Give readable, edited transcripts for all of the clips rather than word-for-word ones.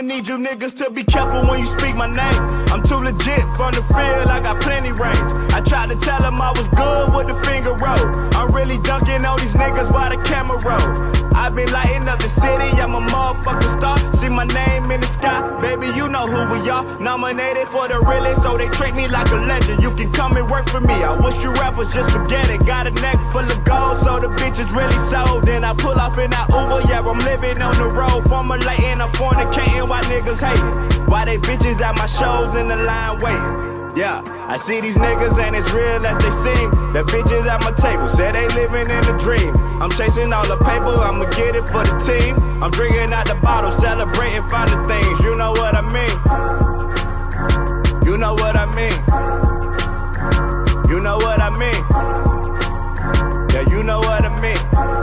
I'ma need you niggas to be careful when you speak my name. I'm too legit from the field, I got plenty range. I tried to tell them I was good with the finger roll. I'm really dunking on these niggas while the camera roll. I've been lighting up the city, I'm a motherfucking star. See my name in the sky, baby, you know who we are. Nominated for the realest, so they treat me like a legend. You can come and work for me, I wish you rappers just forget it. Got a neck full of gold, so the bitch is really sold. Then I pull off in that Uber, yeah, I'm living on the road. Formulating, I'm fornicating, why niggas hating? Why they bitches at my shows in the line waiting? Yeah, I see these niggas and it's real as they seem. The bitches at my table say they living in a dream. I'm chasing all the paper, I'ma get it for the team. I'm drinking out the bottle, celebrating, finding things. You know what I mean? You know what I mean? You know what I mean? Yeah, you know what I mean?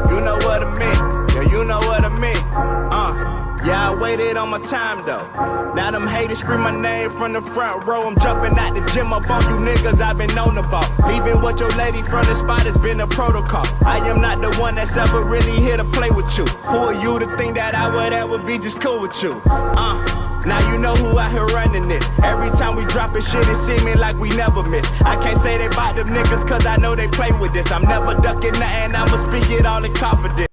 You know what I mean? Yeah, you know what I mean? Yeah, I waited on my time though. Now them haters scream my name from the front row. I'm jumping out the gym up on you niggas, I've been on the ball. Leaving with your lady from the spot has been a protocol. I am not the one that's ever really here to play with you. Who are you to think that I would ever be just cool with you? Now you know who out here running this. Every time we dropping shit, it seeming like we never miss. I can't say they bought them niggas cause I know they play with this. I'm never ducking nothing, I'ma speak it all in confidence.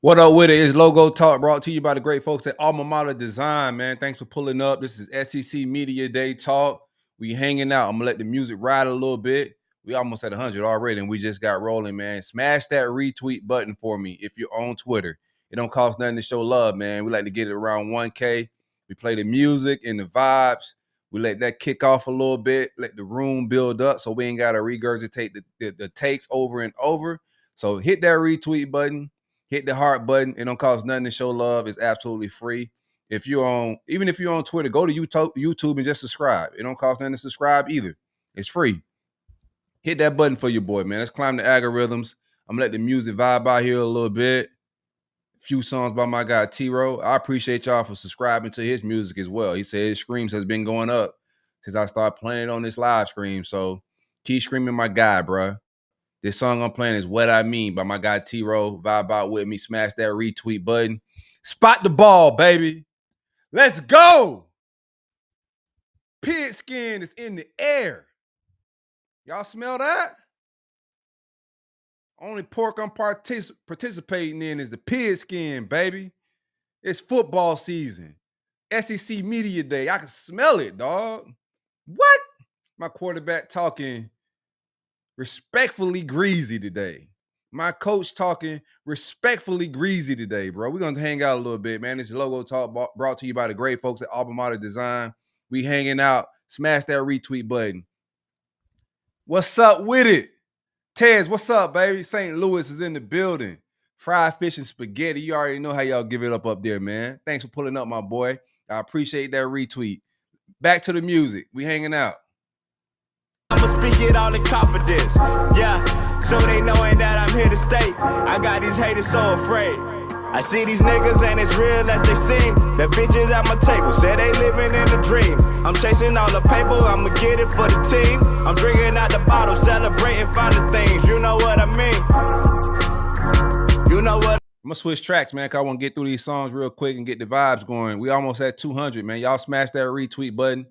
What up with it? It's Logo Talk, brought to you by the great folks at Alma Mater Design, man. Thanks for pulling up. This is SEC Media Day Talk. We hanging out. I'm going to let the music ride a little bit. We almost at 100 already, and we just got rolling, man. Smash that retweet button for me if you're on Twitter. It don't cost nothing to show love, man. We like to get it around 1K. We play the music and the vibes. We let that kick off a little bit, let the room build up so we ain't got to regurgitate the takes over and over. So hit that retweet button. Hit the heart button. It don't cost nothing to show love. It's absolutely free. Even if you're on Twitter, go to YouTube and just subscribe. It don't cost nothing to subscribe either. It's free. Hit that button for your boy, man. Let's climb the algorithms. I'm gonna let the music vibe out here a little bit. A few songs by my guy T-Ro. I appreciate y'all for subscribing to his music as well. He said his streams has been going up since I started playing it on this live stream. So keep screaming my guy, bruh. This song I'm playing is What I Mean by my guy T-Ro. Vibe out with me. Smash that retweet button. Spot the ball, baby. Let's go. Pig skin is in the air. Y'all smell that? Only pork I'm participating in is the pig skin, baby. It's football season. SEC Media Day. I can smell it, dog. What? My quarterback talking respectfully greasy today. My coach talking respectfully greasy today, bro. We're going to hang out a little bit, man. This is Logo Talk brought to you by the great folks at Alma Mater Design. We hanging out. Smash that retweet button. What's up with it? Tez, what's up, baby? St. Louis is in the building. Fried fish and spaghetti. You already know how y'all give it up there, man. Thanks for pulling up, my boy. I appreciate that retweet. Back to the music. We hanging out. I'ma speak it all in confidence, yeah, so they knowing that I'm here to stay. I got these haters so afraid. I see these niggas and it's real as they seem. The bitches at my table say they living in a dream. I'm chasing all the paper, I'ma get it for the team. I'm drinking out the bottle, celebrating, finding things. You know what I mean? You know what? I'm gonna switch tracks, man, because I want to get through these songs real quick and get the vibes going. We almost at 200, man. Y'all smash that retweet button.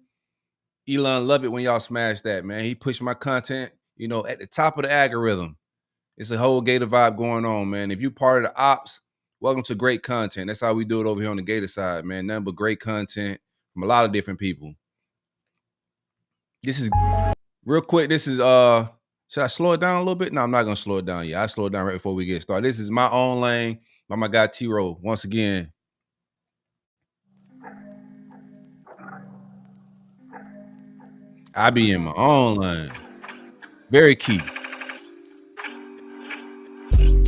Elon love it when y'all smash that, man. He pushed my content, at the top of the algorithm. It's a whole Gator vibe going on, man. If you part of the ops, welcome to great content. That's how we do it over here on the Gator side, man. Nothing but great content from a lot of different people. This is real quick. This is should I slow it down a little bit? No, I'm not gonna slow it down yet. I slow it down right before we get started. This is My Own Lane by my guy T-Ro. Once again. I be in my own lane. Very key.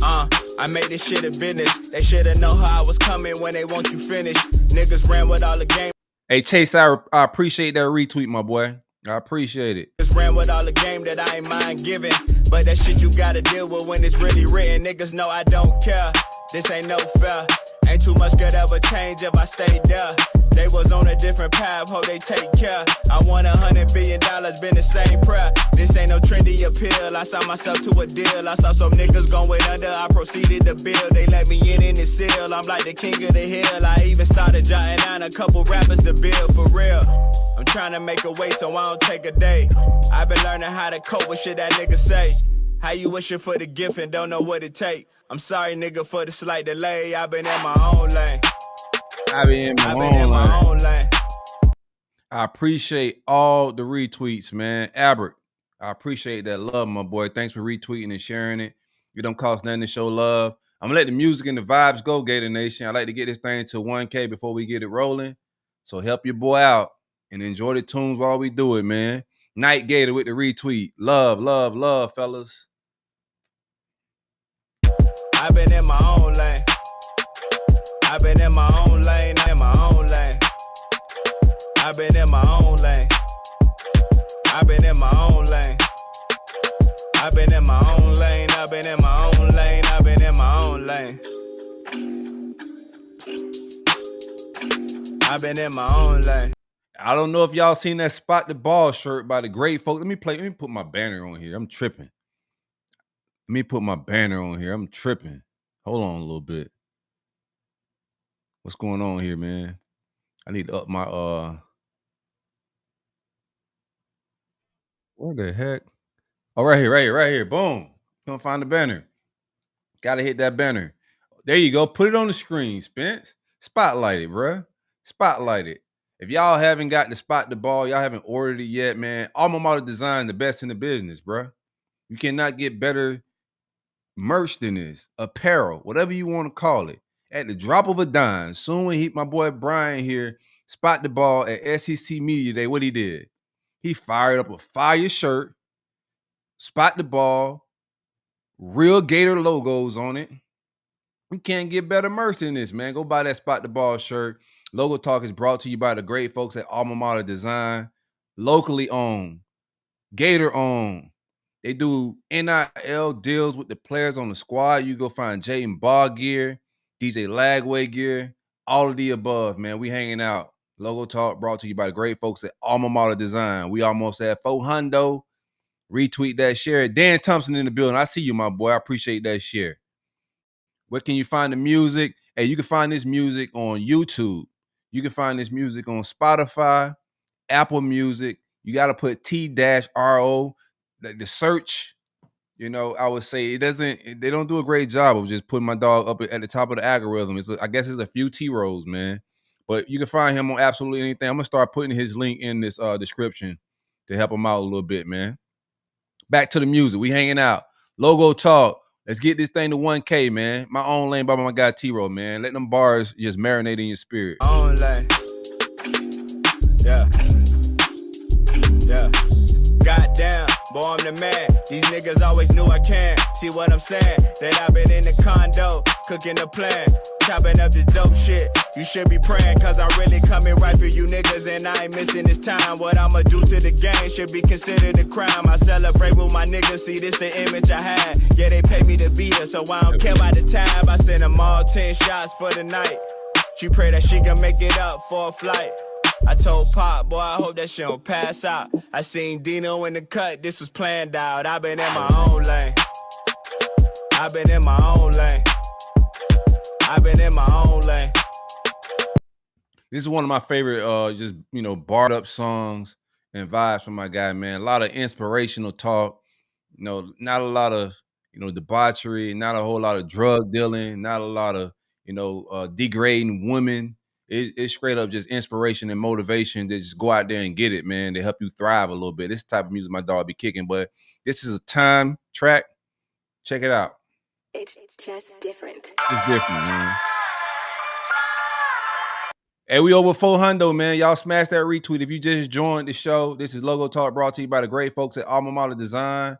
I made this shit a business. They shoulda know how I was coming when they want you finished. Niggas ran with all the game. Hey, Chase, I appreciate that retweet, my boy. I appreciate it. Niggas ran with all the game that I ain't mind giving. But that shit you gotta deal with when it's really written. Niggas know I don't care. This ain't no fair. Ain't too much could ever change if I stay there. They was on a different path, hope they take care. I won $100 billion, been the same prayer. This ain't no trendy appeal, I signed myself to a deal. I saw some niggas going under, I proceeded to build. They let me in the seal, I'm like the king of the hill. I even started jotting down a couple rappers to build for real. I'm trying to make a way so I don't take a day. I've been learning how to cope with shit that niggas say. How you wishing for the gift and don't know what it take? I'm sorry, nigga, for the slight delay. I've been in my own lane. I've been in my own lane. I appreciate all the retweets, man. Albert, I appreciate that love, my boy. Thanks for retweeting and sharing it. You don't cost nothing to show love. I'm gonna let the music and the vibes go, Gator Nation. I like to get this thing to 1K before we get it rolling. So help your boy out and enjoy the tunes while we do it, man. Night Gator with the retweet. Love, love, love, fellas. I've been in my own lane. I've been in my own lane, in my own lane. I've been in my own lane. I've been in my own lane. I've been in my own lane. I've been in my own lane. I've been in my own lane. I've been in my own lane. I don't know if y'all seen that Spot the Ball shirt by the great folks. Let me put my banner on here. I'm tripping. Let me put my banner on here. I'm tripping. Hold on a little bit. What's going on here, man? I need to up my where the heck? Oh, right here. Boom. Gonna find the banner. Gotta hit that banner. There you go. Put it on the screen, Spence. Spotlight it, bruh. Spotlight it. If y'all haven't got to Spot the Ball, y'all haven't ordered it yet, man. Alma Mater Design, the best in the business, bruh. You cannot get better merch than this. Apparel, whatever you want to call it. At the drop of a dime. Soon when my boy Brian here Spot the Ball at SEC Media Day, what he did? He fired up a fire shirt, Spot the Ball, real Gator logos on it. You can't get better merch than this, man. Go buy that Spot the Ball shirt. Logo Talk is brought to you by the great folks at Alma Mater Design. Locally owned, Gator owned. They do NIL deals with the players on the squad. You go find Jaden Ball gear, DJ Lagway gear, all of the above, man. We hanging out. Logo Talk brought to you by the great folks at Alma Mater Design. We almost at 400. Retweet that, share it. Dan Thompson in the building. I see you, my boy. I appreciate that share. Where can you find the music? Hey, you can find this music on YouTube. You can find this music on Spotify, Apple Music. You got to put T-RO. The search, I would say they don't do a great job of just putting my dog up at the top of the algorithm. I guess it's a few T-Rows, man. But you can find him on absolutely anything. I'm going to start putting his link in this description to help him out a little bit, man. Back to the music. We hanging out. Logo Talk. Let's get this thing to 1K, man. My own lane by my guy T-Row, man. Let them bars just marinate in your spirit. Own lane. Yeah. Goddamn, boy, I'm the man. These niggas always knew I can. See what I'm saying? That I've been in the condo, cooking the plan, chopping up this dope shit. You should be praying, cause I'm really coming right for you niggas, and I ain't missing this time. What I'ma do to the game should be considered a crime. I celebrate with my niggas, see this the image I had. Yeah, they pay me to be here, so I don't care about the time. I send them all 10 shots for the night. She pray that she can make it up for a flight. I told Pop, boy, I hope that shit don't pass out. I seen Dino in the cut, this was planned out. I've been in my own lane. I've been in my own lane. I've been in my own lane. This is one of my favorite, barred up songs and vibes from my guy, man. A lot of inspirational talk. Not a lot of, debauchery, not a whole lot of drug dealing, not a lot of, degrading women. It's straight up just inspiration and motivation to just go out there and get it, man, to help you thrive a little bit. This type of music my dog be kicking, but this is a time track. Check it out. It's just different. It's different, man. Hey, we over 400, man. Y'all smash that retweet. If you just joined the show, this is Logo Talk brought to you by the great folks at Alma Mater Design.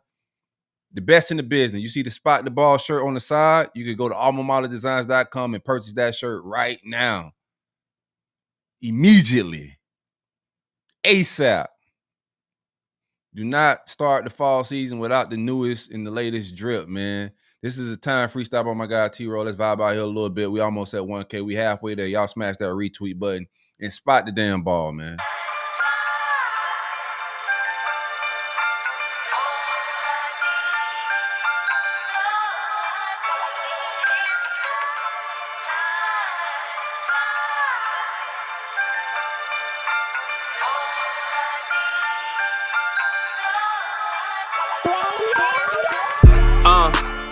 The best in the business. You see the Spot the Ball shirt on the side? You can go to almamaterdesigns.com and purchase that shirt right now. Immediately. ASAP. Do not start the fall season without the newest and the latest drip, man. This is a time freestyle by my guy T-Roll. Let's vibe out here a little bit. We almost at 1K. We halfway there. Y'all smash that retweet button. and spot the damn ball, man.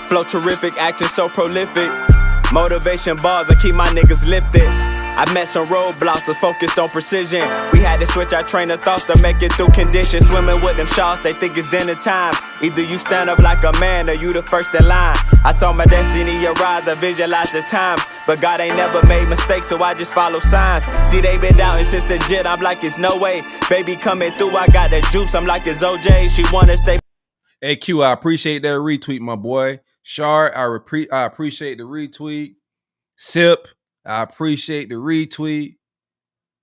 Flow terrific, acting so prolific. Motivation bars, I keep my niggas lifted. I met some roadblocks, was focused on precision. We had to switch our train of thoughts to make it through conditions. Swimming with them sharks, they think it's dinner time. Either you stand up like a man or you the first in line. I saw my destiny arise, I visualized the times. But God ain't never made mistakes, so I just follow signs. See, they been doubting since legit, I'm like, it's no way. Baby coming through, I got that juice, I'm like, it's OJ. She wanna stay. Hey, Q, I appreciate that retweet, my boy. Shard, I appreciate the retweet. Sip, I appreciate the retweet.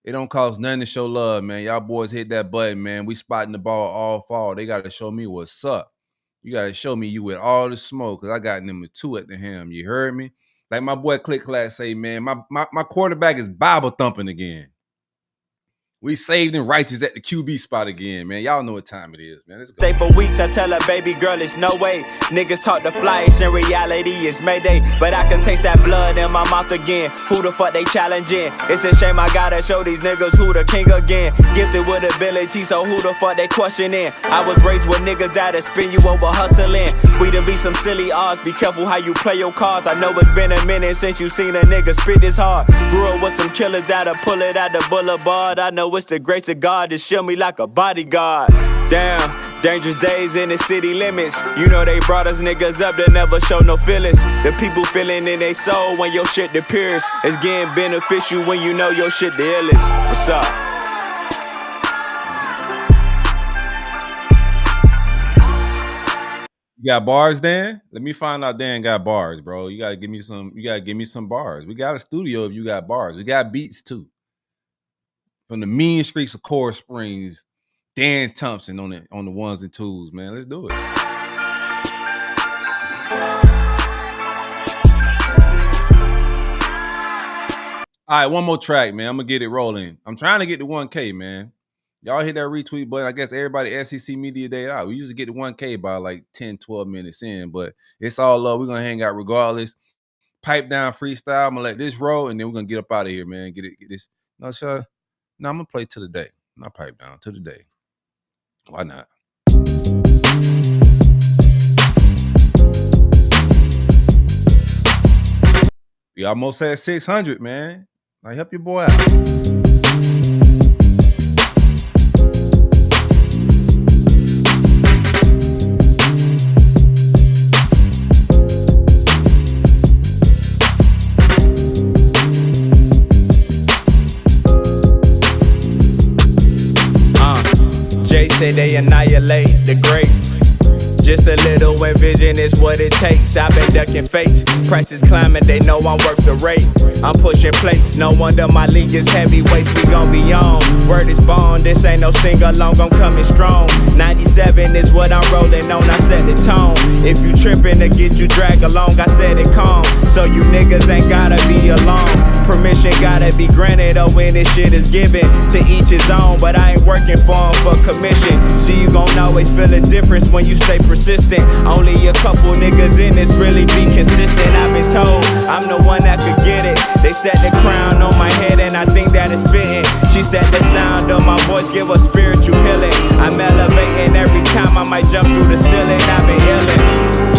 It don't cost nothing to show love, man. Y'all boys hit that button, man. We spotting the ball all fall. They got to show me what's up. You got to show me you with all the smoke, because I got number 2 at the helm. You heard me? Like my boy Click Clack say, man, my quarterback is Bible thumping again. We saved and righteous at the QB spot again, man. Y'all know what time it is, man. Let's go. Stay for weeks, I tell her, baby girl, it's no way. Niggas talk the flights, in reality it's Mayday. But I can taste that blood in my mouth again. Who the fuck they challenging? It's a shame I gotta show these niggas who the king again. Gifted with ability, so who the fuck they questioning? I was raised with niggas that'll spin you over hustling. We done be some silly odds, be careful how you play your cards. I know it's been a minute since you seen a nigga spit this hard. Grew up with some killers that'll pull it out the boulevard. I know it's the grace of God to shield me like a bodyguard. Damn, dangerous days in the city limits. You know they brought us niggas up that never show no feelings. The people feeling in their soul when your shit disappears. It's getting beneficial when you know your shit the illest. What's up? You got bars, Dan? Let me find out Dan got bars, bro. You gotta give me some. You gotta give me some bars. We got a studio if you got bars. We got beats too. From the mean streets of Core Springs, Dan Thompson on the ones and twos, man. Let's do it. All right, one more track, man. I'm gonna get it rolling. I'm trying to get to 1K, man. Y'all hit that retweet button. I guess everybody SEC Media Day out. We usually get to 1K by like 10, 12 minutes in, but it's all love. We're gonna hang out regardless. Pipe down freestyle. I'm gonna let this roll, and then we're gonna get up out of here, man. Get this. No, sure. No, I'm gonna play to the day. Not pipe down to the day. Why not? We almost at 600, man. Like, help your boy out. Say they annihilate the greats. Just a little envision is what it takes. I've been ducking fakes. Prices climbing, they know I'm worth the rate. I'm pushing plates. No wonder my league is heavyweights. We gon' be on. Word is born. This ain't no sing-along. I'm coming strong. 97 is what I'm rolling on. I set the tone. If you tripping to get you drag along, I said it calm. So you niggas ain't gotta be alone. Permission gotta be granted. Oh, when this shit is given to each his own. But I ain't working for 'em for commission. So you gon' always feel a difference when you stay persistent. Only a couple niggas in this really be consistent. I've been told I'm the one that could get it. They set the crown on my head and I think that it's fitting. She said the sound of my voice give us spiritual healing. I'm elevating every time I might jump through the ceiling. I've been healing.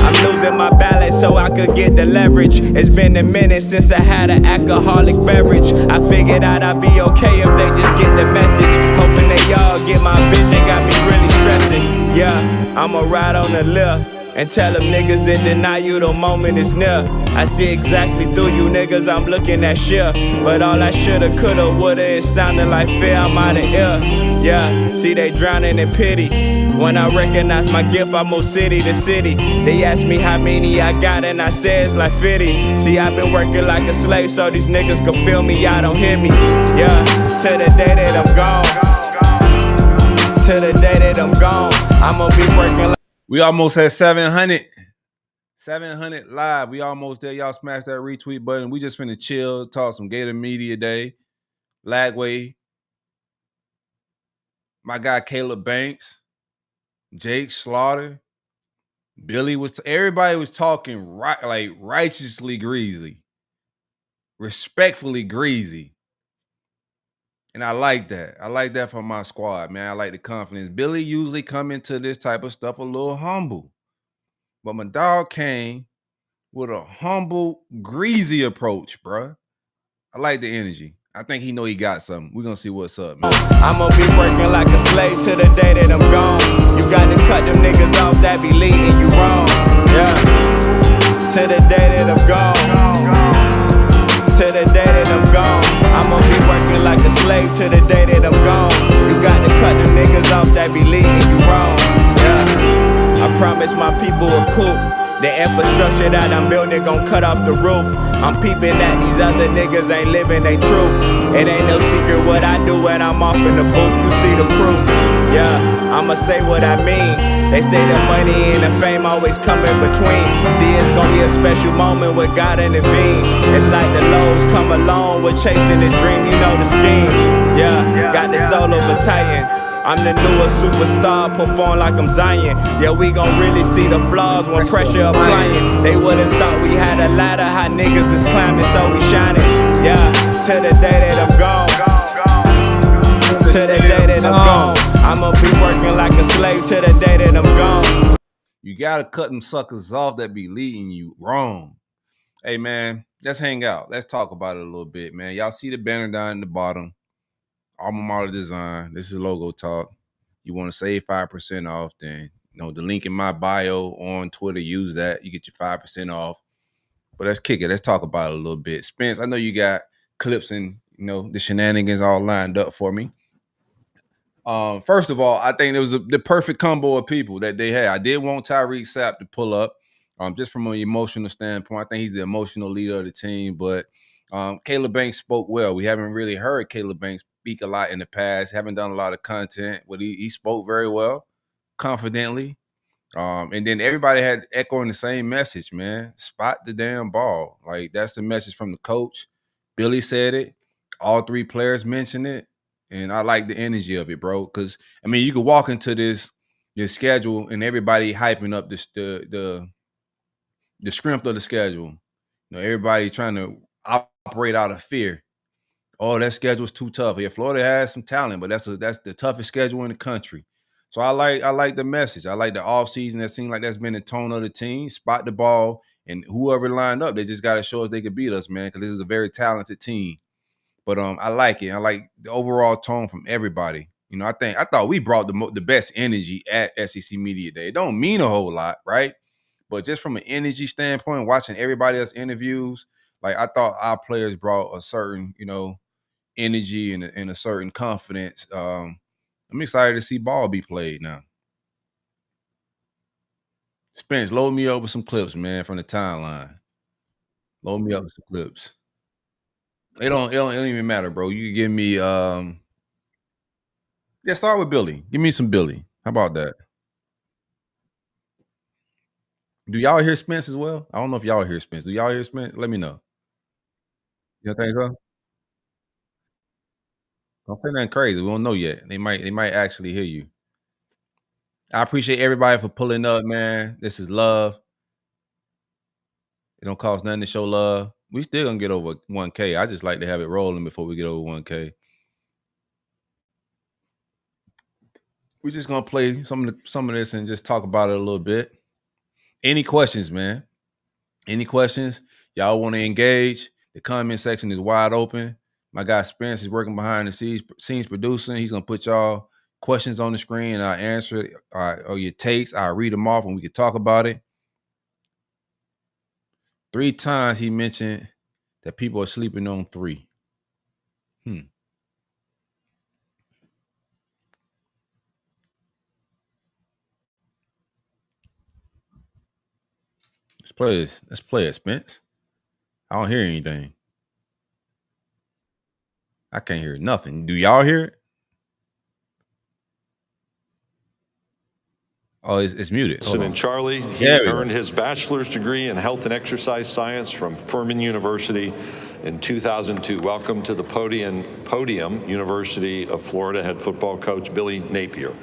I'm losing my balance so I could get the leverage. It's been a minute since I had an alcoholic beverage. I figured out I'd be okay if they just get the message. Hoping that y'all get my vision, got me really stressing. Yeah, I'ma ride on the lift and tell them niggas that deny you the moment is near. I see exactly through you niggas, I'm looking at shit. But all I shoulda, coulda, woulda, it sounded like fear, I'm out of ear. Yeah, see they drowning in pity. When I recognize my gift, I move city to city. They ask me how many I got and I say it's like 50. See, I've been working like a slave so these niggas can feel me, y'all don't hear me. Yeah, to the day that I'm gone. To the day that I'm gone, I'ma be working like. We almost at 700. 700 live. We almost there. Y'all smash that retweet button. We just finna chill, talk some Gator Media Day. Lagway, my guy Caleb Banks, Jake Slaughter, Billy everybody was talking right, like righteously greasy, respectfully greasy. And I like that. I like that from my squad, man. I like the confidence. Billy usually come into this type of stuff a little humble. But my dog came with a humble, greasy approach, bruh. I like the energy. I think he know he got something. We're going to see what's up, man. I'ma be working like a slave to the day that I'm gone. You got to cut them niggas off that be leading you wrong. Yeah. To the day that I'm gone. To the day that I'm gone. I'ma be working like a slave to the day that I'm gone. You got to cut them niggas off that be leading you wrong. Yeah. I promise my people a coup. The infrastructure that I'm building gon' cut off the roof. I'm peeping that these other niggas ain't living they truth. It ain't no secret what I do when I'm off in the booth. You see the proof. Yeah, I'ma say what I mean. They say the money and the fame always come in between. See, it's gonna be a special moment with God intervene. It's like the lows come along with chasing the dream. You know the scheme. Yeah, got the soul of a titan. I'm the newest superstar, perform like I'm Zion. Yeah, we gon' really see the flaws when pressure applying. They would've thought we had a ladder, how niggas is climbing, so we shining. Yeah, to the day that I'm gone. To the day that I'm gone. I'ma be working like a slave to the day that I'm gone. You gotta cut them suckers off that be leading you wrong. Hey, man, let's hang out. Let's talk about it a little bit, man. Y'all see the banner down in the bottom. Alma Mater Design. This is logo talk. You want to save 5% off, then the link in my bio on Twitter, use that. You get your 5% off. But let's kick it. Let's talk about it a little bit. Spence, I know you got clips and the shenanigans all lined up for me. First of all, I think it was the perfect combo of people that they had. I did want Tyreek Sapp to pull up, just from an emotional standpoint. I think he's the emotional leader of the team. But Caleb Banks spoke well. We haven't really heard Caleb Banks speak a lot in the past. Haven't done a lot of content, but he spoke very well, confidently. And then everybody had echoing the same message, man. Spot the damn ball. Like, that's the message from the coach. Billy said it. All three players mentioned it. And I like the energy of it, bro. Because, I mean, you could walk into this schedule and everybody hyping up the strength of the schedule. Everybody trying to operate out of fear. Oh, that schedule's too tough. Yeah, Florida has some talent, but that's the toughest schedule in the country. So I like the message. I like the offseason. That seemed like that's been the tone of the team. Spot the ball, and whoever lined up, they just got to show us they could beat us, man, because this is a very talented team. But I like it. I like the overall tone from everybody. I thought we brought the best energy at SEC Media Day. It don't mean a whole lot, right? But just from an energy standpoint, watching everybody else interviews, like, I thought our players brought a certain, energy and a certain confidence. I'm excited to see ball be played now. Spence, load me up with some clips, man, from the timeline. Load me up with some clips. It don't even matter, bro. You can give me start with Billy. Give me some Billy. How about that? Do y'all hear Spence as well? I don't know if y'all hear Spence. Do y'all hear Spence? Let me know. You think so? Don't say nothing crazy. We don't know yet. They might actually hear you. I appreciate everybody for pulling up, man. This is love. It don't cost nothing to show love. We still gonna get over 1K. I just like to have it rolling before we get over 1K. We're just gonna play some of this and just talk about it a little bit. Any questions, man? Any questions? Y'all want to engage? The comment section is wide open. My guy Spence is working behind the scenes producing. He's gonna put y'all questions on the screen and I'll answer it. Or your takes. I'll read them off and we can talk about it. 3 times he mentioned that people are sleeping on 3. Let's play it, Spence. I don't hear anything. I can't hear nothing. Do y'all hear it? Oh, it's muted. And Charlie, he earned his bachelor's degree in health and exercise science from Furman University in 2002. Welcome to the podium, University of Florida head football coach Billy Napier.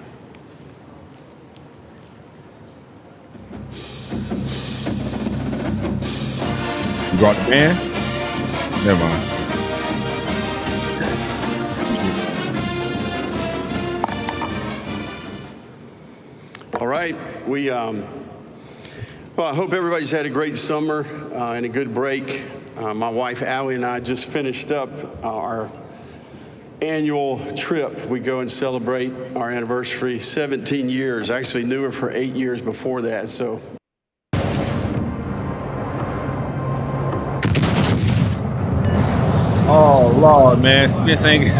You brought the band? Never mind. All right, well, I hope everybody's had a great summer and a good break. My wife, Allie, and I just finished up our annual trip. We go and celebrate our anniversary, 17 years. I actually knew her for 8 years before that, so. Oh, Lord, man. This ain't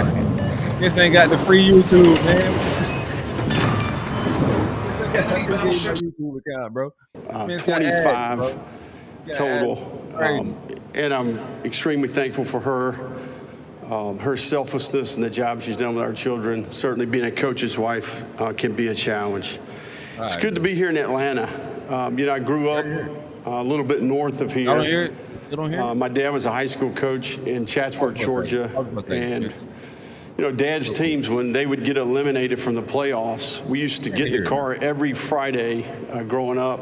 got the free YouTube, man. YouTube account, bro. 25 total. And I'm extremely thankful for her selflessness and the job she's done with our children. Certainly being a coach's wife can be a challenge. It's good to be here in Atlanta. I grew up a little bit north of here. I don't hear it. My dad was a high school coach in Chatsworth, Georgia. And Dad's teams, when they would get eliminated from the playoffs, we used to get in the car every Friday growing up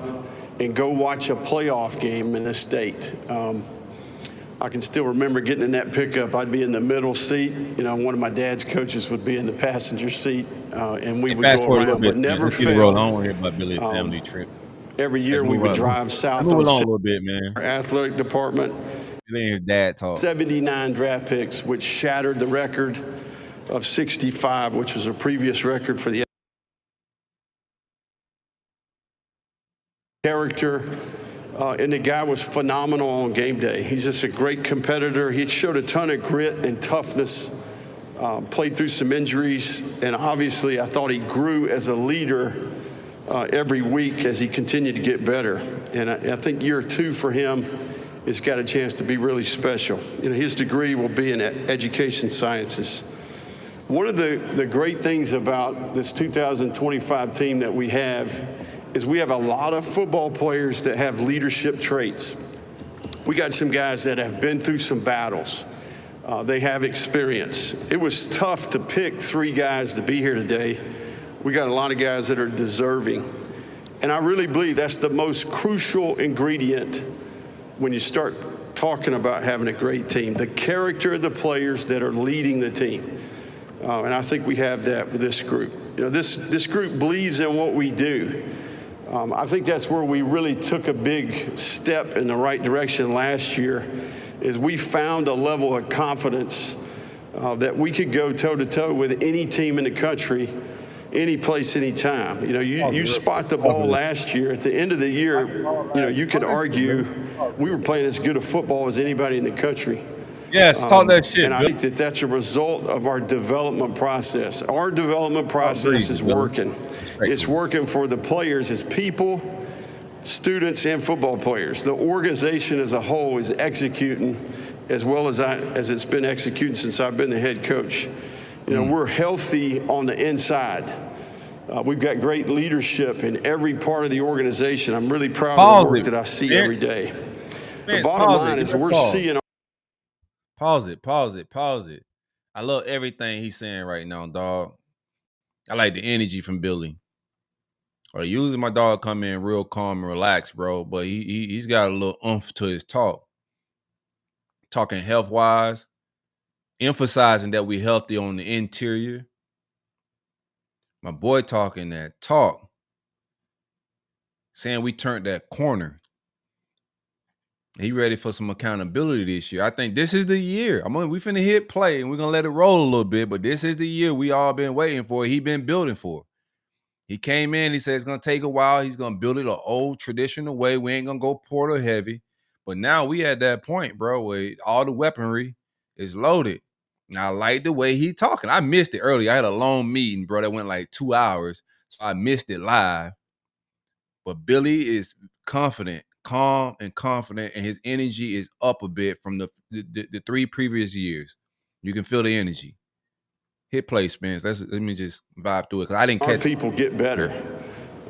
and go watch a playoff game in the state. I can still remember getting in that pickup. I'd be in the middle seat. One of my dad's coaches would be in the passenger seat, and we would go around, but never fail. I don't want to hear about Billy's family trip. Every year we would drive south. Move along a little bit, man. Our athletic department. His dad talk. 79 draft picks, which shattered the record of 65, which was a previous record for the character. And the guy was phenomenal on game day. He's just a great competitor. He showed a ton of grit and toughness, played through some injuries, and obviously I thought he grew as a leader every week as he continued to get better. And I think year 2 for him has got a chance to be really special. His degree will be in education sciences. One of the great things about this 2025 team that we have is we have a lot of football players that have leadership traits. We got some guys that have been through some battles. They have experience. It was tough to pick 3 guys to be here today. We got a lot of guys that are deserving. And I really believe that's the most crucial ingredient when you start talking about having a great team, the character of the players that are leading the team. And I think we have that with this group. This group believes in what we do. I think that's where we really took a big step in the right direction last year, is we found a level of confidence that we could go toe-to-toe with any team in the country, any place, any time. You spot the ball last year. At the end of the year, you could argue we were playing as good a football as anybody in the country. Yes, talk that shit. And I think that that's a result of our development process. Our development process is working. It's working for the players as people, students, and football players. The organization as a whole is executing as well as it's been executing since I've been the head coach. We're healthy on the inside. We've got great leadership in every part of the organization. I'm really proud of the work that I see every day. The bottom line is we're seeing. Pause it. I love everything he's saying right now, dog. I like the energy from Billy. Usually my dog come in real calm and relaxed, bro, but he's got a little oomph to his talk. Talking health-wise, emphasizing that we healthy on the interior. My boy talking that talk. Saying we turned that corner. He ready for some accountability this year. I think this is the year. We finna hit play and we're gonna let it roll a little bit, but this is the year we all been waiting for. He been building for. He came in, he said it's gonna take a while. He's gonna build it an old traditional way. We ain't gonna go portal heavy. But now we at that point, bro, where all the weaponry is loaded. And I like the way he talking. I missed it earlier. I had a long meeting, bro, that went like 2 hours. So I missed it live. But Billy is confident, calm and confident, and his energy is up a bit from the 3 previous years. You can feel the energy. Hit play, Spence. Let me just vibe through it because I didn't catch. Our people get better,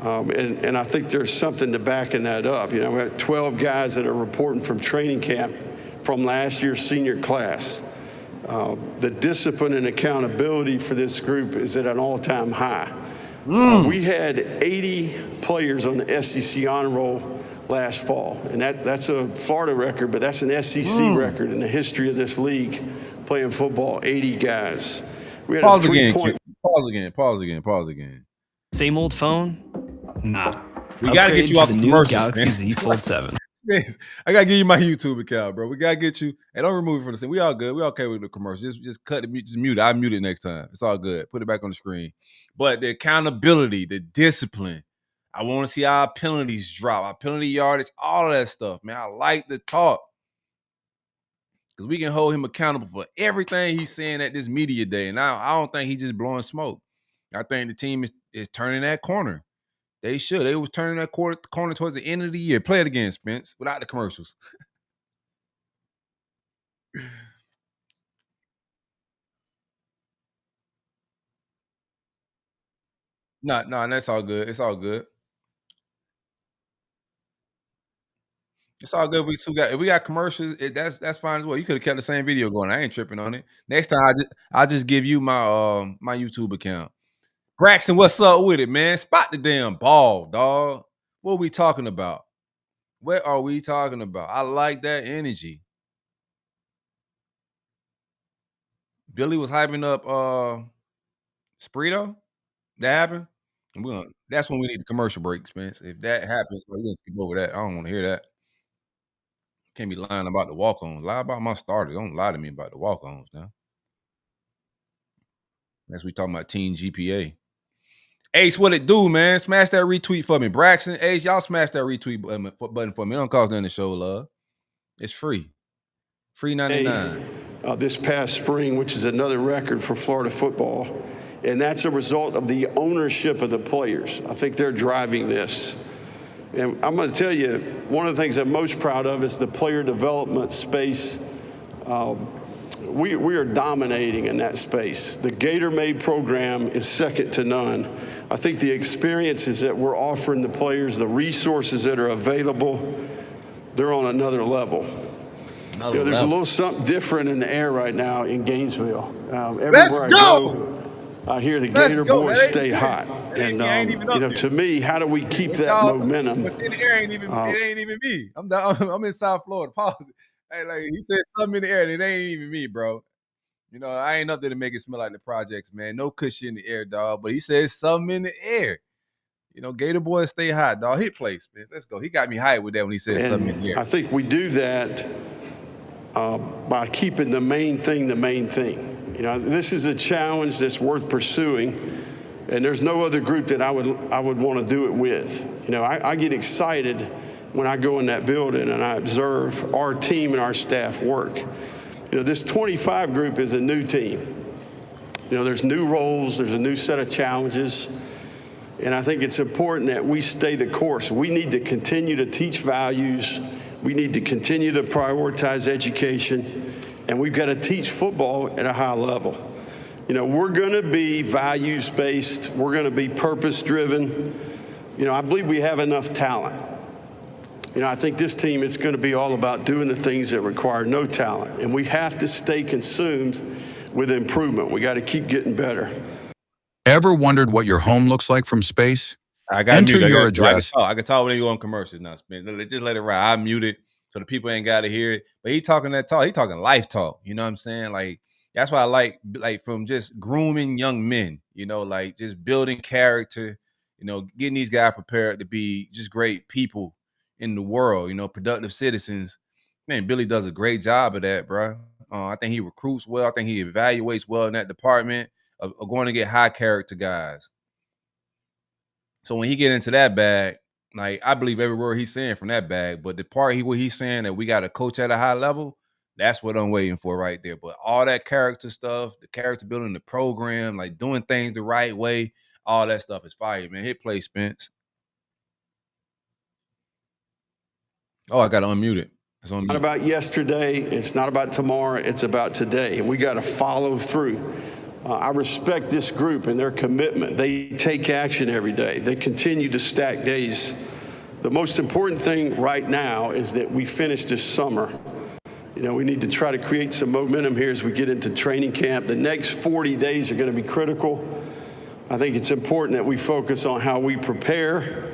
and I think there's something to backing that up. We have 12 guys that are reporting from training camp from last year's senior class. The discipline and accountability for this group is at an all-time high. We had 80 players on the SEC honor roll last fall, and that's a Florida record, but that's an SEC record in the history of this league, playing football, 80 guys. We had Pause again. Same old phone? Nah. We got to get you off the new commercials, Galaxy man. Z Fold 7. I gotta give you my YouTube account, bro. We gotta get you. And don't remove it from the scene. We all good. We okay with the commercial. Just cut it. Just mute it. I mute it next time. It's all good. Put it back on the screen. But the accountability, the discipline. I want to see our penalties drop, our penalty yardage, all of that stuff, man. I like the talk because we can hold him accountable for everything he's saying at this media day. And I don't think he's just blowing smoke. I think the team is turning that corner. They should. They was turning that corner towards the end of the year. Play it again, Spence, without the commercials. No, that's all good. It's all good. It's all good. If we got commercials, that's fine as well. You could have kept the same video going. I ain't tripping on it. Next time, I'll just give you my my YouTube account. Braxton, what's up with it, man? Spot the damn ball, dog. What are we talking about? What are we talking about? I like that energy. Billy was hyping up Sprito. That happened? That's when we need the commercial break, Spence. If that happens, we're gonna skip over that. I don't want to hear that. Can't be lying about the walk-ons. Lie about my starters. Don't lie to me about the walk-ons now. As we talking about Team GPA. Ace, what it do, man? Smash that retweet for me. Braxton, Ace, y'all smash that retweet button for me. It don't cost nothing to show love. It's free. Free 99. This past spring, which is another record for Florida football. And that's a result of the ownership of the players. I think they're driving this. And I'm going to tell you, one of the things I'm most proud of is the player development space. We are dominating in that space. The Gator Made program is second to none. I think the experiences that we're offering the players, the resources that are available, they're on another level. There's a little something different in the air right now in Gainesville. Everywhere I go, I hear the Gator boys stay hot. And, to me, how do we keep that momentum? It ain't even me. I'm in South Florida. Pause. Hey, like he said something in the air, and it ain't even me, bro. I ain't up there to make it smell like the projects, man. No cushion in the air, dog. But he said something in the air. Gator boys stay hot, dog. Hit place, man. Let's go. He got me hyped with that when he said something in the air. I think we do that by keeping the main thing the main thing. This is a challenge that's worth pursuing, and there's no other group that I would want to do it with. I get excited when I go in that building and I observe our team and our staff work. This 25 group is a new team. There's new roles, there's a new set of challenges, and I think it's important that we stay the course. We need to continue to teach values. We need to continue to prioritize education, and we've got to teach football at a high level. We're going to be values-based. We're going to be purpose-driven. I believe we have enough talent. I think this team is going to be all about doing the things that require no talent, and we have to stay consumed with improvement. We got to keep getting better. Ever wondered what your home looks like from space? I got Enter muted. your address. I can talk when they go on commercials now, Spence. Just let it ride. I mute it so the people ain't got to hear it. But he talking that talk. He talking life talk. You know what I'm saying? Like, that's why I like from just grooming young men, like just building character, getting these guys prepared to be just great people in the world, productive citizens. Man, Billy does a great job of that, bro. I think he recruits well. I think he evaluates well in that department of going to get high character guys. So when he get into that bag, like I believe every word he's saying from that bag, but the part where he's saying that we got to coach at a high level, that's what I'm waiting for right there. But all that character stuff, the character building, the program, like doing things the right way, all that stuff is fire, man. Hit play, Spence. Oh, I got to unmute it. It's on It's not about yesterday. It's not about tomorrow. It's about today. And we got to follow through. I respect this group and their commitment. They take action every day. They continue to stack days. The most important thing right now is that we finish this summer You know, we need to try to create some momentum here as we get into training camp. The next 40 days are going to be critical. I think it's important that we focus on how we prepare.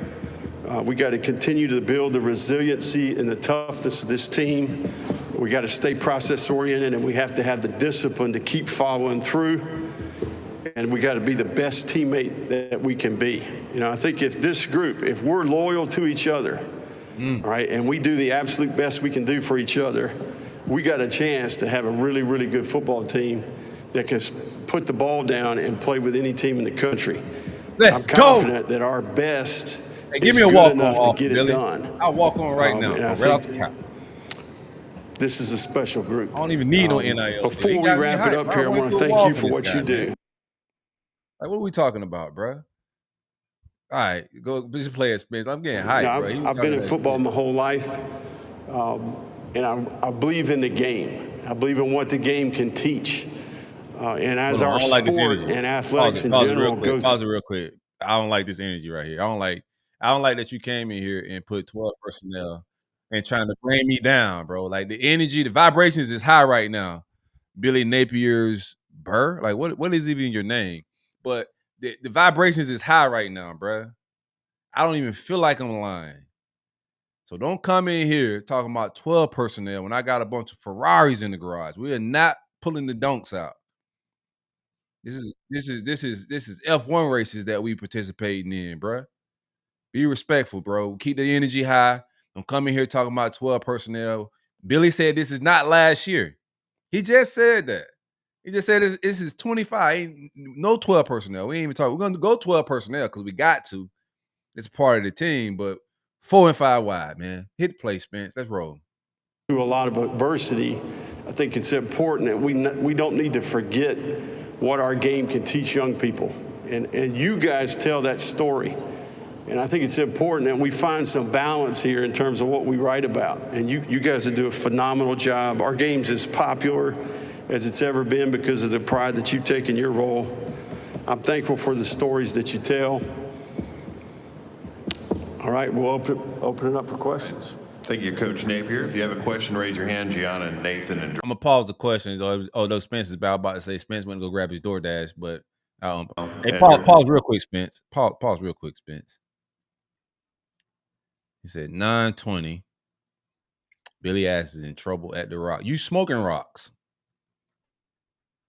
We got to continue to build the resiliency and the toughness of this team. We got to stay process oriented, and we have to have the discipline to keep following through. And we got to be the best teammate that we can be. You know, I think if this group, if we're loyal to each other, all right, and we do the absolute best we can do for each other, we got a chance to have a really, really good football team that can put the ball down and play with any team in the country. Let's I'm confident that our best give is me a good walk enough on, to get Billy. it done. I'll walk on right now. And I Right off the think top. this is a special group. I don't even need no NIL. Before we wrap it up here, I want to thank you for what you do. Like, what are we talking about, bro? All right, go just play it, Spence. I'm getting hyped, bro. I've been in football my whole life, and I believe in the game. I believe in what the game can teach. And as our sport and athletics in general goes. Pause it real quick. I don't like this energy right here. I don't like that you came in here and put 12 personnel and trying to bring me down, bro. Like the energy, the vibrations is high right now. Billy Napier's Burr, like what is even your name? But the vibrations is high right now, bro. I don't even feel like I'm lying. So don't come in here talking about 12 personnel when I got a bunch of Ferraris in the garage. We are not pulling the donks out. This is F1 races that we participating in, bro. Be respectful, bro. Keep the energy high. Don't come in here talking about 12 personnel. Billy said this is not last year. He just said that. He just said this is 25. Ain't no 12 personnel. We ain't even talking. We're going to go 12 personnel because we got to. It's a part of the team, but 4 and 5 wide, man. Hit the play, Spence. Let's roll. Through a lot of adversity, I think it's important that we don't need to forget what our game can teach young people. And you guys tell that story. And I think it's important that we find some balance here in terms of what we write about. And you guys do a phenomenal job. Our game's as popular as it's ever been because of the pride that you take in your role. I'm thankful for the stories that you tell. All right, we'll open it up for questions. Thank you, Coach Napier. If you have a question, raise your hand. Gianna and Nathan. And I'm going to pause the questions. Although Spence is about to say Spence went to go grab his DoorDash, but hey, pause real quick, Spence. Pause real quick, Spence. He said 9:20. Billy Ass is in trouble at the Rock. You smoking rocks.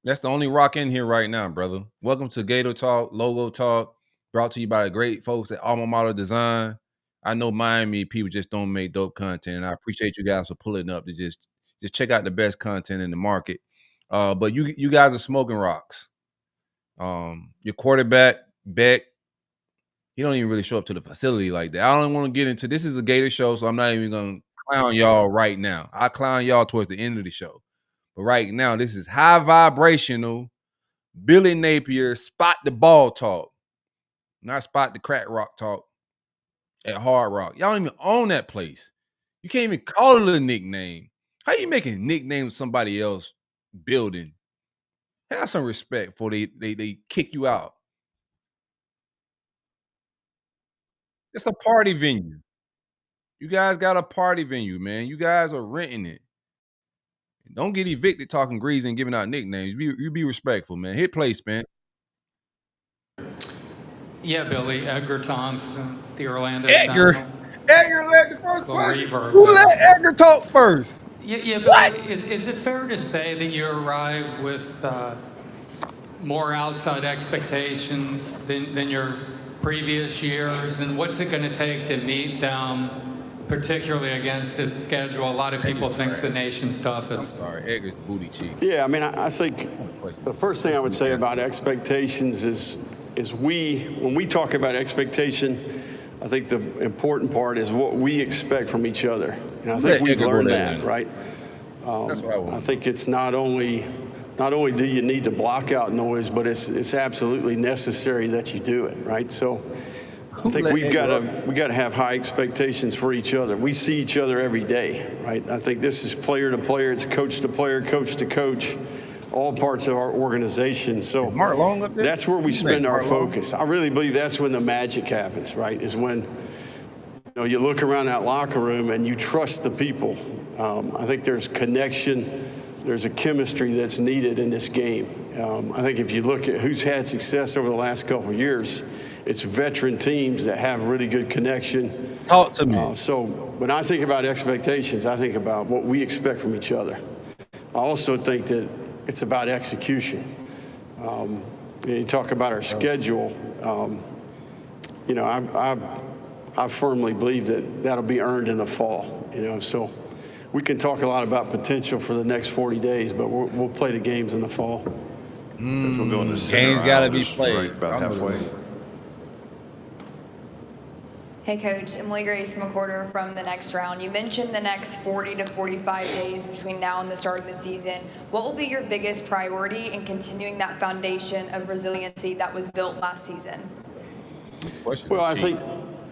That's the only rock in here right now, brother. Welcome to Gator Talk, Logo Talk, brought to you by the great folks at Alma Mater Design. I know Miami people just don't make dope content, and I appreciate you guys for pulling up to just check out the best content in the market. But you guys are smoking rocks. Your quarterback, Beck, he don't even really show up to the facility like that. I don't want to get into this. Is a Gator show, so I'm not even going to clown y'all right now. I clown y'all towards the end of the show. But right now, this is high vibrational Billy Napier spot the ball talk, not spot the crack rock talk at Hard Rock. Y'all don't even own that place. You can't even call it a nickname. How you making a nickname of somebody else building? Have some respect before they kick you out. It's a party venue. You guys got a party venue, man. You guys are renting it. Don't get evicted talking greasy and giving out nicknames. You be respectful, man. Hit play, Spence. Yeah, Billy. Edgar Thompson, the Orlando Edgar. Sentinel. Edgar led the first question. Reverb. Who let Edgar talk first? Yeah, Billy, is it fair to say that you arrived with more outside expectations than your previous years? And what's it going to take to meet them, particularly against his schedule? A lot of people think the nation's toughest. I'm sorry, Edgar's booty cheeks. Yeah, I mean, I think the first thing I would say about expectations is when we talk about expectation, I think the important part is what we expect from each other. And I think we've learned that, right? That's what I want. I think it's not only do you need to block out noise, but it's absolutely necessary that you do it, right? So I think we got to have high expectations for each other. We see each other every day, right? I think this is player to player, it's coach to player, coach to coach, all parts of our organization. So Mark Long up there? That's where we spend our focus. I really believe that's when the magic happens, right? Is when you look around that locker room and you trust the people. I think there's connection. There's a chemistry that's needed in this game. I think if you look at who's had success over the last couple of years, it's veteran teams that have really good connection. Talk to me. So when I think about expectations, I think about what we expect from each other. I also think that it's about execution. You talk about our schedule. You know, I firmly believe that that'll be earned in the fall. You know, so we can talk a lot about potential for the next 40 days, but we'll play the games in the fall. We'll go in the center Games got to aisle, be just played. right about halfway. Hey, Coach. Emily Grace McWhorter from The Next Round. You mentioned the next 40 to 45 days between now and the start of the season. What will be your biggest priority in continuing that foundation of resiliency that was built last season? Well, I think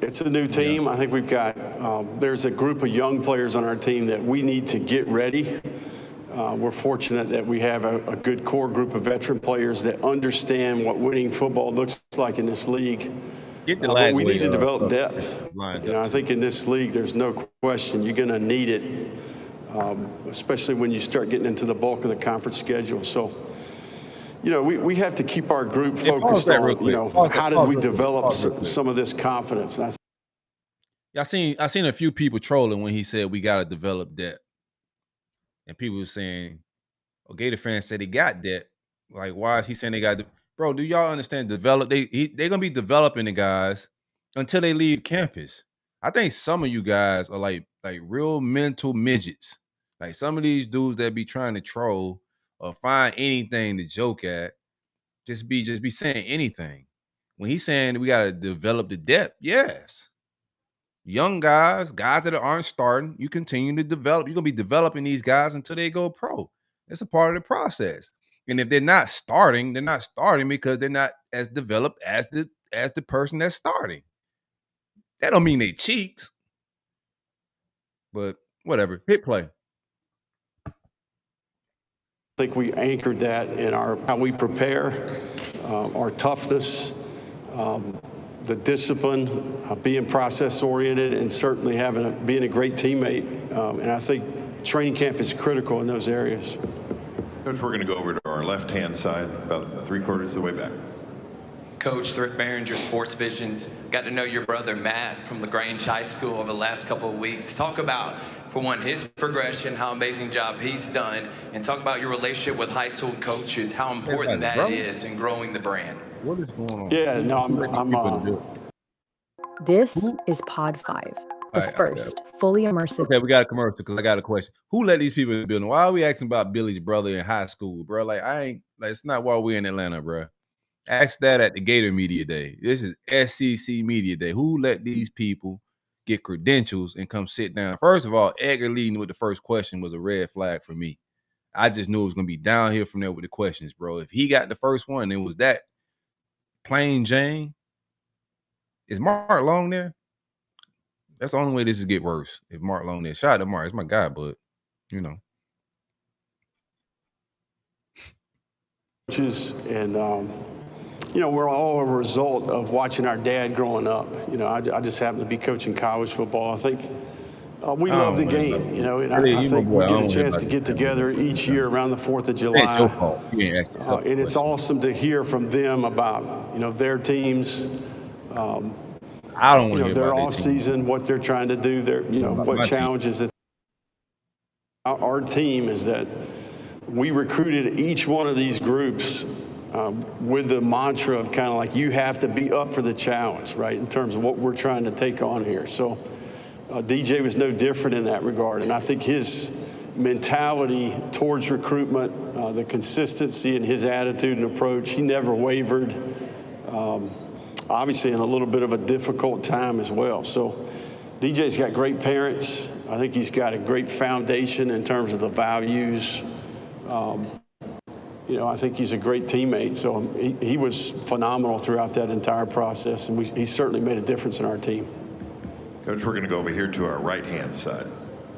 it's a new team. I think we've got, there's a group of young players on our team that we need to get ready. We're fortunate that we have a good core group of veteran players that understand what winning football looks like in this league. But we need to develop depth. You know, I think in this league, there's no question you're going to need it, especially when you start getting into the bulk of the conference schedule. So, you know, we have to keep our group focused on, you know, how did we develop some of this confidence? And I seen a few people trolling when he said we got to develop depth. And people were saying, oh, Gator fans said he got depth. Like, why is he saying they got Bro, do y'all understand? They're gonna be developing the guys until they leave campus. I think some of you guys are like real mental midgets. Like some of these dudes that be trying to troll or find anything to joke at, just be saying anything. When he's saying we gotta develop the depth, yes. Young guys that aren't starting, you continue to develop. You're gonna be developing these guys until they go pro. It's a part of the process. And if they're not starting because they're not as developed as the person that's starting. That don't mean they cheats. But whatever. Hit play. I think we anchored that in how we prepare, our toughness, the discipline, being process oriented, and certainly being a great teammate. And I think training camp is critical in those areas. Coach, we're going to go over to our left-hand side, about 3/4 of the way back. Coach Thrift Behringer, Sports Visions. Got to know your brother Matt from LaGrange High School over the last couple of weeks. Talk about, for one, his progression, how amazing job he's done, and talk about your relationship with high school coaches, how important that is in growing the brand. What is going on? Yeah, no, This is Pod 5. The first fully immersive. Okay, we got a commercial because I got a question. Who let these people in the building? Why are we asking about Billy's brother in high school, bro? It's not why we're in Atlanta, bro. Ask that at the Gator Media Day. This is SEC Media Day. Who let these people get credentials and come sit down? First of all, Edgar leading with the first question was a red flag for me. I just knew it was going to be downhill from there with the questions, bro. If he got the first one, it was that plain Jane. Is Mark Long there? That's the only way this is get worse. If Mark Long there. Shout out to Mark. It's my guy, but, you know. And, you know, we're all a result of watching our dad growing up. You know, I just happen to be coaching college football. I think we love the game, you know, and I think we get a chance to get together each year around the 4th of July. And it's awesome to hear from them about, you know, their teams. I don't want to hear their about off season, what they're trying to do, what challenges that our team is that we recruited each one of these groups with the mantra of kind of like, you have to be up for the challenge, right, in terms of what we're trying to take on here. So DJ was no different in that regard. And I think his mentality towards recruitment, the consistency in his attitude and approach, he never wavered. Obviously in a little bit of a difficult time as well. So DJ's got great parents. I think he's got a great foundation in terms of the values. You know, I think he's a great teammate. So he was phenomenal throughout that entire process, and he certainly made a difference in our team. Coach, we're going to go over here to our right-hand side.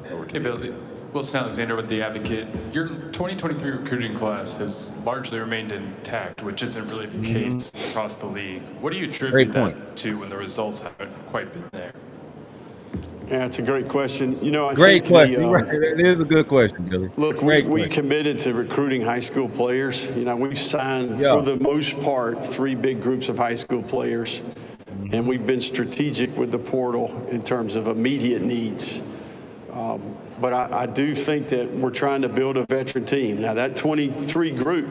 Hey, Billy. Wilson Alexander with The Advocate. Your 2023 recruiting class has largely remained intact, which isn't really the case across the league. What do you attribute that to when the results haven't quite been there? Yeah, it's a great question. I Great think question. Right. It is a good question, Billy. Look, we committed to recruiting high school players. We've signed, for the most part, 3 big groups of high school players. Mm-hmm. And we've been strategic with the portal in terms of immediate needs. But I do think that we're trying to build a veteran team. Now, that 23 group,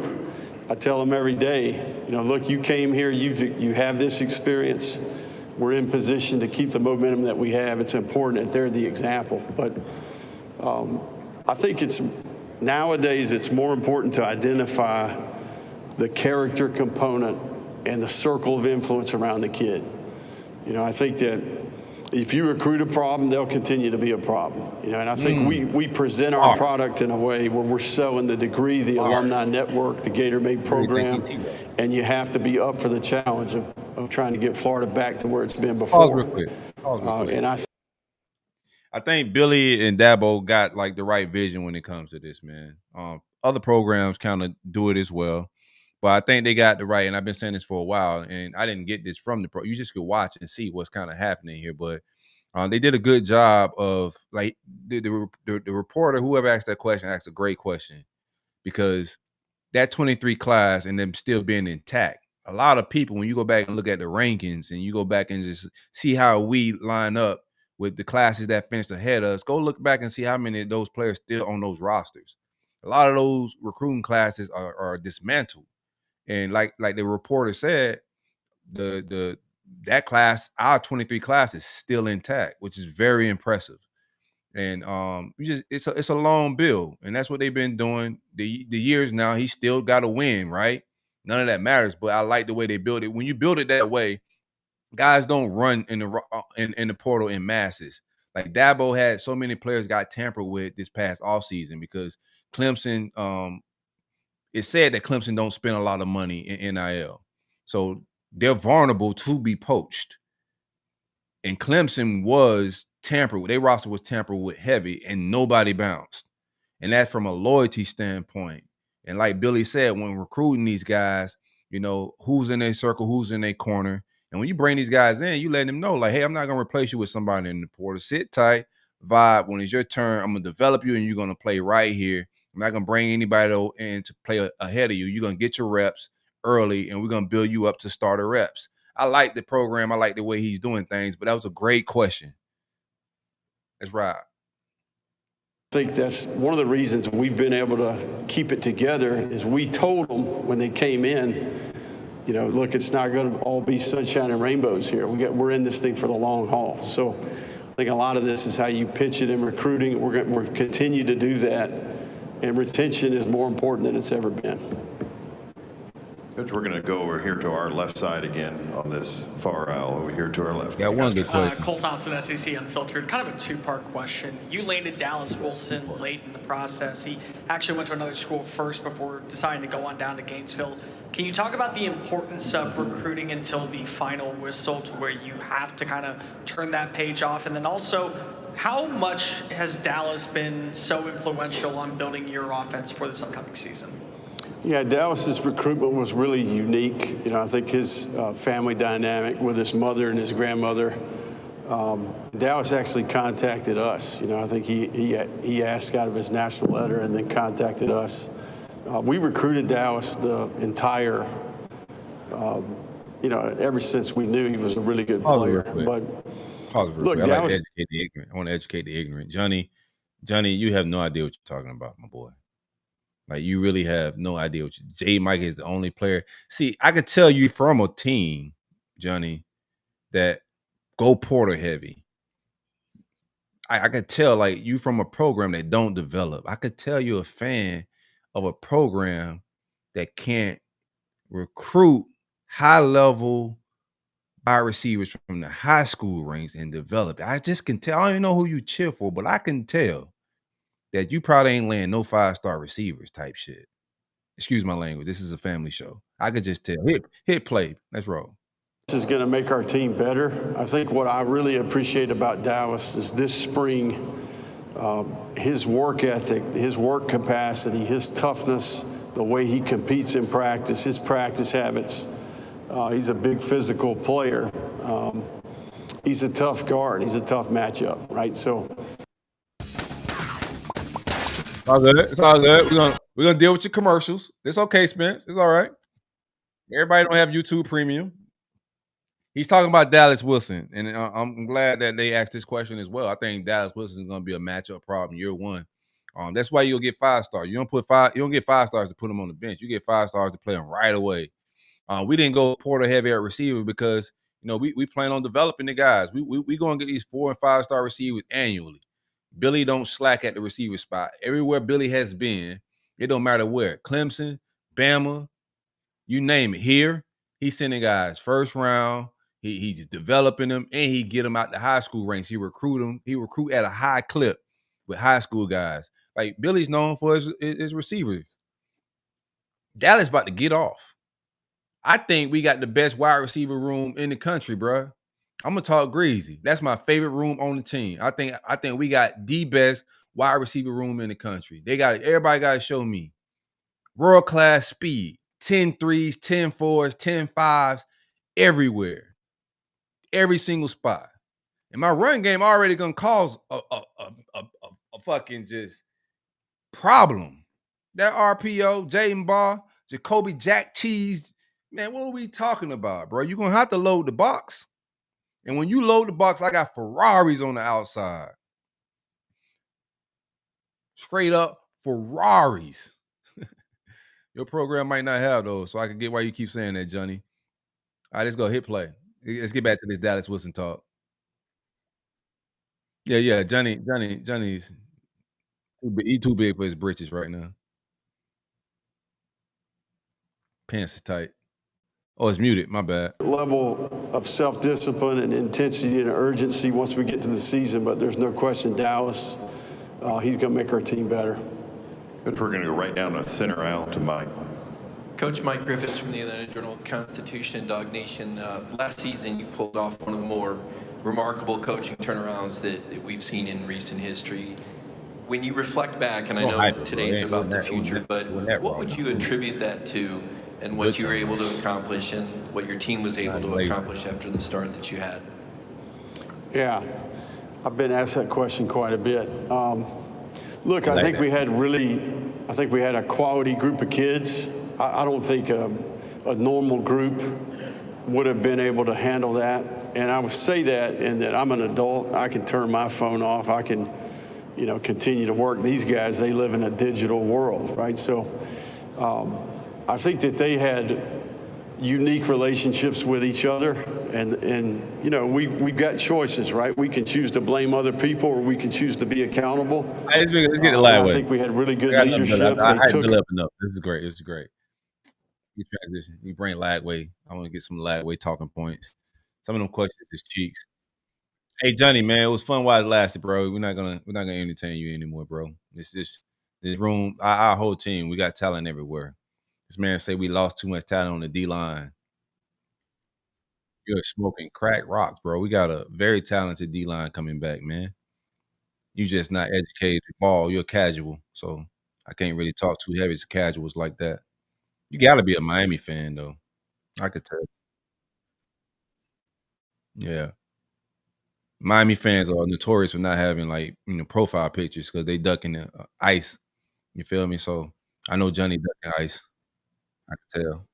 I tell them every day, look, you came here, you have this experience. We're in position to keep the momentum that we have. It's important that they're the example. But I think nowadays it's more important to identify the character component and the circle of influence around the kid. I think that if you recruit a problem, they'll continue to be a problem. And I think we present our product in a way where we're selling the degree, the alumni network, the Gator Made program, and you have to be up for the challenge of trying to get Florida back to where it's been before. And I think Billy and Dabo got like the right vision when it comes to this, man. Other programs kind of do it as well, but I think they got the right. And I've been saying this for a while, and I didn't get this from the pro. You just could watch and see what's kind of happening here, but they did a good job of like the reporter, whoever asked that question, asked a great question, because that 23 class and them still being intact. A lot of people, when you go back and look at the rankings and you go back and just see how we line up with the classes that finished ahead of us, go look back and see how many of those players still on those rosters. A lot of those recruiting classes are dismantled. And like the reporter said, that class, our 23 class, is still intact, which is very impressive. And it's a long build, and that's what they've been doing the years now. He still got to win, right? None of that matters, but I like the way they build it. When you build it that way, guys don't run in the portal in masses. Like Dabo had so many players got tampered with this past offseason because Clemson. It said that Clemson don't spend a lot of money in NIL, so they're vulnerable to be poached. And Clemson was tampered with. Their roster was tampered with heavy, and nobody bounced. And that's from a loyalty standpoint. And like Billy said, when recruiting these guys, who's in their circle, who's in their corner. And when you bring these guys in, you let them know, like, hey, I'm not going to replace you with somebody in the portal. Sit tight, vibe. When it's your turn, I'm going to develop you, and you're going to play right here. I'm not going to bring anybody in to play ahead of you. You're going to get your reps early, and we're going to build you up to starter reps. I like the program. I like the way he's doing things, but that was a great question. That's right. I think that's one of the reasons we've been able to keep it together is we told them when they came in, look, it's not going to all be sunshine and rainbows here. We're in this thing for the long haul. So I think a lot of this is how you pitch it in recruiting. We're continue to do that, and retention is more important than it's ever been. We're going to go over here to our left side again on this far aisle over here to our left. Yeah, one good question. Cole Thompson, SEC Unfiltered. Kind of a 2-part question. You landed Dallas Wilson late in the process. He actually went to another school first before deciding to go on down to Gainesville. Can you talk about the importance of recruiting until the final whistle to where you have to kind of turn that page off? And then also, how much has Dallas been so influential on building your offense for this upcoming season? Yeah, Dallas's recruitment was really unique. I think his family dynamic with his mother and his grandmother. Dallas actually contacted us. I think he asked out of his national letter and then contacted us. We recruited Dallas the entire, ever since we knew he was a really good player. But look, Dallas. I want to educate the ignorant. Johnny, you have no idea what you're talking about, my boy. Like, you really have no idea what J. Mike is the only player. See, I could tell you from a team, Johnny, that go porter heavy. I could tell, like, you from a program that don't develop. I could tell you a fan of a program that can't recruit high-level wide receivers from the high school ranks and develop. I just can tell. I don't even know who you cheer for, but I can tell that you probably ain't laying no 5-star receivers type shit. Excuse my language. This is a family show. I could just tell. Hit play. Let's roll. This is going to make our team better. I think what I really appreciate about Dallas is this spring, his work ethic, his work capacity, his toughness, the way he competes in practice, his practice habits. He's a big physical player. he's a tough guard. He's a tough matchup, right? So. It's all good. It's all good. We're gonna deal with your commercials. It's okay, Spence. It's all right. Everybody don't have YouTube Premium. He's talking about Dallas Wilson, and I'm glad that they asked this question as well. I think Dallas Wilson is going to be a matchup problem year one. That's why you'll get 5 stars. You don't get 5 stars to put them on the bench. You get 5 stars to play them right away. We didn't go Porter heavy at receiver because we plan on developing the guys. We going to get these 4 and 5 star receivers annually. Billy don't slack at the receiver spot. Everywhere Billy has been, it don't matter where. Clemson, Bama, you name it. Here, he's sending guys first round. He's just developing them, and he get them out the high school ranks. He recruit them. He recruit at a high clip with high school guys. Like Billy's known for his receivers. Dallas about to get off. I think we got the best wide receiver room in the country, bro. I'm gonna talk greasy. That's my favorite room on the team. I think we got the best wide receiver room in the country. Everybody got to show me world class speed, 10 threes, 10 fours, 10 fives, everywhere. Every single spot. And my run game already gonna cause a fucking just problem. That RPO, Jaden Barr, Jacoby Jack Cheese, man, what are we talking about, bro? You're gonna have to load the box. And when you load the box, I got Ferraris on the outside. Straight up Ferraris. Your program might not have those, so I can get why you keep saying that, Johnny. All right, let's go hit play. Let's get back to this Dallas Wilson talk. Yeah, Johnny's too big for his britches right now. Pants is tight. Oh, it's muted. My bad. Level of self-discipline and intensity and urgency once we get to the season, but there's no question Dallas, he's going to make our team better. Good. We're going to go right down the center aisle to Mike. Coach Mike Griffiths from the Atlanta Journal-Constitution, Dog Nation. Last season, you pulled off one of the more remarkable coaching turnarounds that we've seen in recent history. When you reflect back, and I know today's about the future, but what would you attribute that to, and what you were able to accomplish, and what your team was able to accomplish after the start that you had? Yeah, I've been asked that question quite a bit. Look, I think we had a quality group of kids. I don't think a normal group would have been able to handle that. And I would say that in that I'm an adult. I can turn my phone off. I can, continue to work. These guys, they live in a digital world, right? So I think that they had unique relationships with each other. And we've got choices, right? We can choose to blame other people, or we can choose to be accountable. Let's get it live. I think we had really good leadership. I enough. This is great. This is great. You transition. You bring Lagway. I want to get some Lagway talking points. Some of them questions is cheeks. Hey Johnny, man, it was fun while it lasted, bro. We're not gonna entertain you anymore, bro. This room, our whole team, we got talent everywhere. This man say we lost too much talent on the D line. You're smoking crack rocks, bro. We got a very talented D line coming back, man. You just not educated ball. You're casual, so I can't really talk too heavy to casuals like that. You got to be a Miami fan, though. I could tell. Yeah. Miami fans are notorious for not having, profile pictures because they ducking the ice. You feel me? So I know Johnny ducking ice. I can tell.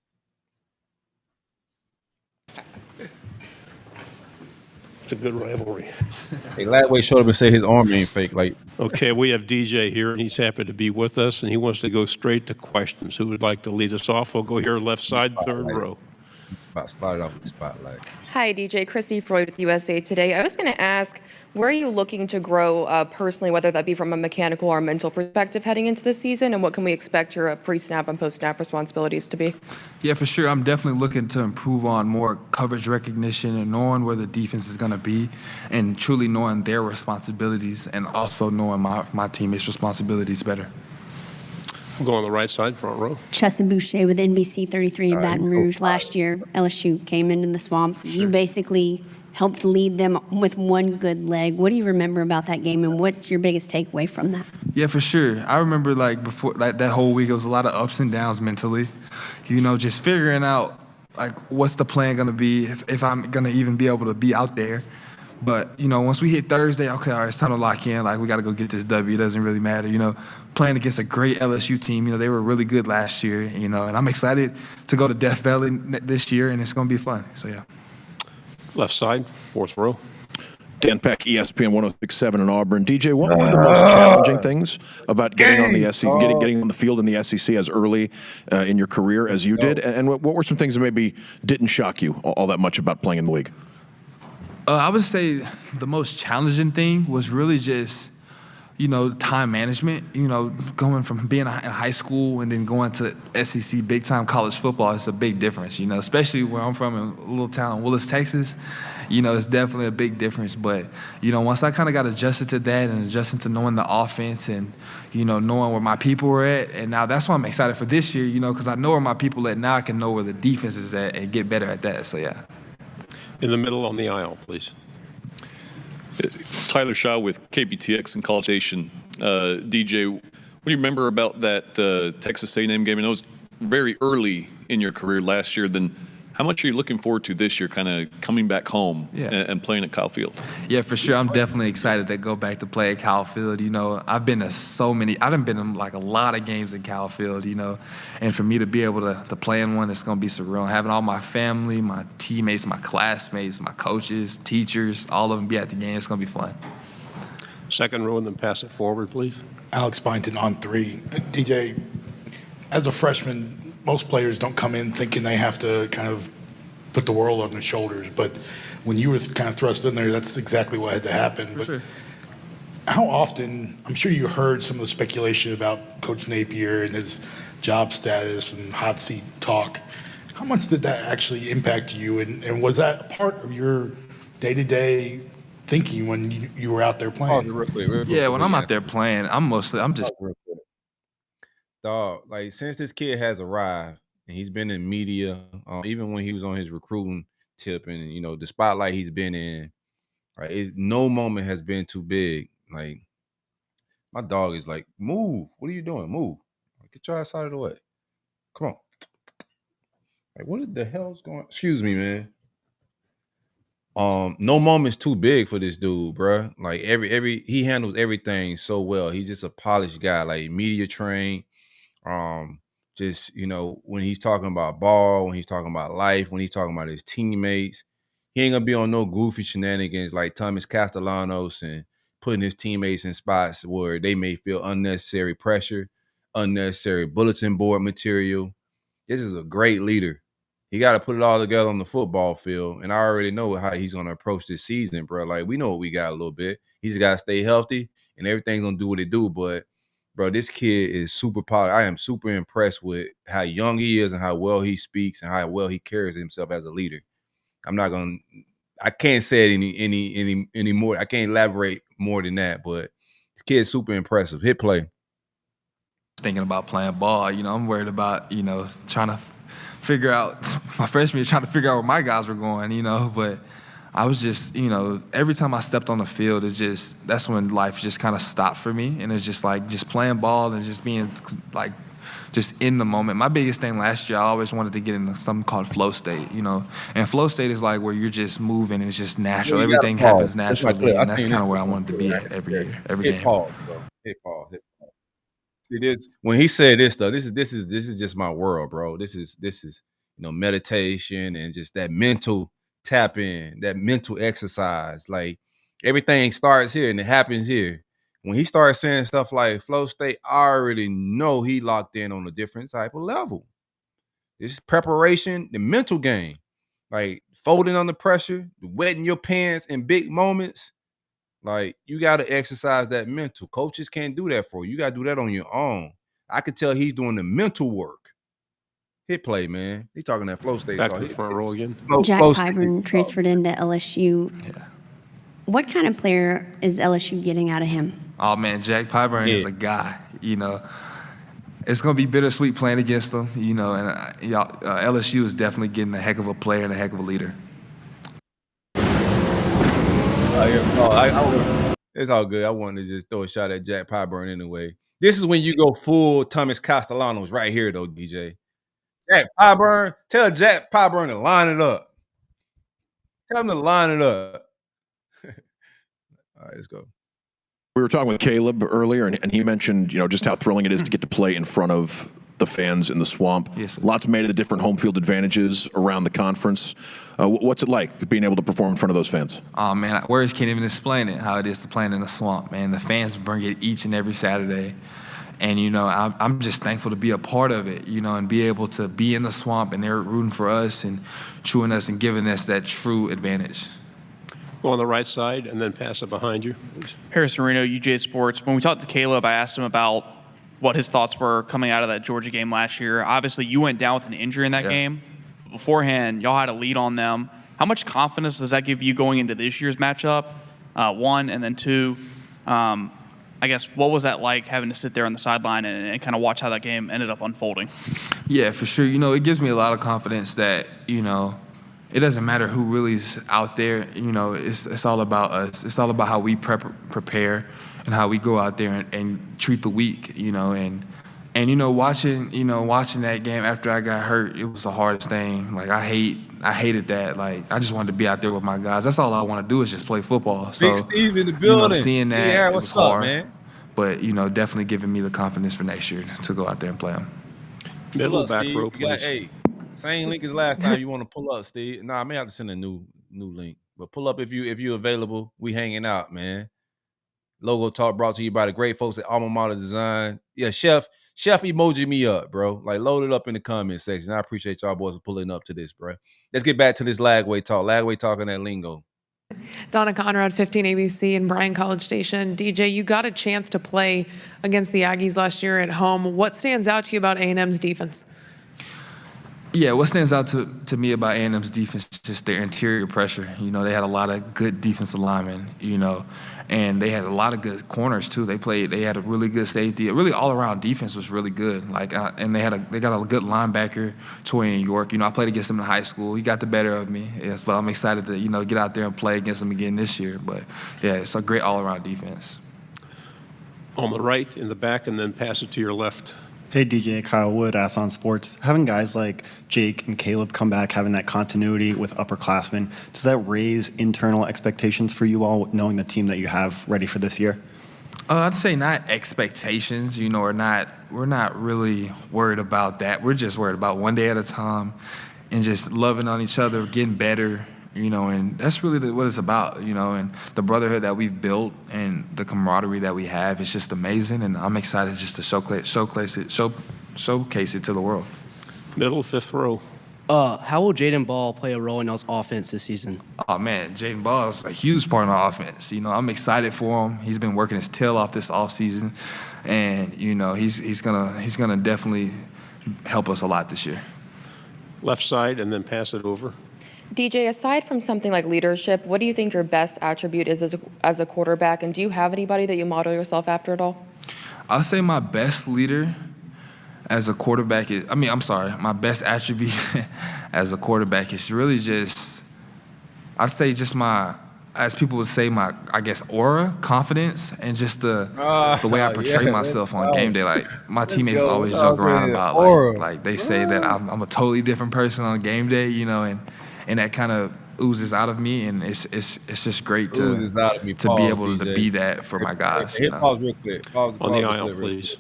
It's a good rivalry. Hey, Lagway showed up and said his arm ain't fake. Okay, we have DJ here, and he's happy to be with us, and he wants to go straight to questions. Who would like to lead us off? We'll go here left side, third row. Started off with the spotlight. Hi, DJ. Christy Freud with USA Today. I was going to ask, where are you looking to grow personally, whether that be from a mechanical or mental perspective heading into the season, and what can we expect your pre-snap and post-snap responsibilities to be? Yeah, for sure. I'm definitely looking to improve on more coverage recognition and knowing where the defense is going to be and truly knowing their responsibilities and also knowing my teammates' responsibilities better. We'll go on the right side, front row. Chesson Boucher with NBC 33 in Baton Rouge. Last year, LSU came into the swamp. Sure. You basically helped lead them with one good leg. What do you remember about that game, and what's your biggest takeaway from that? Yeah, for sure. I remember before that whole week, it was a lot of ups and downs mentally. Just figuring out what's the plan going to be, if I'm going to even be able to be out there. But, once we hit Thursday, okay, all right, it's time to lock in. Like, we got to go get this W. It doesn't really matter, playing against a great LSU team. They were really good last year, and I'm excited to go to Death Valley this year, and it's going to be fun. So, yeah. Left side, fourth row. Dan Peck, ESPN 106.7 in Auburn. DJ, what were the most challenging things about getting on the SEC, getting on the field in the SEC as early in your career as you did? And what were some things that maybe didn't shock you all that much about playing in the league? I would say the most challenging thing was really just, time management. Going from being in high school and then going to SEC big-time college football, it's a big difference, especially where I'm from in a little town, Willis, Texas. It's definitely a big difference. But, once I kind of got adjusted to that and adjusted to knowing the offense and, knowing where my people were at, and now that's why I'm excited for this year, because I know where my people are at. Now I can know where the defense is at and get better at that. So, yeah. In the middle on the aisle, please. Tyler Shaw with KBTX and College Station. DJ, what do you remember about that Texas A&M game? I know it was very early in your career last year. Then how much are you looking forward to this year, kind of coming back home and playing at Kyle Field? Yeah, for sure. I'm definitely excited to go back to play at Kyle Field. I've been to I've been in like a lot of games in Kyle Field, and for me to be able to play in one, it's going to be surreal. Having all my family, my teammates, my classmates, my coaches, teachers, all of them be at the game, it's going to be fun. Second row and then pass it forward, please. Alex Byington on 3. DJ, as a freshman, most players don't come in thinking they have to kind of put the world on their shoulders. But when you were kind of thrust in there, that's exactly what had to happen. For but sure. How often, I'm sure you heard some of the speculation about Coach Napier and his job status and hot seat talk. How much did that actually impact you? And was that a part of your day-to-day thinking when you were out there playing? Yeah, when I'm out there playing, I'm just Dog, like since this kid has arrived and he's been in media, even when he was on his recruiting tip and the spotlight he's been in, right? No moment has been too big. Like my dog is like, move. What are you doing? Move. Get your ass out of the way. Come on. Like what the hell's going? Excuse me, man. No moment's too big for this dude, bruh. Like he handles everything so well. He's just a polished guy, like media trained. Just when he's talking about ball, when he's talking about life, when he's talking about his teammates, he ain't gonna be on no goofy shenanigans like Thomas Castellanos and putting his teammates in spots where they may feel unnecessary pressure, unnecessary bulletin board material. This is a great leader. He got to put it all together on the football field, and I already know how he's gonna approach this season, bro. Like we know what we got a little bit. He's got to stay healthy, and everything's gonna do what it do, but. Bro, this kid is super polished. I am super impressed with how young he is and how well he speaks and how well he carries himself as a leader. I can't say it any more. I can't elaborate more than that, but this kid's super impressive. Hit play. thinking about playing ball. I'm worried about, trying to figure out my freshman year, trying to figure out where my guys were going, but I was just, every time I stepped on the field, that's when life just kind of stopped for me. And it's just like, just playing ball and just being like, just in the moment. My biggest thing last year, I always wanted to get into something called flow state, And flow state is like where you're just moving and it's just natural. Everything happens naturally. And that's kind of where I wanted to be at every year, every game. Pause, bro. Hit pause. It is when he said this stuff. This is just my world, bro. This is meditation and just that mental tap in, that mental exercise. Like everything starts here and it happens here. When he starts saying stuff like flow state, I already know he locked in on a different type of level. This preparation, the mental game, like folding under pressure, wetting your pants in big moments. Like you got to exercise that mental. Coaches can't do that for you. You got to do that on your own. I could tell he's doing the mental work. Hit play, man. He's talking that flow state. Back to the front row again. Jack Pyburn transferred into LSU. Yeah. What kind of player is LSU getting out of him? Oh, man, Jack Pyburn is a guy, It's going to be bittersweet playing against him, and LSU is definitely getting a heck of a player and a heck of a leader. It's all good. I wanted to just throw a shot at Jack Pyburn anyway. This is when you go full Thomas Castellanos right here, though, DJ. Jack Pyburn, tell Jack Pyburn to line it up. Tell him to line it up. All right, let's go. We were talking with Caleb earlier, and he mentioned, just how thrilling it is to get to play in front of the fans in the Swamp. Yes, lots made of the different home field advantages around the conference. What's it like being able to perform in front of those fans? Oh, man, words can't even explain it, how it is to play in the Swamp, man. The fans bring it each and every Saturday. And, I'm just thankful to be a part of it, and be able to be in the Swamp, and they're rooting for us and chewing us and giving us that true advantage. Go on the right side and then pass it behind you, please. Harrison Reno, UJ Sports. When we talked to Caleb, I asked him about what his thoughts were coming out of that Georgia game last year. Obviously, you went down with an injury in that game. Beforehand, y'all had a lead on them. How much confidence does that give you going into this year's matchup? One, and then two, I guess, what was that like having to sit there on the sideline and kind of watch how that game ended up unfolding? Yeah, for sure. It gives me a lot of confidence that, it doesn't matter who really is out there. It's all about us. It's all about how we prepare and how we go out there and treat the week. And watching that game after I got hurt, it was the hardest thing. Like I hated that. Like I just wanted to be out there with my guys. That's all I want to do is just play football. So Big Steve in the building. Seeing that, yeah, it was what's hard. up, man? But definitely giving me the confidence for next year to go out there and play them. Middle back row, please. Hey, same link as last time. You want to pull up, Steve? Nah, I may have to send a new link, but pull up if you available. We hanging out, man. Logo Talk brought to you by the great folks at Alma Mater Design. Yeah, Chef emoji me up, bro. Like load it up in the comment section. I appreciate y'all boys for pulling up to this, bro. Let's get back to this Lagway talk. Lagway talking that lingo. Donna Conrad, 15 ABC and Bryan College Station. DJ, you got a chance to play against the Aggies last year at home. What stands out to you about A&M's defense? Yeah, what stands out to me about A&M's defense is just their interior pressure. They had a lot of good defensive linemen, and they had a lot of good corners too. They had a really good safety. A really all-around defense was really good. And they got a good linebacker, Torian York. I played against him in high school. He got the better of me. Yes, but I'm excited to get out there and play against him again this year. But yeah, it's a great all-around defense. On the right, in the back, and then pass it to your left. Hey, DJ, Kyle Wood, Athlon Sports. Having guys like Jake and Caleb come back, having that continuity with upperclassmen, does that raise internal expectations for you all, knowing the team that you have ready for this year? I'd say not expectations. We're not really worried about that. We're just worried about one day at a time and just loving on each other, getting better. And that's really what it's about, and the brotherhood that we've built and the camaraderie that we have is just amazing, and I'm excited just to showcase it to the world. Middle, fifth row. How will Jaden Ball play a role in y'all's offense this season? Oh, man, Jaden Ball is a huge part of our offense. I'm excited for him. He's been working his tail off this offseason, and, he's gonna definitely help us a lot this year. Left side, and then pass it over. DJ, aside from something like leadership, what do you think your best attribute is as a quarterback, and do you have anybody that you model yourself after at all? I'll say my best leader as a quarterback is, my best attribute as a quarterback is really just, I'd say just as people would say, I guess, aura, confidence, and just the way I portray myself on game day. Like, my teammates always joke around about, like they say that I'm a totally different person on game day, and that kind of oozes out of me, and it's just great to be able to be that for my guys. Hit pause real quick. Pause on the aisle, please.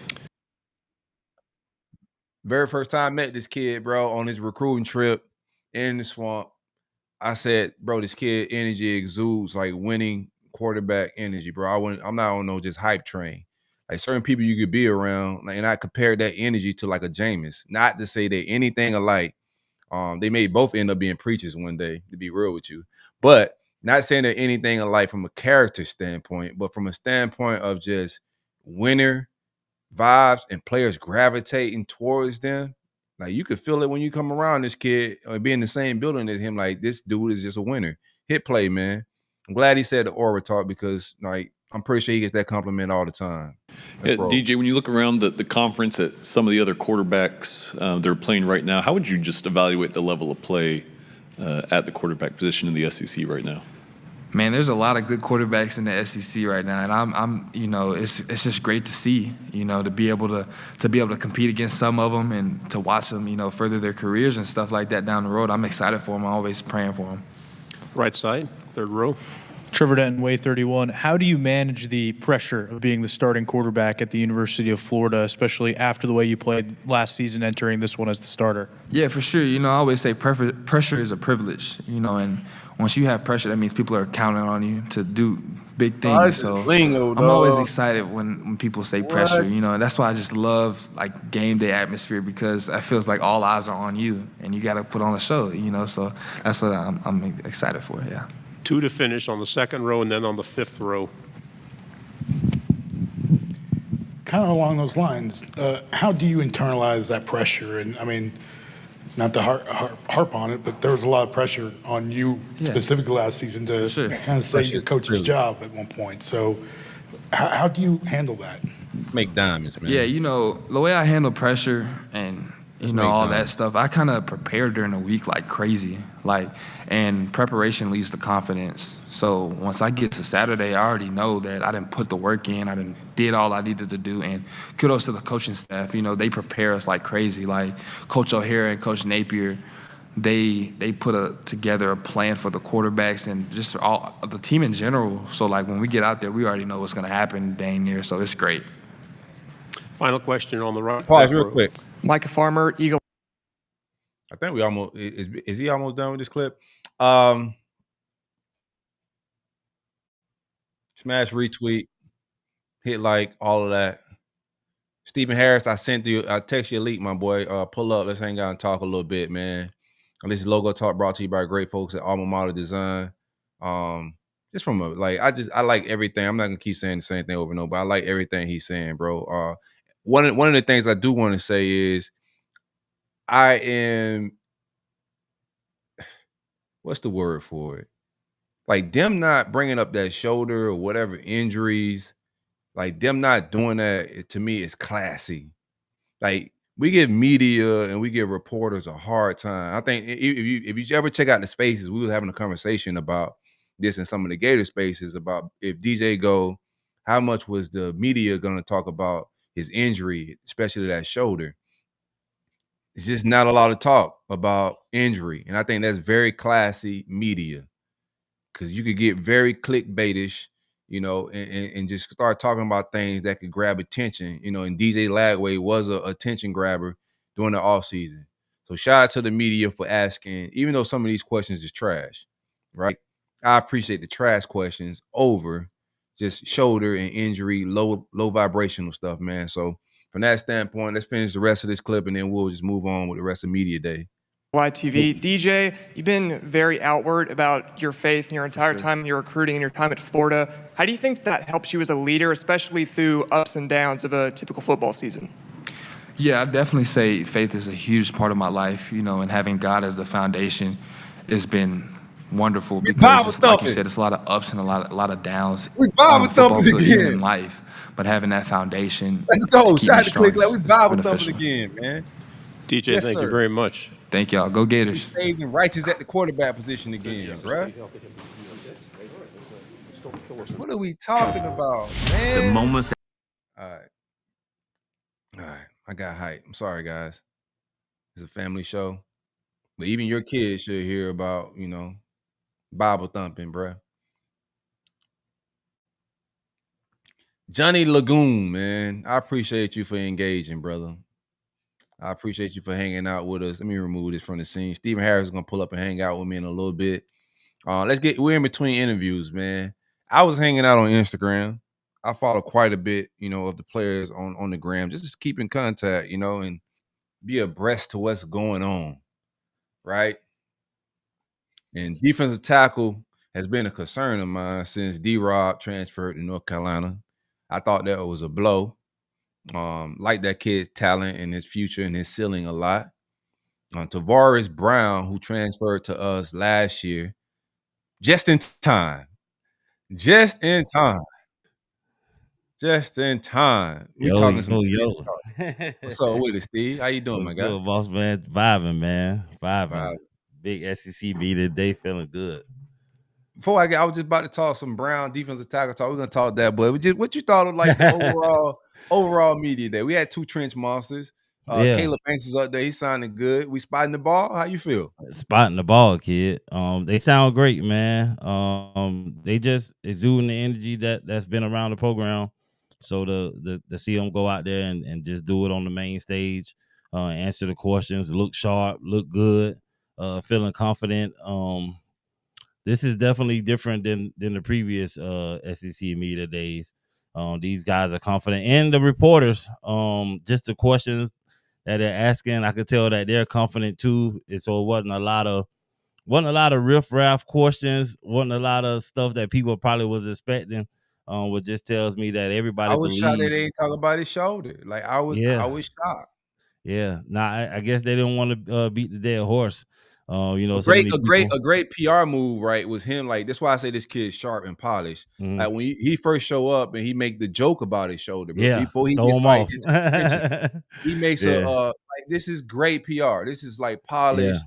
Very first time I met this kid, bro, on his recruiting trip in the Swamp. I said, bro, this kid energy exudes like winning quarterback energy, bro. I'm not on no just hype train. Like certain people you could be around, and I compared that energy to like a Jameis. Not to say that anything alike. They may both end up being preachers one day, to be real with you. But not saying that anything alike from a character standpoint, but from a standpoint of just winner vibes and players gravitating towards them. Like you could feel it when you come around this kid or be in the same building as him. Like this dude is just a winner. Hit play, man. I'm glad he said the aura talk because like I'm pretty sure he gets that compliment all the time. Yeah, DJ, when you look around the conference at some of the other quarterbacks that are playing right now, how would you just evaluate the level of play at the quarterback position in the SEC right now? Man, there's a lot of good quarterbacks in the SEC right now, and I'm it's just great to see, to be able to compete against some of them and to watch them, further their careers and stuff like that down the road. I'm excited for them. I'm always praying for them. Right side, third row. Trevor Denton, Way 31. How do you manage the pressure of being the starting quarterback at the University of Florida, especially after the way you played last season, entering this one as the starter? Yeah, for sure. I always say pressure is a privilege, and once you have pressure, that means people are counting on you to do big things. So I'm always excited when people say pressure, and that's why I just love like game day atmosphere, because it feels like all eyes are on you and you got to put on a show, so that's what I'm excited for, yeah. 2 to finish on the second row and then on the 5th row. Kind of along those lines, how do you internalize that pressure? And I mean, not to harp on it, but there was a lot of pressure on you specifically last season to kind of say your coach's job at one point. So how do you handle that? Make diamonds, man. Yeah, the way I handle pressure and all that stuff, I kind of prepare during the week like crazy. And preparation leads to confidence. So once I get to Saturday, I already know that I didn't put the work in. I did all I needed to do. And kudos to the coaching staff. They prepare us like crazy. Like Coach O'Hara and Coach Napier, they put together a plan for the quarterbacks and just all the team in general. So like when we get out there, we already know what's going to happen dang near. So it's great. Final question on the right. Pause real quick. Micah Farmer, Eagle. I think we almost is he almost done with this clip? Smash, retweet, hit like, all of that. Stephen Harris, I text you a link, my boy. Pull up, let's hang out and talk a little bit, man. And this is Logo Talk brought to you by great folks at Alma Mater Design. Just from I like everything. I'm not gonna keep saying the same thing over and over, but I like everything he's saying, bro. One of the things I do want to say is I am, what's the word for it? Like them not bringing up that shoulder or whatever injuries, like them not doing that, to me is classy. Like we give media and we give reporters a hard time. I think if you ever check out the spaces, we were having a conversation about this in some of the Gator spaces about if DJ go, how much was the media going to talk about his injury, especially that shoulder? It's just not a lot of talk about injury. And I think that's very classy media, because you could get very clickbaitish, and just start talking about things that could grab attention, and DJ Lagway was an attention grabber during the offseason. So shout out to the media for asking, even though some of these questions is trash, right? I appreciate the trash questions over just shoulder and injury, low vibrational stuff, man. So from that standpoint, let's finish the rest of this clip and then we'll just move on with the rest of Media Day. YTV. DJ, you've been very outward about your faith your entire time in your recruiting and your time at Florida. How do you think that helps you as a leader, especially through ups and downs of a typical football season? Yeah, I definitely say faith is a huge part of my life, and having God as the foundation has been wonderful, because like you said, it's a lot of ups and a lot of downs on the football field, even in life. But having that foundation, let's go. Shout out to click like we Bible thumping again, man. DJ, thank you very much. Thank y'all. Go Gators. Saved and righteous at the quarterback position again, bro. What are we talking about, man? The moments. All right. I got hype. I'm sorry, guys. It's a family show, but even your kids should hear about, Bible thumping, bro. Johnny Lagoon, man. I appreciate you for engaging, brother. I appreciate you for hanging out with us. Let me remove this from the scene. Stephen Harris is gonna pull up and hang out with me in a little bit. We're in between interviews, man. I was hanging out on Instagram. I follow quite a bit, of the players on the gram, just to keep in contact, and be abreast to what's going on, right? And defensive tackle has been a concern of mine since D-Rob transferred to North Carolina. I thought that was a blow. Like that kid's talent and his future and his ceiling a lot. Tavares Brown, who transferred to us last year, just in time. We talking some yo. What's up with it, Steve? How you doing, my guy? Good, boss man? Vibing, man. Vibing. Big SEC Media Day, feeling good. Before I was just about to talk some Brown defensive tackle talk. We're gonna talk that, but what you thought of like the overall Media Day? We had two trench monsters. Yeah. Caleb Banks was up there. He's sounding good. We spotting the ball. How you feel? Spotting the ball, kid. They sound great, man. They just exuding the energy that's been around the program. So to see them go out there and just do it on the main stage, answer the questions, look sharp, look good, feeling confident. This is definitely different than the previous SEC Media Days. These guys are confident, and the reporters, just the questions that they're asking, I could tell that they're confident too. And so it wasn't a lot of riff-raff questions, wasn't a lot of stuff that people probably was expecting. What just tells me that everybody I was shocked that believes. they ain't talk about his shoulder. Like I was Yeah, shocked. yeah. Now I guess they didn't want to beat the dead horse. A So great, many a great, people. a great PR move, right? Was him. Like that's why I say this kid's sharp and polished. Mhm. Like when he first show up and he make the joke about his shoulder, but Yeah, before he throw gets them like off. into attention, he makes a Yeah, like this is great PR. This is like yeah, polished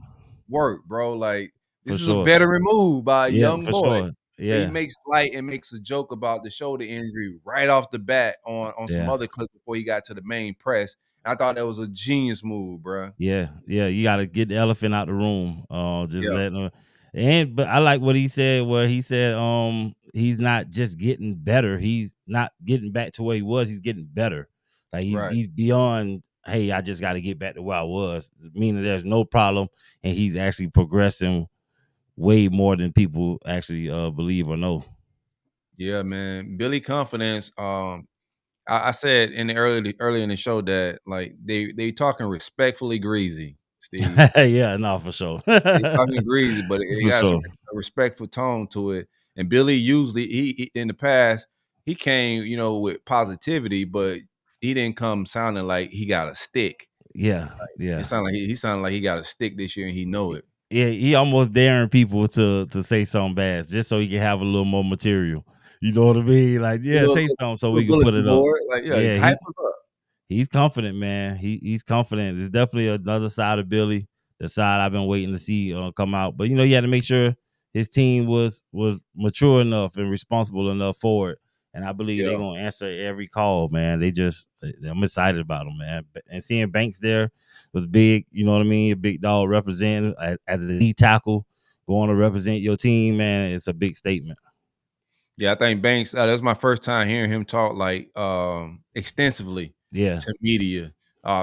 work, bro. Like for this is a sure. veteran move by a Yeah, young for boy. sure. So he Yeah, makes light and makes a joke about the shoulder injury right off the bat on some yeah. other clips before he got to the main press. And I thought that was a genius move, bro. Yeah, yeah, you got to get the elephant out the room. Just Yeah, letting him. But I like what he said. Where he said, he's not just getting better. He's not getting back to where he was. He's getting better. Like right. he's beyond. Hey, I just got to get back to where I was. Meaning there's no problem, and he's actually progressing way more than people actually believe or know. Yeah, man. Billy Confidence. I said in the early in the show that like they talking respectfully greasy, Steve. Yeah, no, for sure. They talking greasy, but it For got sure. a respectful tone to it. And Billy usually he in the past he came with positivity, but he didn't come sounding like he got a stick. Yeah, It yeah. sounded like he sounded like he got a stick this year and he know it. Yeah, he almost daring people to say something bad just so he can have a little more material. You know what I mean? Like, A yeah, say something so we can put bulletin it up. board, like Yeah, hype us up. he's confident, man. He's confident. It's definitely another side of Billy, the side I've been waiting to see come out. But he had to make sure his team was mature enough and responsible enough for it. And I believe they're Yeah. gonna answer every call, man. I'm excited about them, man. And seeing Banks there was big. You know what I mean? A big dog representing as a D tackle, going to represent your team, man. It's a big statement. Yeah, I think Banks. That was my first time hearing him talk like extensively Yeah, to media.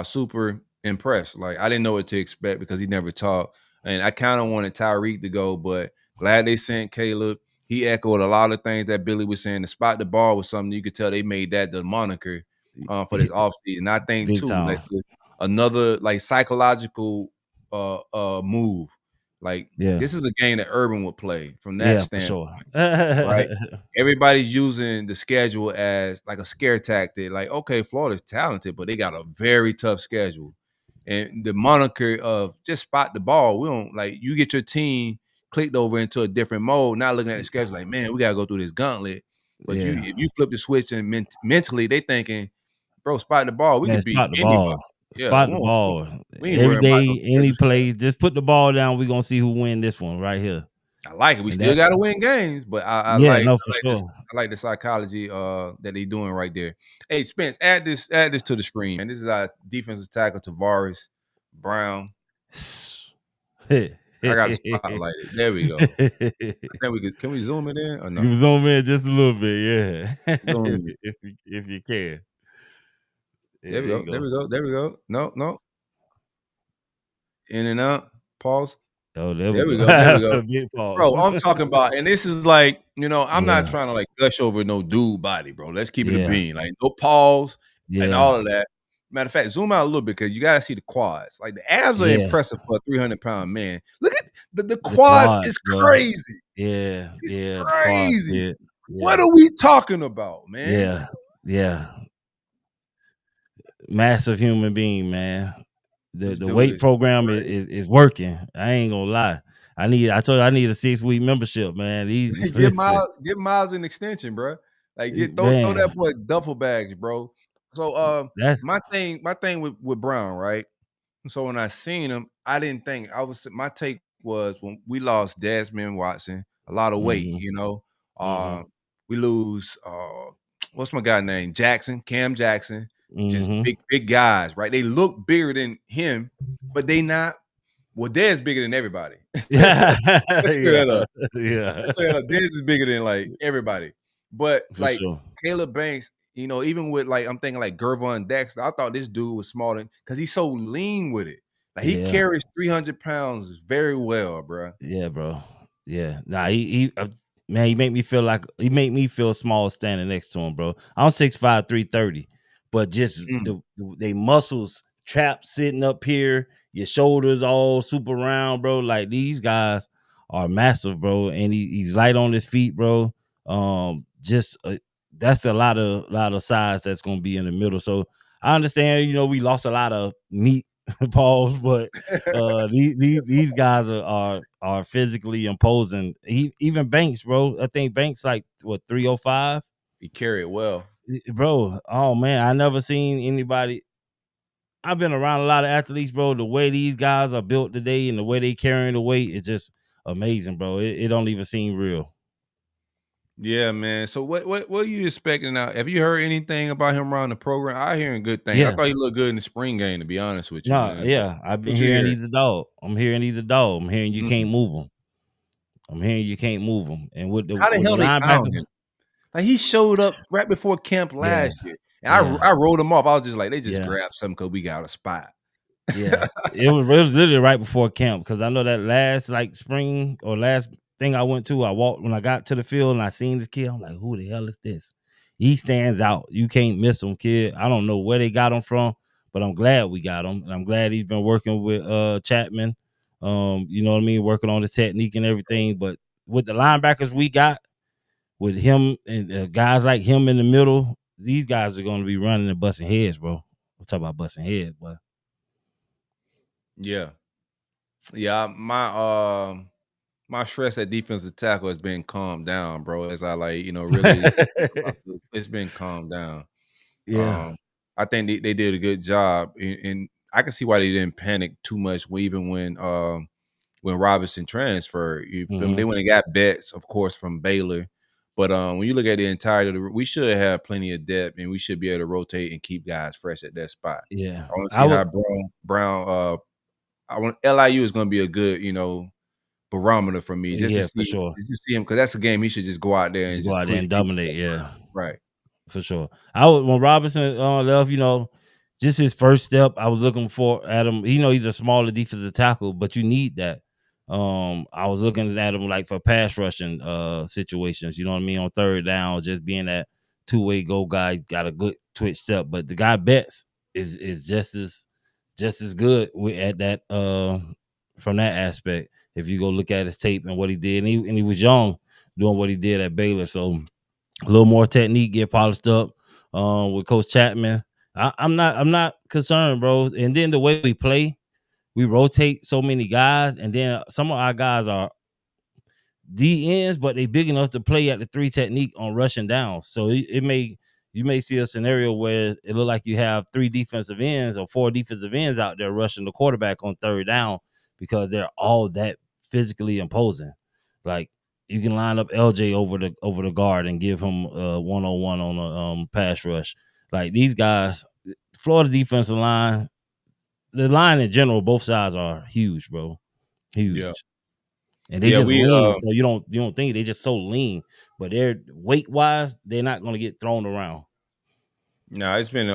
Super impressed. Like I didn't know what to expect because he never talked, and I kind of wanted Tyreek to go, but glad they sent Caleb. He echoed a lot of things that Billy was saying. To spot the ball was something you could tell they made that the moniker for this offseason. I think big too, time. like another like psychological move. Like Yeah, this is a game that Urban would play from that yeah, for standpoint, sure. right? Everybody's using the schedule as like a scare tactic. Like, okay, Florida's talented, but they got a very tough schedule. And the moniker of just spot the ball, we don't like you get your team clicked over into a different mode, not looking at the schedule like, man, we gotta go through this gauntlet. But Yeah. if you flip the switch and mentally they thinking, bro, spot the ball, we Man, could beat spot the anybody. ball. Yeah, Spot the ball. we ain't Every worrying about no day, any schedule stuff. play, just put the ball down. We're gonna see who win this one right here. I like it. We And still that, got to win games, but I yeah, like no, for this. sure. I like the psychology that they doing right there. Hey, Spence, add this to the screen, and this is our defensive tackle Tavares Brown. I got to spotlight it. There we go. I think we could. Can we zoom it in or no? You zoom in just a little bit, yeah. Zoom in. if you can. Yeah, There we go. There we go. There we go. No. In and out. Pause. Oh, there There we we go. go. There we go. Big pause. Bro, I'm talking about, and this is like, I'm not Yeah. trying to like gush over no dude body, bro. Let's keep it a Yeah. bean. Like no pause and Yeah. all of that. Matter of fact, zoom out a little bit because you gotta see the quads. Like the abs are Yeah. impressive for a 300-pound man. Look at the The quads is bro. crazy. Yeah. It's Yeah. the quads, crazy. yeah, What yeah. are we talking about, man? Yeah. Yeah. Massive human being, man. Let's The do weight this. program is working. I ain't gonna lie. I told you I need a 6-week membership, man. These Get Miles an extension, bro. Like throw man, that boy duffel bags, bro. So that's my thing with Brown, right? So when I seen him, I didn't think my take was when we lost Desmond Watson, a lot of weight, Mhm. we lose what's my guy name? Cam Jackson. just Mhm. big guys, right? They look bigger than him, but they not. Well, Dez bigger than everybody. Yeah. Let's clear that up. Yeah. Let's clear that up. Dez is bigger than like everybody. But For like sure. Caleb Banks, you know, even with like I'm thinking like Gervon Dexter, I thought this dude was smaller because he's so lean with it. Like he Yeah. carries 300 pounds very well, bro. Yeah, bro. Yeah. Nah, man, he make me feel small standing next to him, bro. I'm 6'5", 330, but just they muscles trapped sitting up here, your shoulders all super round, bro. Like these guys are massive, bro, and he's light on his feet, bro. Just that's a lot of size that's gonna be in the middle. So I understand, we lost a lot of meat, pause, but these guys are physically imposing. Even Banks, bro. I think Banks like what 305. He carry it well, bro. Oh man, I never seen anybody. I've been around a lot of athletes, bro. The way these guys are built today and the way they carrying the weight is just amazing, bro. It don't even seem real. Yeah, man. So what are you expecting now? Have you heard anything about him around the program? I hearing good things. I Yeah. thought he looked good in the spring game, to be honest with you, Nah, man. yeah. I've been What you hearing hear? he's a dog. I'm hearing he's a dog. I'm hearing you can't move him. I'm hearing you can't move him. And with the How the hell they found linebackers, him? Like he showed up right before camp yeah, last year. And I wrote him off. I was just like, they just yeah. grabbed something because we got a spot. Yeah, it was literally right before camp because I know that last like spring or last thing I went to, I walked when I got to the field and I seen this kid. I'm like, who the hell is this? He stands out. You can't miss him, kid. I don't know where they got him from, but I'm glad we got him. And I'm glad he's been working with Chapman. You know what I mean, working on the technique and everything. But with the linebackers we got, with him and guys like him in the middle, these guys are going to be running and busting heads, bro. We'll talk about busting heads, but. Yeah. Yeah, my stress at defensive tackle has been calmed down, bro. As I really it's been calmed down. Yeah. I think they did a good job, and I can see why they didn't panic too much even when Robinson transferred. You feel me? They went and got Betts, of course, from Baylor. But when you look at the entirety, we should have plenty of depth, and we should be able to rotate and keep guys fresh at that spot. Yeah, I want to see how Brown. I want LIU is going to be a good, barometer for me just to Yeah, for see, sure. just to see him because that's a game he should just go out there and Just go out there and dominate. Yeah, right. For sure. When Robinson left, just his first step, I was looking for at him. He's a smaller defensive tackle, but you need that. I was looking at him like for pass rushing situations. You know what I mean? On third down, just being that two-way go guy, got a good twitch step. But the guy Betts is just as good at that from that aspect. If you go look at his tape and what he did, and he was young doing what he did at Baylor, so a little more technique get polished up with Coach Chapman. I'm not concerned, bro. And then the way we play, we rotate so many guys, and then some of our guys are D ends, but they big enough to play at the 3 technique on rushing down. So you may see a scenario where it look like you have 3 defensive ends or 4 defensive ends out there rushing the quarterback on third down because they're all that physically imposing. Like you can line up LJ over the guard and give him one-on-one on a pass rush. Like these guys, Florida defensive line, the line in general, both sides are huge, bro. Huge. Yeah. And they just lean, so you don't think they just so lean, but they're weight wise, they're not going to get thrown around. No, it's been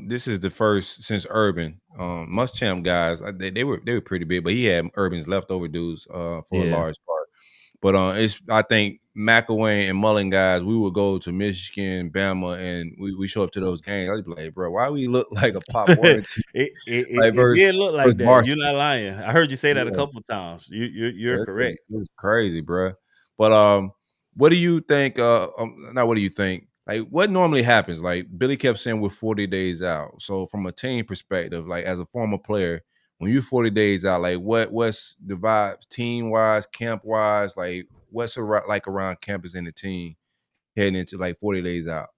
this is the first since Urban. Muschamp guys, they were pretty big, but he had Urban's leftover dudes for a large part. But I think McElwain and Mullen guys, we would go to Michigan, Bama, and we show up to those games. I'd be like, bro, why we look like a Pop Warner team? It did look like that. Varsity. You're not lying. I heard you say that a couple of times. You're correct. It's crazy, bro. But what do you think? Not what do you think? Like, what normally happens? Like Billy kept saying, we're 40 days out. So from a team perspective, like as a former player, when you're 40 days out, like what's the vibe, team wise, camp wise? Like what's like around campus and the team heading into like 40 days out?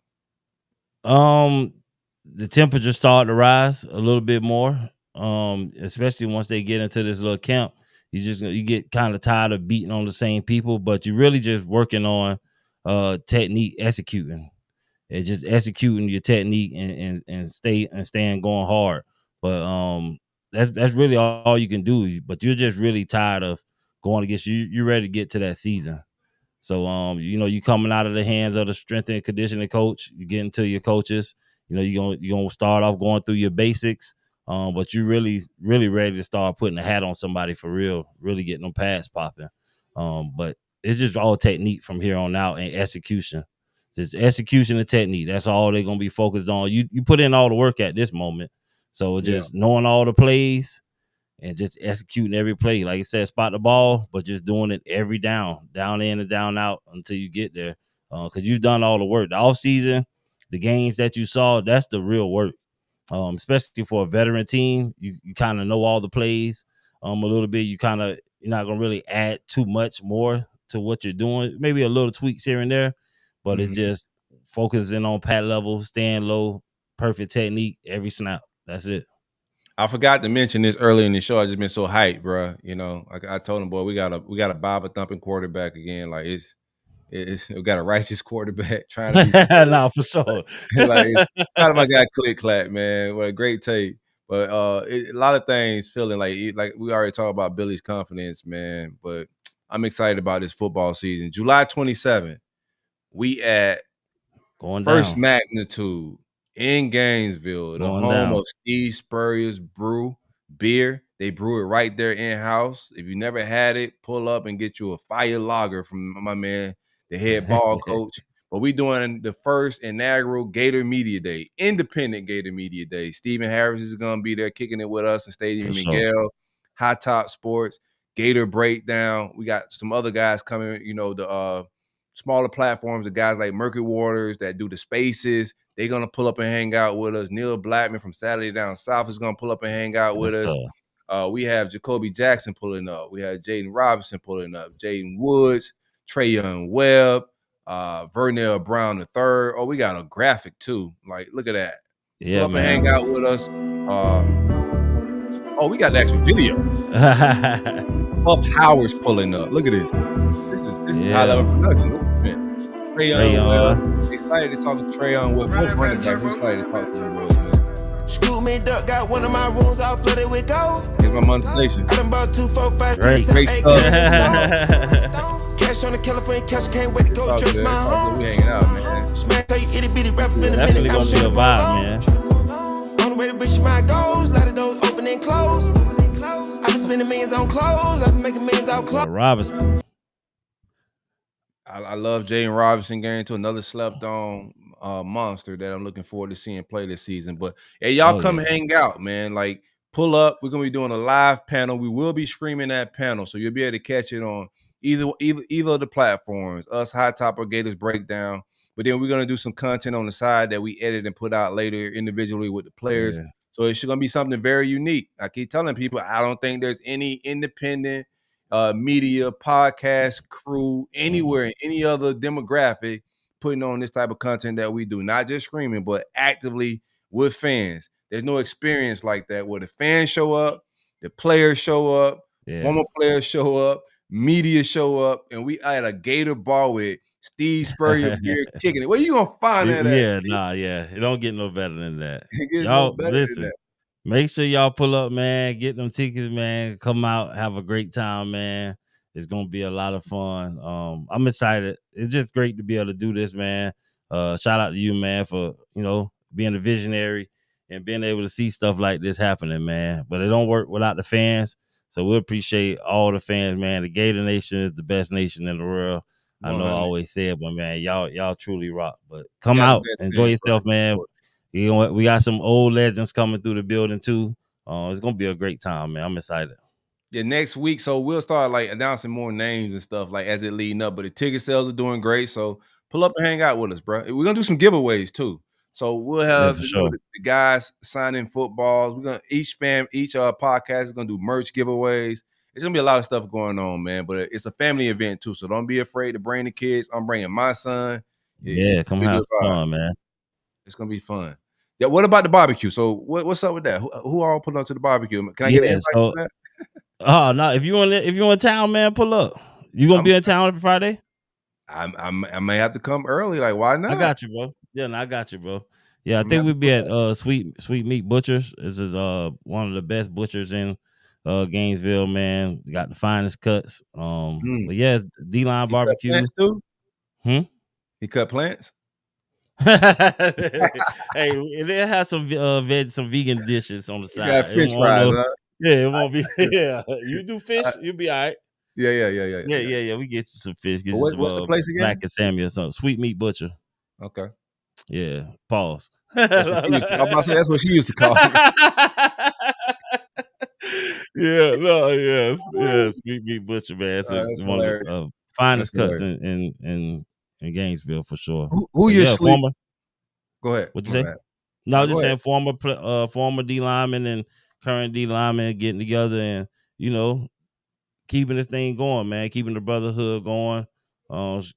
The temperature started to rise a little bit more. Especially once they get into this little camp, you get kind of tired of beating on the same people, but you're really just working on technique, executing. and just executing your technique and staying going hard. But that's really all you can do. But you're just really tired of going against you. You're ready to get to that season. So you coming out of the hands of the strength and conditioning coach, you get into your coaches. You're gonna start off going through your basics. But you're really, really ready to start putting a hat on somebody for real, really getting them pads popping. But it's just all technique from here on out and execution. Just execution and technique. That's all they're gonna be focused on. You put in all the work at this moment. So just knowing all the plays and just executing every play. Like I said, spot the ball, but just doing it every down in and down out until you get there. Because you've done all the work. The offseason, the games that you saw, that's the real work. Especially for a veteran team, you kind of know all the plays a little bit. You're not gonna really add too much more to what you're doing. Maybe a little tweaks here and there, but it's just focusing on pad level, staying low, perfect technique every snap. That's it. I forgot to mention this earlier in the show. I just been so hyped, bro. Like I told him, boy, we got a Bible thumping quarterback again. Like we got a righteous quarterback trying to be nah, for sure. like shout out my guy Click Clap, man. What a great tape. But a lot of things feeling like we already talked about Billy's confidence, man. But I'm excited about this football season. July 27th, we at going First down. Magnitude in Gainesville, the Going home down. of Steve Spurrier's beer. They brew it right there in-house. If you never had it, pull up and get you a fire lager from my man, the head ball coach. But we doing the first inaugural Gator Media Day, independent Gator Media Day. Stephen Harris is going to be there kicking it with us in Stadium For sure. Miguel, High Top Sports, Gator Breakdown. We got some other guys coming, the smaller platforms, the guys like Murky Waters that do the spaces. They're going to pull up and hang out with us. Neil Blackman from Saturday Down South is going to pull up and hang out with us. We have Jacoby Jackson pulling up. We have Jaden Robinson pulling up. Jaden Woods, Trayon Webb, Vernell Brown III. Oh, we got a graphic too. Like, look at that. Yeah, pull up man. and hang out with us. We got the actual video. Up Howard's pulling up. Look at this. This is high level production. Look at that. Trayon. Excited to talk to Trayon. Both running backs. Excited to talk to them boys, man. Scoop me duck, got one of my rooms all flooded with gold. Here's my monetization. I done bought 2, 4, 5, Great 6, 7, 8 stuff. Cash on the California cash, can't wait to go dress my home. We hanging out, man. Smack you itty bitty rapper in a Definitely minute. gonna be a vibe, man. On the way to reach my goals, lot of those open and close. I've been spending millions on clothes, I've been making millions off clothes. Robinson. I love Jaden Robinson getting to another slept on monster that I'm looking forward to seeing play this season. But hey, y'all come hang out, man. Like, pull up. We're gonna be doing a live panel. We will be streaming that panel, so you'll be able to catch it on either of the platforms. Us, High Top or Gators Breakdown. But then we're gonna do some content on the side that we edit and put out later individually with the players. Yeah. So it's gonna be something very unique. I keep telling people I don't think there's any independent media, podcast crew, anywhere in any other demographic putting on this type of content that we do, not just streaming, but actively with fans. There's no experience like that where the fans show up, the players show up, former players show up, media show up, and we at a Gator bar with Steve Spurrier here kicking it. Where you gonna find that at? It don't get no better than that. It gets Y'all no better listen. than that. Make sure y'all pull up, man. Get them tickets, man. Come out, have a great time, man. It's gonna be a lot of fun. I'm excited. It's just great to be able to do this, man. Shout out to you, man, for being a visionary and being able to see stuff like this happening, man. But it don't work without the fans. So we appreciate all the fans, man. The Gator Nation is the best nation in the world. I know I always say it, but man, y'all truly rock. But come out, enjoy yourself, man. We got some old legends coming through the building too. It's gonna be a great time, man. I'm excited. Yeah, next week. So we'll start like announcing more names and stuff like as it leading up. But the ticket sales are doing great. So pull up and hang out with us, bro. We're gonna do some giveaways too. So we'll have the guys signing footballs. We're gonna each podcast is gonna do merch giveaways. It's gonna be a lot of stuff going on, man. But it's a family event too. So don't be afraid to bring the kids. I'm bringing my son. Yeah, come have some fun, man. It's gonna be fun. Yeah. What about the barbecue? So what's up with that? Who all put up to the barbecue? Can I get an invite for that? Oh no! If you in town, man, pull up. You gonna be in town every Friday? I may have to come early. Like, why not? I got you, bro. Yeah, no, I got you, bro. Yeah, I I'm think happy we'd be for at that. Sweet Meat Butchers. This is one of the best butchers in Gainesville, man. We got the finest cuts. But yeah, D-line He cut barbecue. plants too. Hmm? He cut plants. Hey, they have some some vegan dishes on the He got side. It fish won't fries, know. huh? Yeah, it won't be. Yeah, you do fish, you'll be all right. Yeah. We get you some fish. Get But you some what's the place black again? and salmon or something. Sweet Meat Butcher. Okay. Yeah. Pause. That's what she used to, I'm about to say that's what she used to call me. Yeah, no, yes, Sweet Meat Butcher, man. It's That's one of the hilarious. That's finest cuts hilarious. in Gainesville for sure. Who But your yeah, sleep? former. Go ahead. What'd you My say? bad. No, I was Go just ahead. saying former D lineman and current D lineman getting together and keeping this thing going, man. Keeping the brotherhood going,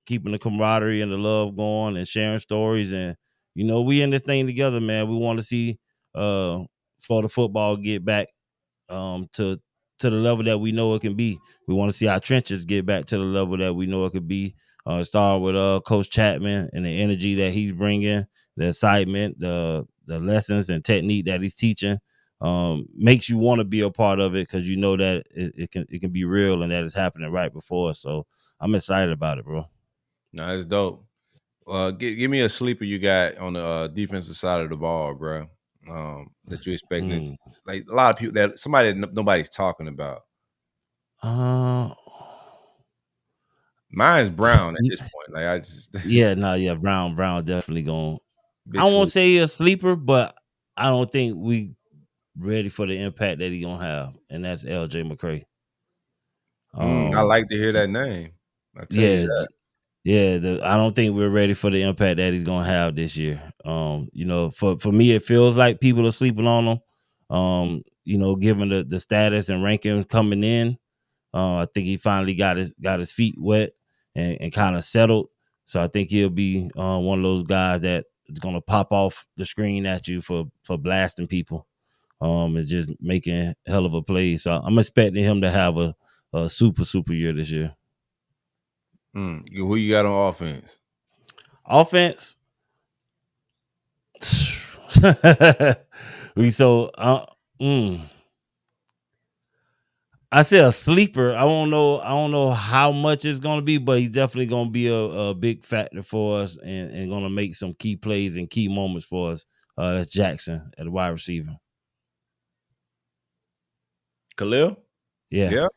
keeping the camaraderie and the love going, and sharing stories. And we in this thing together, man. We want to see Florida football get back to the level that we know it can be. We want to see our trenches get back to the level that we know it could be. Starting with Coach Chapman and the energy that he's bringing, the excitement, the lessons and technique that he's teaching, makes you want to be a part of it because you know that it can be real and that it's happening right before us. So I'm excited about it, bro. No, that's dope. Give me a sleeper you got on the defensive side of the ball, bro. That you expecting like a lot of people that somebody that nobody's talking about. Mine's Brown at this point. Like I just Brown definitely going. big I won't sleep. say a sleeper, but I don't think we ready for the impact that he gonna have, and that's LJ McCray. I like to hear that name. I tell you that. I don't think we're ready for the impact that he's gonna have this year. For me, it feels like people are sleeping on him. Given the status and ranking coming in, I think he finally got his feet wet and kind of settled. So I think he'll be one of those guys that is gonna pop off the screen at you for blasting people. And just making hell of a play. So I'm expecting him to have a super year this year. Who you got on offense? Offense. I say a sleeper. I don't know how much it's gonna be, but he's definitely gonna be a big factor for us and gonna make some key plays and key moments for us. That's Jackson at the wide receiver. Khalil? Yeah.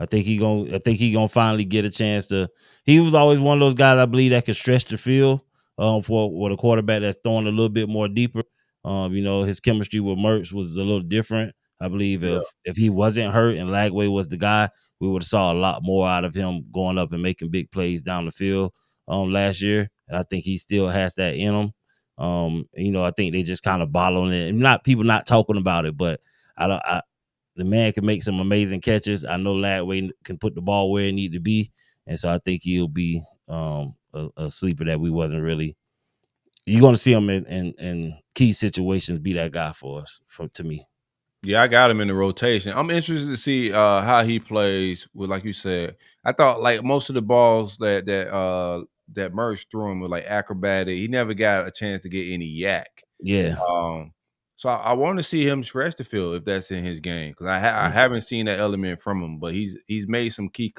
I think he gonna finally get a chance to. He was always one of those guys I believe that could stretch the field for a quarterback that's throwing a little bit more deeper. His chemistry with Mertz was a little different. I believe if he wasn't hurt and Lagway was the guy, we would have saw a lot more out of him going up and making big plays down the field last year. And I think he still has that in him. I think they just kind of bottling it, and people not talking about it, but the man can make some amazing catches. I know Lagway can put the ball where it need to be, and so I think he'll be a sleeper that we wasn't really. You're going to see him in key situations be that guy for us. To me, yeah, I got him in the rotation. I'm interested to see how he plays with, like you said. I thought like most of the balls that Merch threw him were like acrobatic. He never got a chance to get any yak. Yeah. So I want to see him stretch the field if that's in his game because I haven't seen that element from him. But he's made some key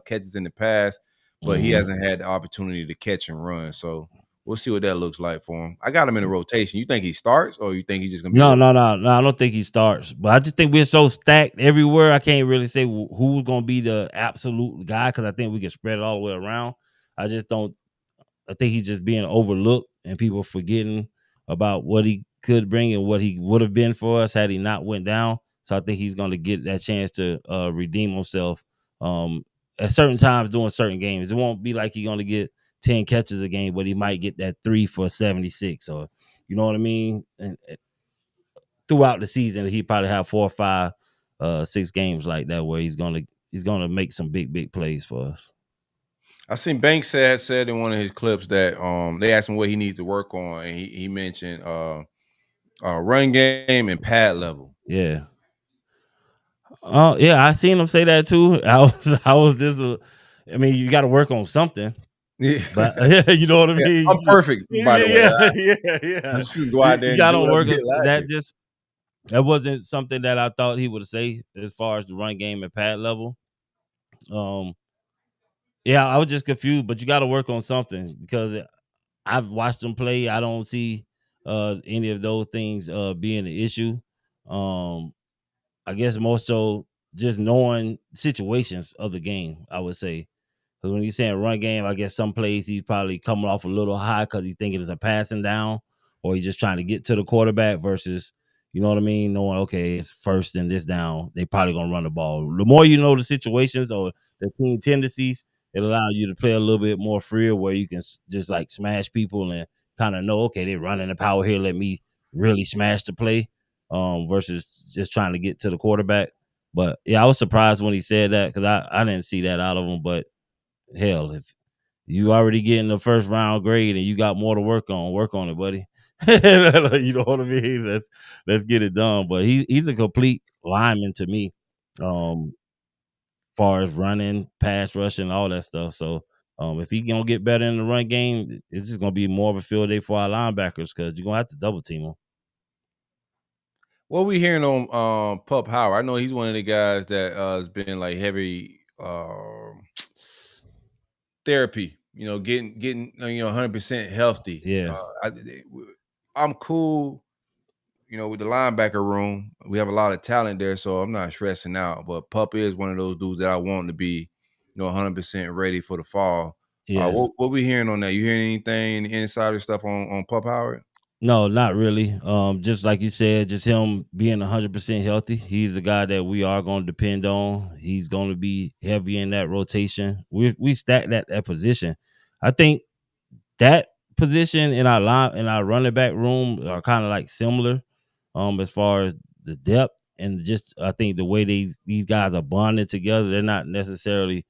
catches in the past, but he hasn't had the opportunity to catch and run. So we'll see what that looks like for him. I got him in the rotation. You think he starts, or you think he's just gonna be? No. I don't think he starts. But I just think we're so stacked everywhere. I can't really say who's gonna be the absolute guy because I think we can spread it all the way around. I just don't. I think he's just being overlooked and people forgetting about what he could bring and what he would have been for us had he not went down. So I think he's going to get that chance to redeem himself at certain times during certain games. It won't be like he's going to get 10 catches a game, but he might get that 3 for 76 or you know what I mean? And throughout the season, he probably have 4 or 5, 6 games like that where he's gonna make some big plays for us. I seen Banks said in one of his clips that they asked him what he needs to work on, and he mentioned run game and pad level. Yeah. I seen him say that too. I was just I mean, you got to work on something. Yeah. But you know what I Yeah, mean? I'm perfect, by the way. Yeah. I'm just gonna go out there You and do gotta what I work did last year. that wasn't something that I thought he would say as far as the run game and pad level. Yeah, I was just confused, but you got to work on something because I've watched them play. I don't see any of those things being an issue. Um, I guess more so just knowing situations of the game, I would say. Because when he's saying run game, I guess some plays he's probably coming off a little high because he's thinking it's a passing down, or he's just trying to get to the quarterback versus, you know what I mean, knowing, okay, it's first and this down, they probably going to run the ball. The more you know the situations or the team tendencies, it allows you to play a little bit more freer where you can just like smash people and kind of know, okay, they're running the power here, let me really smash the play versus just trying to get to the quarterback. But yeah, I was surprised when he said that because I didn't see that out of him. But hell, if you already getting the first round grade and you got more to work on it, buddy. You know what I mean? Let's get it done. But he's a complete lineman to me. Far as running, pass rushing, all that stuff. So if he gonna get better in the run game, it's just gonna be more of a field day for our linebackers because you're gonna have to double team them. What we hearing on Pup Howard? I know he's one of the guys that has been like heavy therapy. You know, getting 100% healthy. Yeah. I'm cool. You know, with the linebacker room, we have a lot of talent there, so I'm not stressing out. But Pup is one of those dudes that I want to be, 100% ready for the fall. Yeah. What we hearing on that? You hearing anything, insider stuff on Pup Howard? No, not really. Just like you said, just him being 100% healthy. He's a guy that we are going to depend on. He's going to be heavy in that rotation. We stacked that position. I think that position in our running back room are kind of like similar, as far as the depth and just I think the way these guys are bonding together. They're not necessarily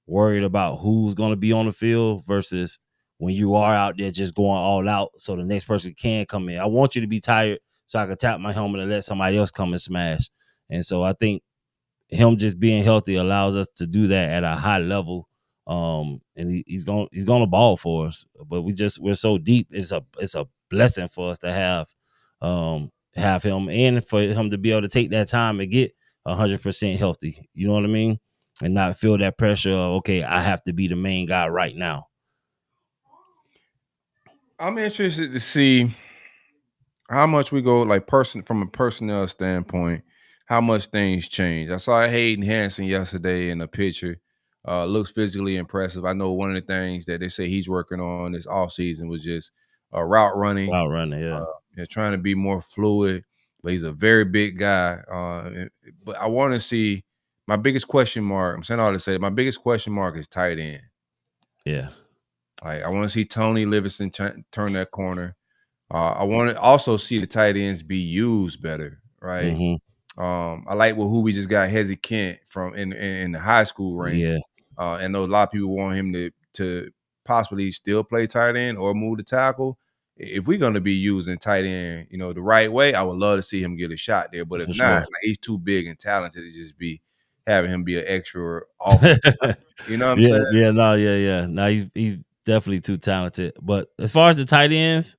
worried about who's going to be on the field versus when you are out there just going all out so the next person can come in. I want you to be tired so I can tap my helmet and let somebody else come and smash. And so I think him just being healthy allows us to do that at a high level. And he's gonna ball for us. But we're so deep. It's a blessing for us to have him and for him to be able to take that time and get 100% healthy. You know what I mean? And not feel that pressure of, okay, I have to be the main guy right now. I'm interested to see how much we go from a personnel standpoint, how much things change. I saw Hayden Hansen yesterday in a picture. Looks physically impressive. I know one of the things that they say he's working on this offseason was just route running. Yeah. Trying to be more fluid. But he's a very big guy. But I want to see my biggest question mark. I'm saying all to say my biggest question mark is tight end. Yeah. I want to see Tony Livingston turn that corner. I want to also see the tight ends be used better, right? Mm-hmm. I like who we just got, Hezzy Kent from in the high school range. Yeah. And a lot of people want him to possibly still play tight end or move to tackle. If we're going to be using tight end, the right way, I would love to see him get a shot there. But if not, he's too big and talented to just be having him be an extra offensive. You know what I'm saying? Yeah. No, he's definitely too talented. But as far as the tight ends,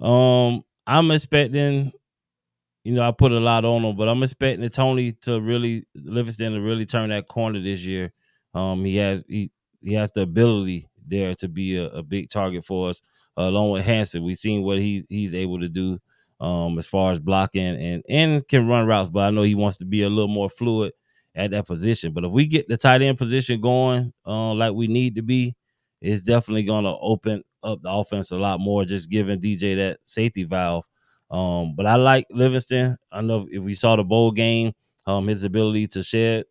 I'm expecting, I put a lot on him, but I'm expecting Tony Livingston to really turn that corner this year. He has the ability there to be a big target for us. Along with Hansen, we've seen what he's able to do as far as blocking and can run routes, but I know he wants to be a little more fluid at that position. But if we get the tight end position going like we need to be, it's definitely going to open up the offense a lot more, just giving DJ that safety valve. But I like Livingston. I know if we saw the bowl game, his ability to shed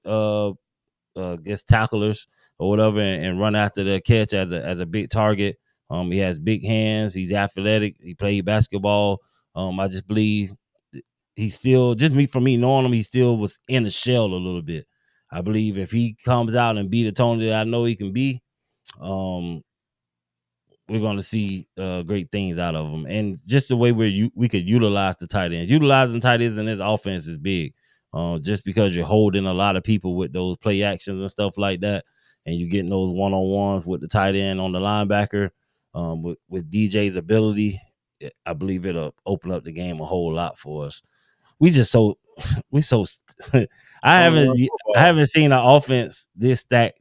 tacklers or whatever and run after the catch as a big target. He has big hands. He's athletic. He played basketball. I just believe he still, for me knowing him, he still was in the shell a little bit. I believe if he comes out and be the Tony that I know he can be, we're going to see great things out of him. And just the way we could utilize the tight ends. Utilizing tight ends in this offense is big. Just because you're holding a lot of people with those play actions and stuff like that. and you getting those one-on-ones with the tight end on the linebacker, with DJ's ability, I believe it'll open up the game a whole lot for us. We just so we so I haven't seen an offense this stacked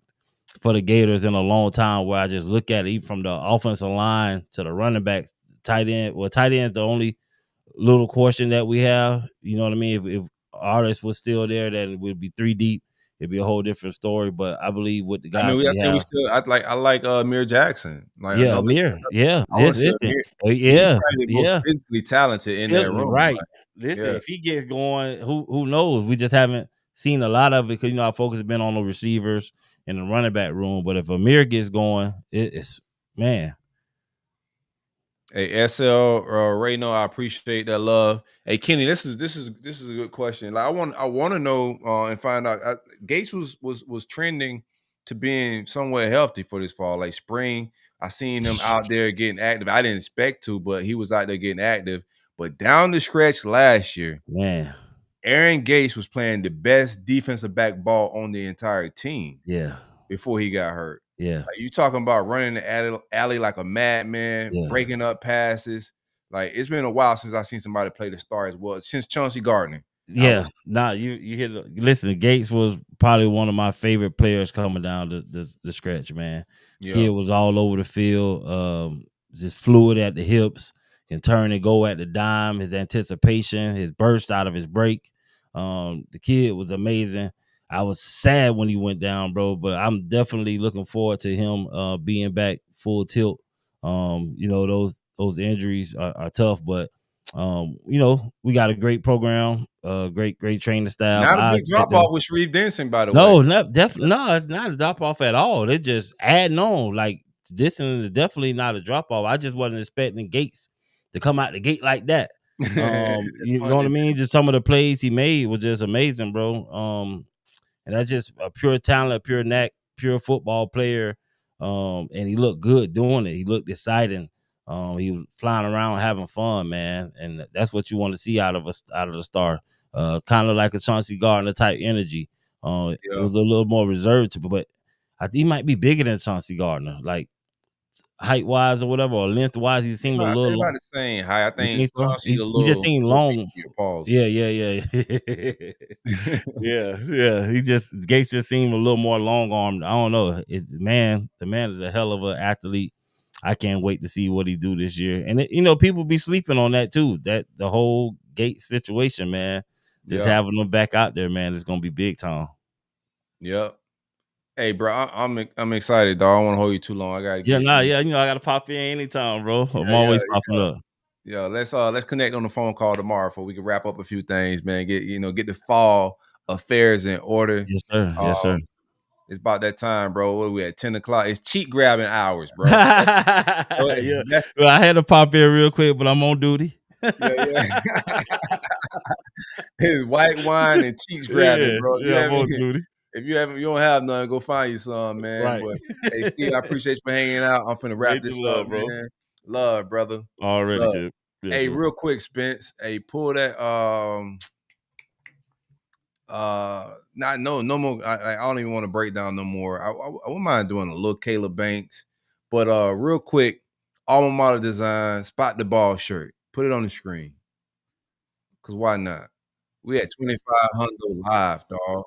for the Gators in a long time, where I just look at it even from the offensive line to the running backs, tight end. Well, tight end is the only little question that we have. You know what I mean? If Artist was still there, then it would be 3 deep. It'd be a whole different story. But I believe with the guys I think we have, still. I like Amir Jackson. Like I yeah, know Amir, yeah, I want to see listen, Amir. He's yeah, probably the most yeah. physically talented in that room. Right. Like, Listen, yeah. if he gets going, who knows? We just haven't seen a lot of it because our focus has been on the receivers and the running back room. But if Amir gets going, it's man. Hey, SL Rayno, I appreciate that love. Hey, Kenny, this is a good question. Like I want to know and find out. Gates was trending to being somewhat healthy for this fall, like spring. I seen him out there getting active. I didn't expect to, but he was out there getting active. But down the stretch last year, man, Aaron Gates was playing the best defensive back ball on the entire team. Yeah. Before he got hurt. Yeah. Like, you talking about running the alley like a madman, Yeah. breaking up passes. Like, it's been a while since I've seen somebody play the star as well, since Chauncey Gardner. Yeah, you hit. Listen, Gates was probably one of my favorite players coming down the stretch, man. Yeah. Kid was all over the field, just fluid at the hips, can turn and go at the dime. His anticipation, his burst out of his break. The kid was amazing. I was sad when he went down, bro, but I'm definitely looking forward to him being back full tilt. Those injuries are tough, but we got a great program, great training staff. Not a big drop off with Sharif Denson, by the way. No, it's not a drop off at all. They're just adding on. Like, this is definitely not a drop off. I just wasn't expecting Gates to come out the gate like that. You know what I mean? Just some of the plays he made was just amazing, bro. And that's just a pure talent, pure knack, pure football player. And he looked good doing it. He looked exciting. He was flying around having fun, man. And that's what you want to see out of the star. Kind of like a Chauncey Gardner type energy. It was a little more reserved to, but I think he might be bigger than Chauncey Gardner, like height wise or whatever, or length wise. He seemed a little. They're about the same height. I think So? Chauncey's a little. He just seemed long. Pause. Yeah. Gates just seemed a little more long armed. I don't know. The man is a hell of an athlete. I can't wait to see what he do this year. And people be sleeping on that too. That the whole Gates situation, man. Just having them back out there, man, is gonna be big time. Yep. Hey, bro, I'm excited, dog. I don't want to hold you too long. I gotta get I gotta pop in anytime, bro. I'm always popping up. Yeah, let's connect on the phone call tomorrow so we can wrap up a few things, man. Get the fall affairs in order. Yes, sir. Yes, sir. It's about that time, bro. What are we at? 10 o'clock. It's cheat grabbing hours, bro. Yeah. Well, I had to pop in real quick, but I'm on duty. Yeah. It's white wine and cheeks grabbing, bro. I'm on duty. If you don't have none, go find you some, man. Right. But hey, Steve, I appreciate you for hanging out. I'm finna wrap this up, bro. man. Love, brother. Already Love. good. Yes, Hey, sir. real quick, Spence. Hey, pull that. No more. I don't even want to break down no more. I wouldn't mind doing a little Caleb Banks, but real quick, alma mater design, spot the ball shirt. Put it on the screen. Cause why not? We at 2,500 live, dog.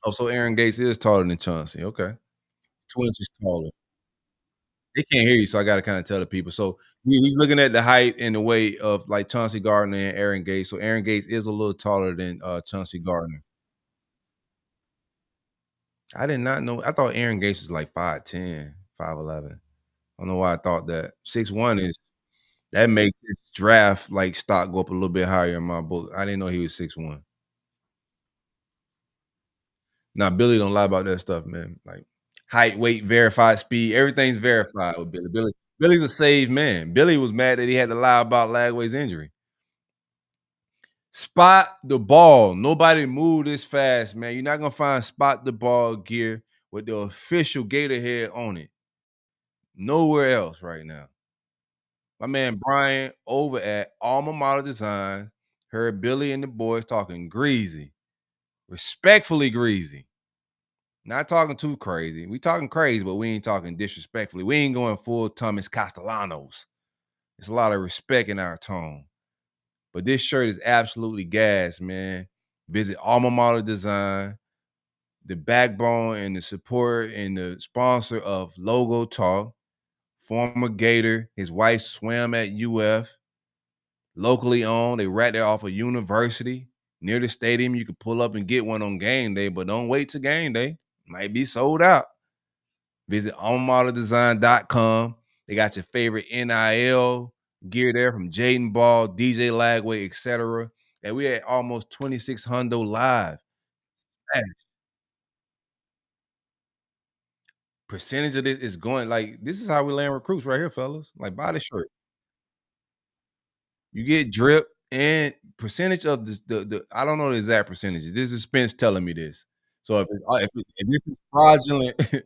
Oh, so Aaron Gates is taller than Chauncey. Okay. 2 inches taller. They can't hear you, so I got to kind of tell the people. So he's looking at the height and the weight of like Chauncey Gardner and Aaron Gates. So Aaron Gates is a little taller than Chauncey Gardner. I did not know. I thought Aaron Gates was like 5'10", 5'11". I don't know why I thought that. 6'1" is that makes his draft like stock go up a little bit higher in my book. I didn't know he was 6'1". Now Billy don't lie about that stuff, man. Like height, weight, verified speed, everything's verified with Billy. Billy's a saved man. Billy was mad that he had to lie about Lagway's injury. Spot the ball. Nobody moved this fast, man. You're not gonna find spot the ball gear with the official Gator head on it. Nowhere else right now. My man Brian over at Alma Mater Designs heard Billy and the boys talking greasy. Respectfully greasy. Not talking too crazy. We talking crazy, but we ain't talking disrespectfully. We ain't going full Thomas Castellanos. There's a lot of respect in our tone. But this shirt is absolutely gas, man. Visit Alma Mater Design, the backbone and the support and the sponsor of Logo Talk. Former Gator. His wife swam at UF. Locally owned. They right there off a university. Near the stadium. You can pull up and get one on game day, but don't wait till game day. Might be sold out. Visit almamaterdesign.com. They got your favorite NIL gear there from Jaden Ball, DJ Lagway, etc. And we had almost 2,600 live. Man. Percentage of this is going like this is how we land recruits right here, fellas. Like buy the shirt. You get drip and percentage of this, the I don't know the exact percentages. This is Spence telling me this. So if this is fraudulent, this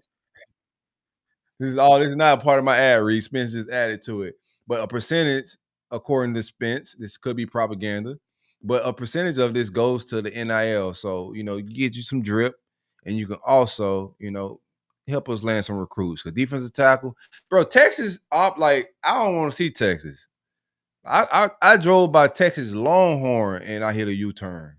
is not a part of my ad read. Spence just added to it. But a percentage, according to Spence, this could be propaganda, but a percentage of this goes to the NIL. So, you get you some drip and you can also, help us land some recruits. Because defensive tackle, bro, Texas I don't want to see Texas. I drove by Texas Longhorn and I hit a U-turn.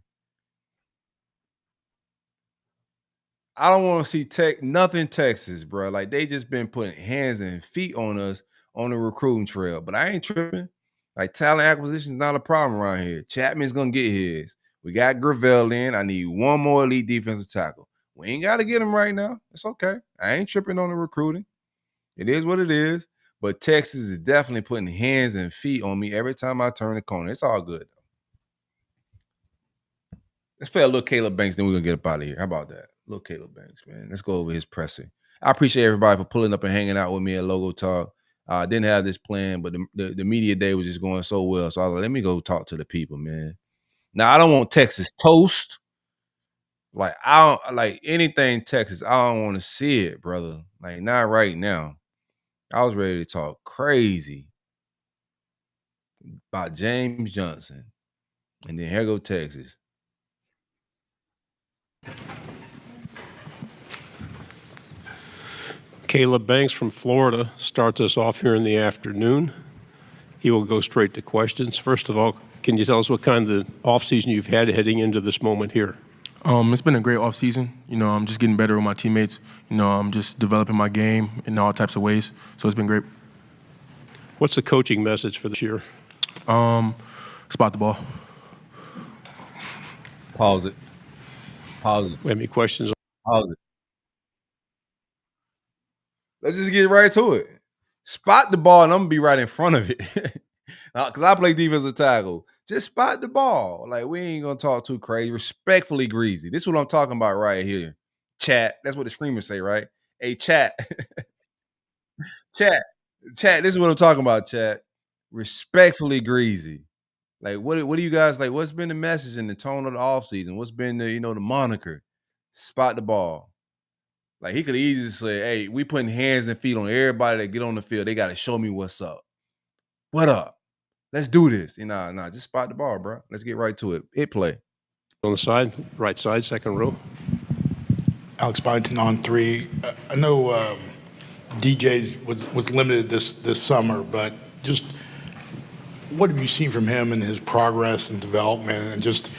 I don't want to see nothing Texas, bro. Like they just been putting hands and feet on us on the recruiting trail. But I ain't tripping. Like talent acquisition is not a problem around here. Chapman's gonna get his. We got Gravel in. I need one more elite defensive tackle. We ain't got to get him right now. It's okay. I ain't tripping on the recruiting. It is what it is. But Texas is definitely putting hands and feet on me every time I turn the corner. It's all good. Let's play a little Caleb Banks, then we're going to get up out of here. How about that? Little Caleb Banks, man. Let's go over his presser. I appreciate everybody for pulling up and hanging out with me at Logo Talk. I didn't have this plan, but the media day was just going so well. So I was like, let me go talk to the people, man. Now, I don't want Texas toast. Like, I don't like anything Texas. I don't want to see it, brother. Like, not right now. I was ready to talk crazy about James Johnson. And then here go Texas. Caleb Banks from Florida starts us off here in the afternoon. He will go straight to questions. First of all, can you tell us what kind of offseason you've had heading into this moment here? It's been a great offseason. I'm just getting better with my teammates. I'm just developing my game in all types of ways. So it's been great. What's the coaching message for this year? Spot the ball. Pause it. Pause it. We have any questions? Pause it. Let's just get right to it. Spot the ball, and I'm going to be right in front of it. Because I play defensive tackle. Just spot the ball. Like, we ain't going to talk too crazy. Respectfully greasy. This is what I'm talking about right here. Chat. That's what the screamers say, right? Hey, chat. Chat. This is what I'm talking about, chat. Respectfully greasy. Like, what do you guys, like, what's been the message and the tone of the offseason? What's been the, the moniker? Spot the ball. Like, he could easily say, hey, we putting hands and feet on everybody that get on the field. They got to show me what's up. What up? Let's do this. Just spot the ball, bro. Let's get right to it. Hit play. On the side, right side, second row. Alex Byington on 3. I know DJ's was limited this summer, but just what have you seen from him and his progress and development, and just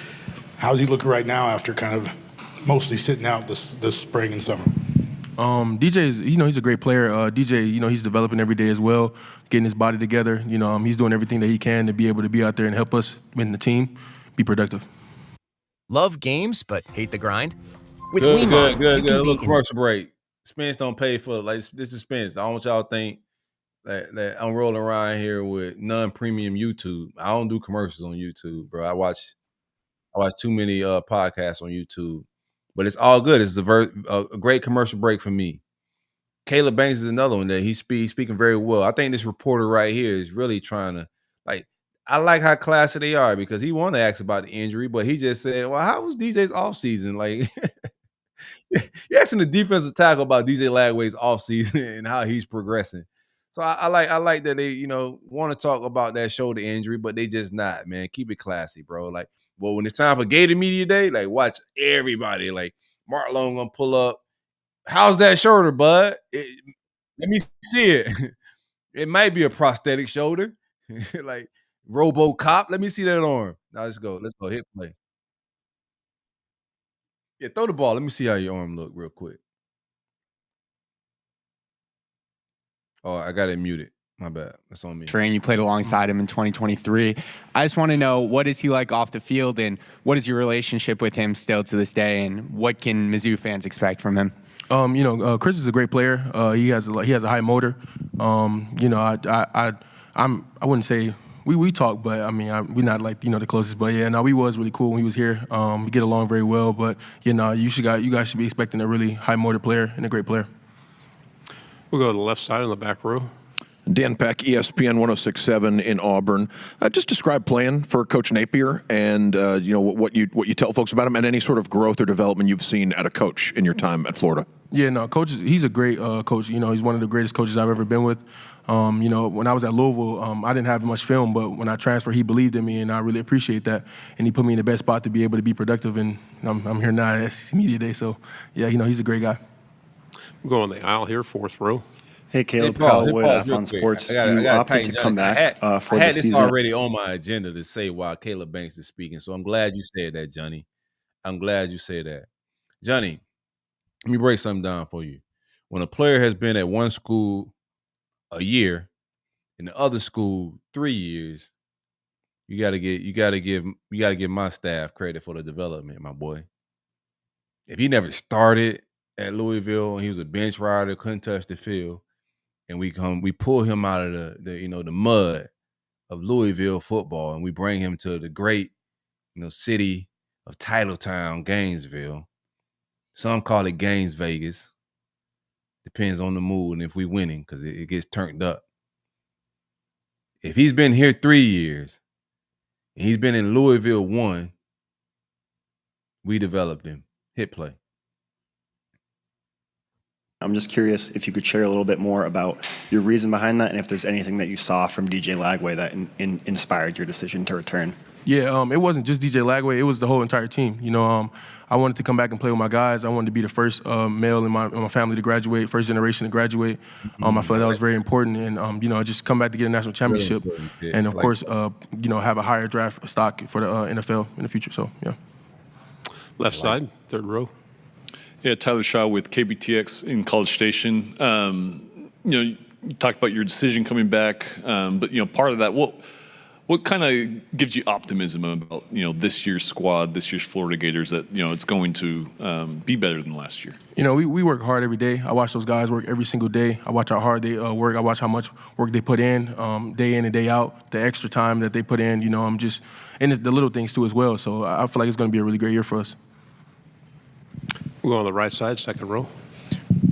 how's he looking right now after kind of mostly sitting out this spring and summer? DJ is, he's a great player. DJ, he's developing every day as well, getting his body together. He's doing everything that he can to be able to be out there and help us win the team, be productive. Love games but hate the grind? With Good. Weemon, A little commercial break. Spence don't pay for this is Spence. I don't want y'all to think that I'm rolling around here with non-premium YouTube. I don't do commercials on YouTube, bro. I watch too many podcasts on YouTube. But it's all good. It's a great commercial break for me. Caleb Banks is another one that he's speaking very well. I think this reporter right here is really trying to, I like how classy they are, because he wanted to ask about the injury, but he just said, well, how was DJ's offseason? Like, you're asking the defensive tackle about DJ Lagway's offseason and how he's progressing. So I like that they, want to talk about that shoulder injury, but they just not, man. Keep it classy, bro. Like, well, when it's time for Gator Media Day, like, watch everybody. Like, Mark Long gonna pull up. How's that shoulder, bud? Let me see it. It might be a prosthetic shoulder, like RoboCop. Let me see that arm. Now let's go. Let's go. Hit play. Yeah, throw the ball. Let me see how your arm look real quick. Oh, I got it muted. My bad. That's on me. Train, you played alongside him in 2023. I just want to know, what is he like off the field, and what is your relationship with him still to this day, and what can Mizzou fans expect from him? Chris is a great player. He has a high motor. I wouldn't say we talk, but I mean we're not like the closest. But yeah, no, we was really cool when he was here. We get along very well. But you guys should be expecting a really high motor player and a great player. We'll go to the left side on the back row. Dan Peck, ESPN 106.7 in Auburn. Just describe playing for Coach Napier, and what you tell folks about him, and any sort of growth or development you've seen at a coach in your time at Florida. Yeah, no, coach. He's a great coach. He's one of the greatest coaches I've ever been with. When I was at Louisville, I didn't have much film, but when I transferred, he believed in me, and I really appreciate that. And he put me in the best spot to be able to be productive. And I'm here now at SEC Media Day, so yeah, he's a great guy. We'll go on the aisle here, fourth row. Hey, Caleb, Kyle Wood, Athlon Sports. You opted to come back for the season. I had this already on my agenda to say while Caleb Banks is speaking, so I'm glad you said that, Johnny. I'm glad you said that. Johnny, let me break something down for you. When a player has been at one school a year and the other school 3 years, you gotta give my staff credit for the development, my boy. If he never started at Louisville and he was a bench rider, couldn't touch the field, and we pull him out of the mud of Louisville football, and we bring him to the great city of Titletown, Gainesville. Some call it Gaines Vegas. Depends on the mood and if we winning, because it gets turned up. If he's been here 3 years and he's been in Louisville 1, we developed him. Hit play. I'm just curious if you could share a little bit more about your reason behind that, and if there's anything that you saw from DJ Lagway that inspired your decision to return. Yeah, it wasn't just DJ Lagway. It was the whole entire team. I wanted to come back and play with my guys. I wanted to be the first male in my family to graduate, first generation to graduate. I feel like that was very important, and just come back to get a national championship, and of course, have a higher draft stock for the NFL in the future. So yeah. Left side, third row. Yeah, Tyler Shaw with KBTX in College Station. You talked about your decision coming back, but part of that, what kind of gives you optimism about this year's squad, this year's Florida Gators, that it's going to be better than last year? We work hard every day. I watch those guys work every single day. I watch how hard they work. I watch how much work they put in and day out. The extra time that they put in. And it's the little things too as well. So I feel like it's going to be a really great year for us. We'll go on the right side, second row.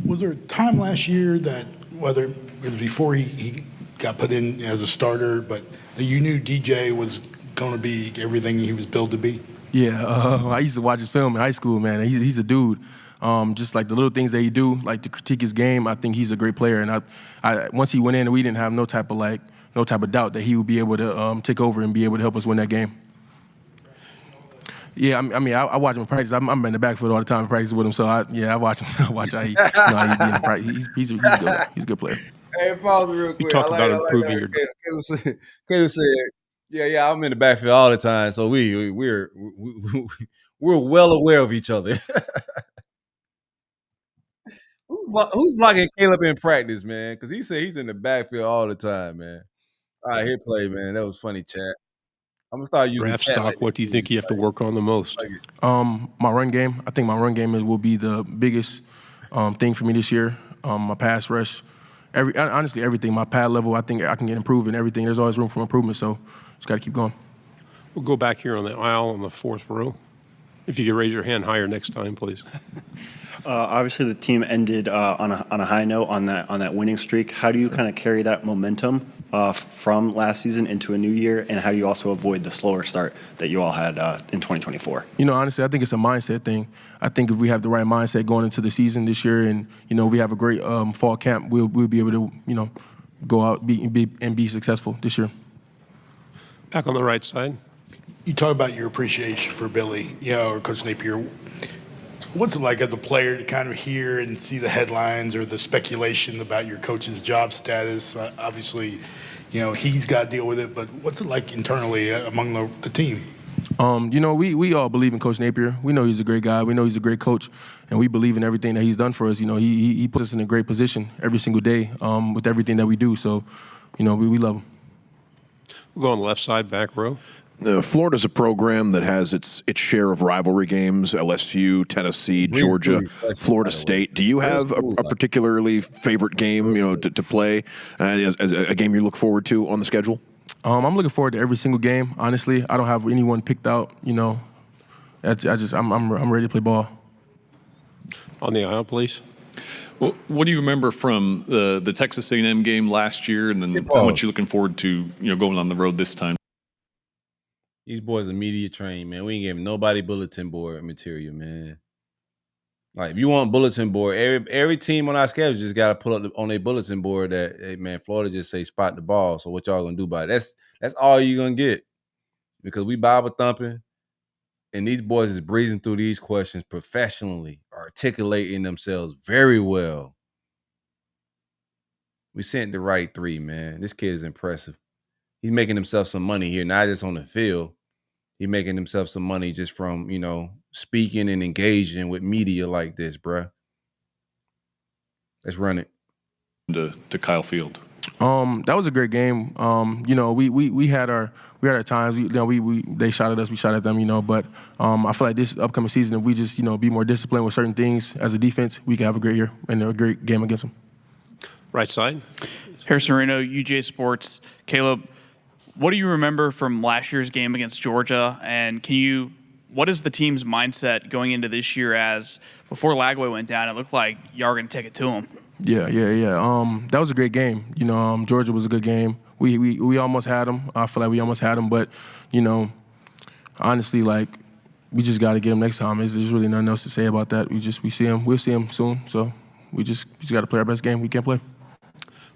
Was there a time last year that, whether it was before he got put in as a starter, but that you knew DJ was going to be everything he was built to be? Yeah, I used to watch his film in high school, man. He's a dude. Just like the little things that he do, like to critique his game, I think he's a great player. And I once he went in, we didn't have no type of doubt that he would be able to take over and be able to help us win that game. Yeah, I watch him in practice. I'm in the backfield all the time in practice with him. So I watch him. I watch how he in practice. He's good. He's a good player. Hey, pause real quick. You talked about improving your. Kato said, "Yeah, I'm in the backfield all the time." So we're well aware of each other. Who's blocking Caleb in practice, man? Because he said he's in the backfield all the time, man. All right, hit play, man. That was funny, chat. I'm gonna start using draft stock. What do you think you have to work on the most? My run game. I think my run game will be the biggest thing for me this year. My pass rush, honestly everything. My pad level, I think I can get improved in everything. There's always room for improvement, so just got to keep going. We'll go back here on the aisle on the fourth row. If you could raise your hand higher next time, please. Obviously, the team ended on a high note on that winning streak. How do you kind of carry that momentum from last season into a new year, and how do you also avoid the slower start that you all had in 2024? Honestly, I think it's a mindset thing. I think if we have the right mindset going into the season this year, and we have a great fall camp, we'll be able to go out and be successful this year. Back on the right side. You talk about your appreciation for Billy, or Coach Napier. What's it like as a player to kind of hear and see the headlines or the speculation about your coach's job status? Obviously, he's got to deal with it, but what's it like internally among the team? We all believe in Coach Napier. We know he's a great guy. We know he's a great coach, and we believe in everything that he's done for us. He puts us in a great position every single day with everything that we do. So, we love him. We'll go on the left side, back row. Florida's a program that has its share of rivalry games: LSU, Tennessee, Georgia, Florida State. Do you have a particularly favorite game, to play, a game you look forward to on the schedule? I'm looking forward to every single game. Honestly, I don't have anyone picked out. I'm ready to play ball. On the aisle, please. Well, what do you remember from the Texas A&M game last year, and then how much you looking forward to going on the road this time? These boys are media trained, man. We ain't giving nobody bulletin board material, man. Like, if you want bulletin board, every team on our schedule just got to pull up on their bulletin board that, hey, man, Florida just say spot the ball. So what y'all gonna do about it? That's all you're gonna get, because we Bible thumping, and these boys is breezing through these questions professionally, articulating themselves very well. We sent the right three, man. This kid is impressive. He's making himself some money here, not just on the field. He's making himself some money just from, speaking and engaging with media like this, bruh. Let's run it. To Kyle Field. That was a great game. We had our times. They shot at us, we shot at them. But I feel like this upcoming season, if we just be more disciplined with certain things as a defense, we can have a great year and a great game against them. Right side. Harrison Reno, UJ Sports. Caleb, what do you remember from last year's game against Georgia? And what is the team's mindset going into this year, as before Lagway went down, it looked like y'all were going to take it to him? Yeah. That was a great game. Georgia was a good game. We almost had them. I feel like we almost had them, but, honestly, we just got to get them next time. There's really nothing else to say about that. We'll see them soon. So we just got to play our best game we can play.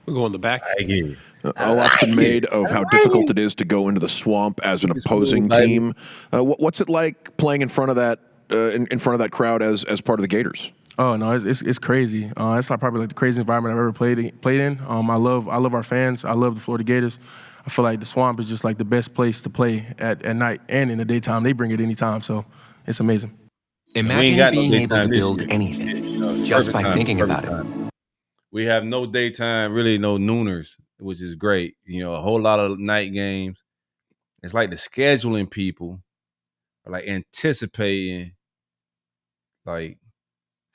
We'll go in the back. I hear you. A lot's been made of how difficult it is to go into the swamp as an opposing team. What's it like playing in front of that in front of that crowd as part of the Gators? Oh no, it's crazy. It's probably the craziest environment I've ever played in. I love our fans. I love the Florida Gators. I feel like the swamp is just the best place to play at night and in the daytime. They bring it anytime, so it's amazing. Imagine being able to build anything just by thinking about it. We have no daytime, really no nooners, which is great. A whole lot of night games. It's like the scheduling people are anticipating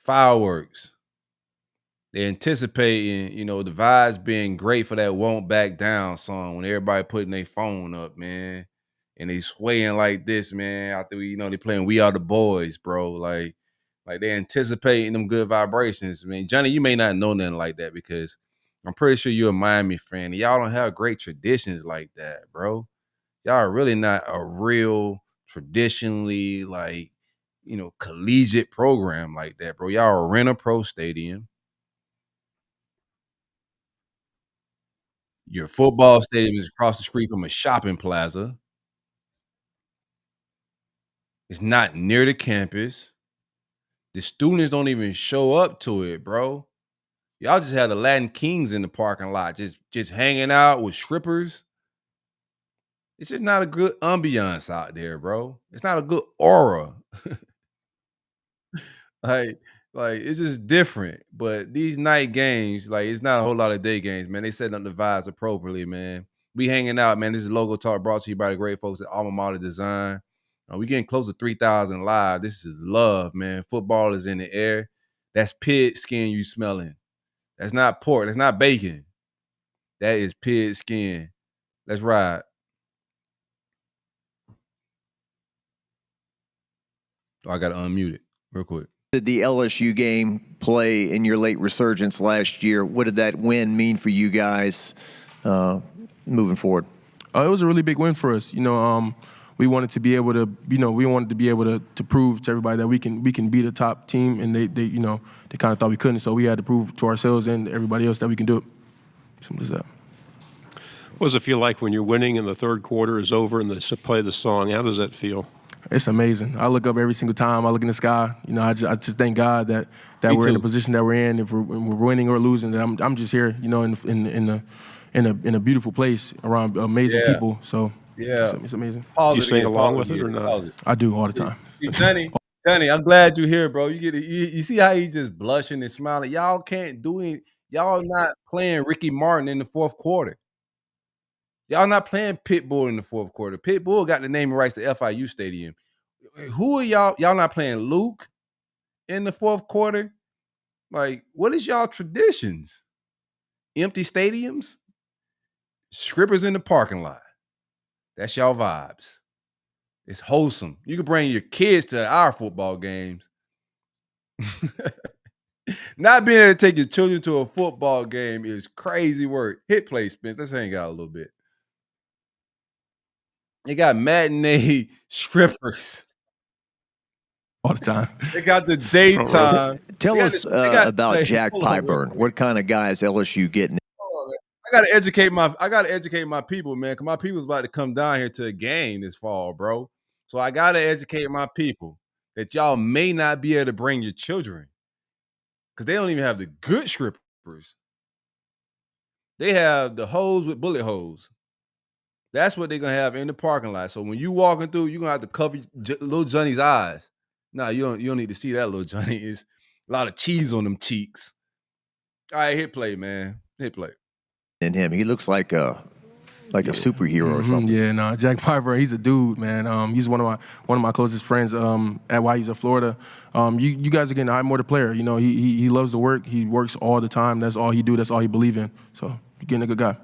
fireworks. They're anticipating, the vibes being great for that Won't Back Down song when everybody putting their phone up, man. And they swaying like this, man. After they playing We Are the Boys, bro. They're anticipating them good vibrations. I mean, Johnny, you may not know nothing like that because I'm pretty sure you're a Miami fan. Y'all don't have great traditions like that, bro. Y'all are really not a real traditionally collegiate program like that, bro. Y'all are rent a pro stadium. Your football stadium is across the street from a shopping plaza. It's not near the campus. The students don't even show up to it, bro. Y'all just had the Latin Kings in the parking lot, just hanging out with strippers. It's just not a good ambiance out there, bro. It's not a good aura. It's just different. But these night games, it's not a whole lot of day games, man. They setting up the vibes appropriately, man. We hanging out, man. This is Logo Talk brought to you by the great folks at Alma Mater Design. We getting close to 3,000 live. This is love, man. Football is in the air. That's pig skin you smelling. That's not pork. That's not bacon. That is pig skin. Let's ride. Oh, I got to unmute it real quick. Did the LSU game play in your late resurgence last year? What did that win mean for you guys moving forward? It was a really big win for us. We wanted to be able to, to prove to everybody that we can beat a top team, and they kind of thought we couldn't. So we had to prove to ourselves and everybody else that we can do it. Simple as that. What does it feel like when you're winning and the third quarter is over and they play the song? How does that feel? It's amazing. I look up every single time. I look in the sky. You know, I just thank God that Me we're in the too. position that we're in. If we're winning or losing, that I'm just here. You know, in a beautiful place around amazing Yeah. people. So Yeah. it's amazing. You sing along with it or not? I do all the time. See, Johnny, I'm glad you're here, bro. You see how he just blushing and smiling. Y'all can't do it. Y'all not playing Ricky Martin in the fourth quarter. Y'all not playing Pitbull in the fourth quarter. Pitbull got the naming rights to FIU Stadium. Who are y'all? Y'all not playing Luke in the fourth quarter? Like, what is y'all traditions? Empty stadiums? Strippers in the parking lot. That's y'all vibes. It's wholesome. You can bring your kids to our football games. Not being able to take your children to a football game is crazy work. Hit play, Spence. Let's hang out a little bit. They got matinee strippers all the time. They got the daytime. Tell us about Jack Pyburn. What kind of guys LSU getting? I gotta educate my people, man. Cause my people's about to come down here to a game this fall, bro. So I gotta educate my people that y'all may not be able to bring your children. Cause they don't even have the good strippers. They have the hoes with bullet holes. That's what they're gonna have in the parking lot. So when you walking through, you're gonna have to cover little Johnny's eyes. No, you don't need to see that, little Johnny. It's a lot of cheese on them cheeks. All right, hit play, man. Hit play. In him, he looks like a superhero or something. Yeah, no, Jack Piper, he's a dude, man. He's one of my closest friends at while he's in Florida. You guys are getting eye more the player. You know, he loves to work. He works all the time. That's all he do. That's all he believe in. So you're getting a good guy.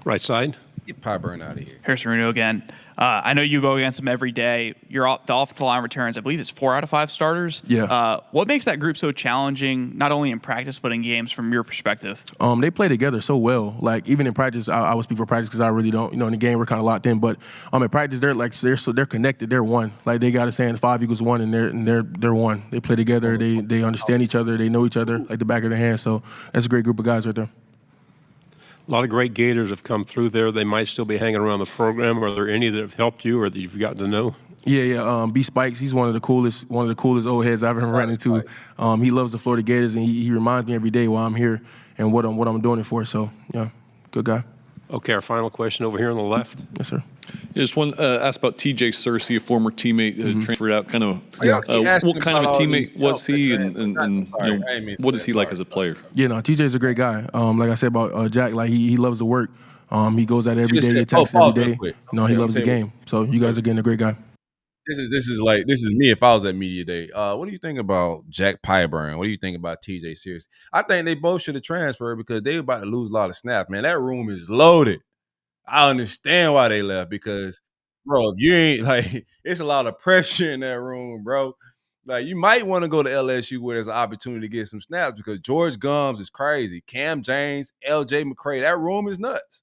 Right side. Get Pyburn out of here. Harrison Reno again. I know you go against him every day. The offensive line returns, I believe it's 4 out of 5 starters. Yeah. What makes that group so challenging, not only in practice, but in games from your perspective? They play together so well. Like, even in practice, I would speak for practice because I really don't, in the game, we're kind of locked in. But in practice, they're connected. They're one. Like, they got a saying 5 equals 1, and they're one. They play together. They understand each other. They know each other like the back of their hand. So that's a great group of guys right there. A lot of great Gators have come through there. They might still be hanging around the program. Are there any that have helped you or that you've gotten to know? Yeah. B Spikes, he's one of the coolest old heads I've ever run into. He loves the Florida Gators, and he reminds me every day why I'm here and what I'm doing it for. So yeah, good guy. Okay, our final question over here on the left. Yes, sir. Just one asked about TJ Searcy, a former teammate transferred out. Kind of, Yeah. what kind of a all teammate these was he, jokes, and sorry, I didn't mean to what say is he that. like as a player? Yeah, no, TJ's a great guy. Like I said about Jack, like he loves to work. He goes out every day. He attacks every day. Quick. He loves the game. So you guys are getting a great guy. This is me if I was at Media Day. What do you think about Jack Pyburn? What do you think about TJ Searcy? I think they both should have transferred because they were about to lose a lot of snaps. Man, that room is loaded. I understand why they left because, bro, if you ain't it's a lot of pressure in that room, bro. Like, you might want to go to LSU where there's an opportunity to get some snaps because George Gums is crazy. Cam James, LJ McCray, that room is nuts.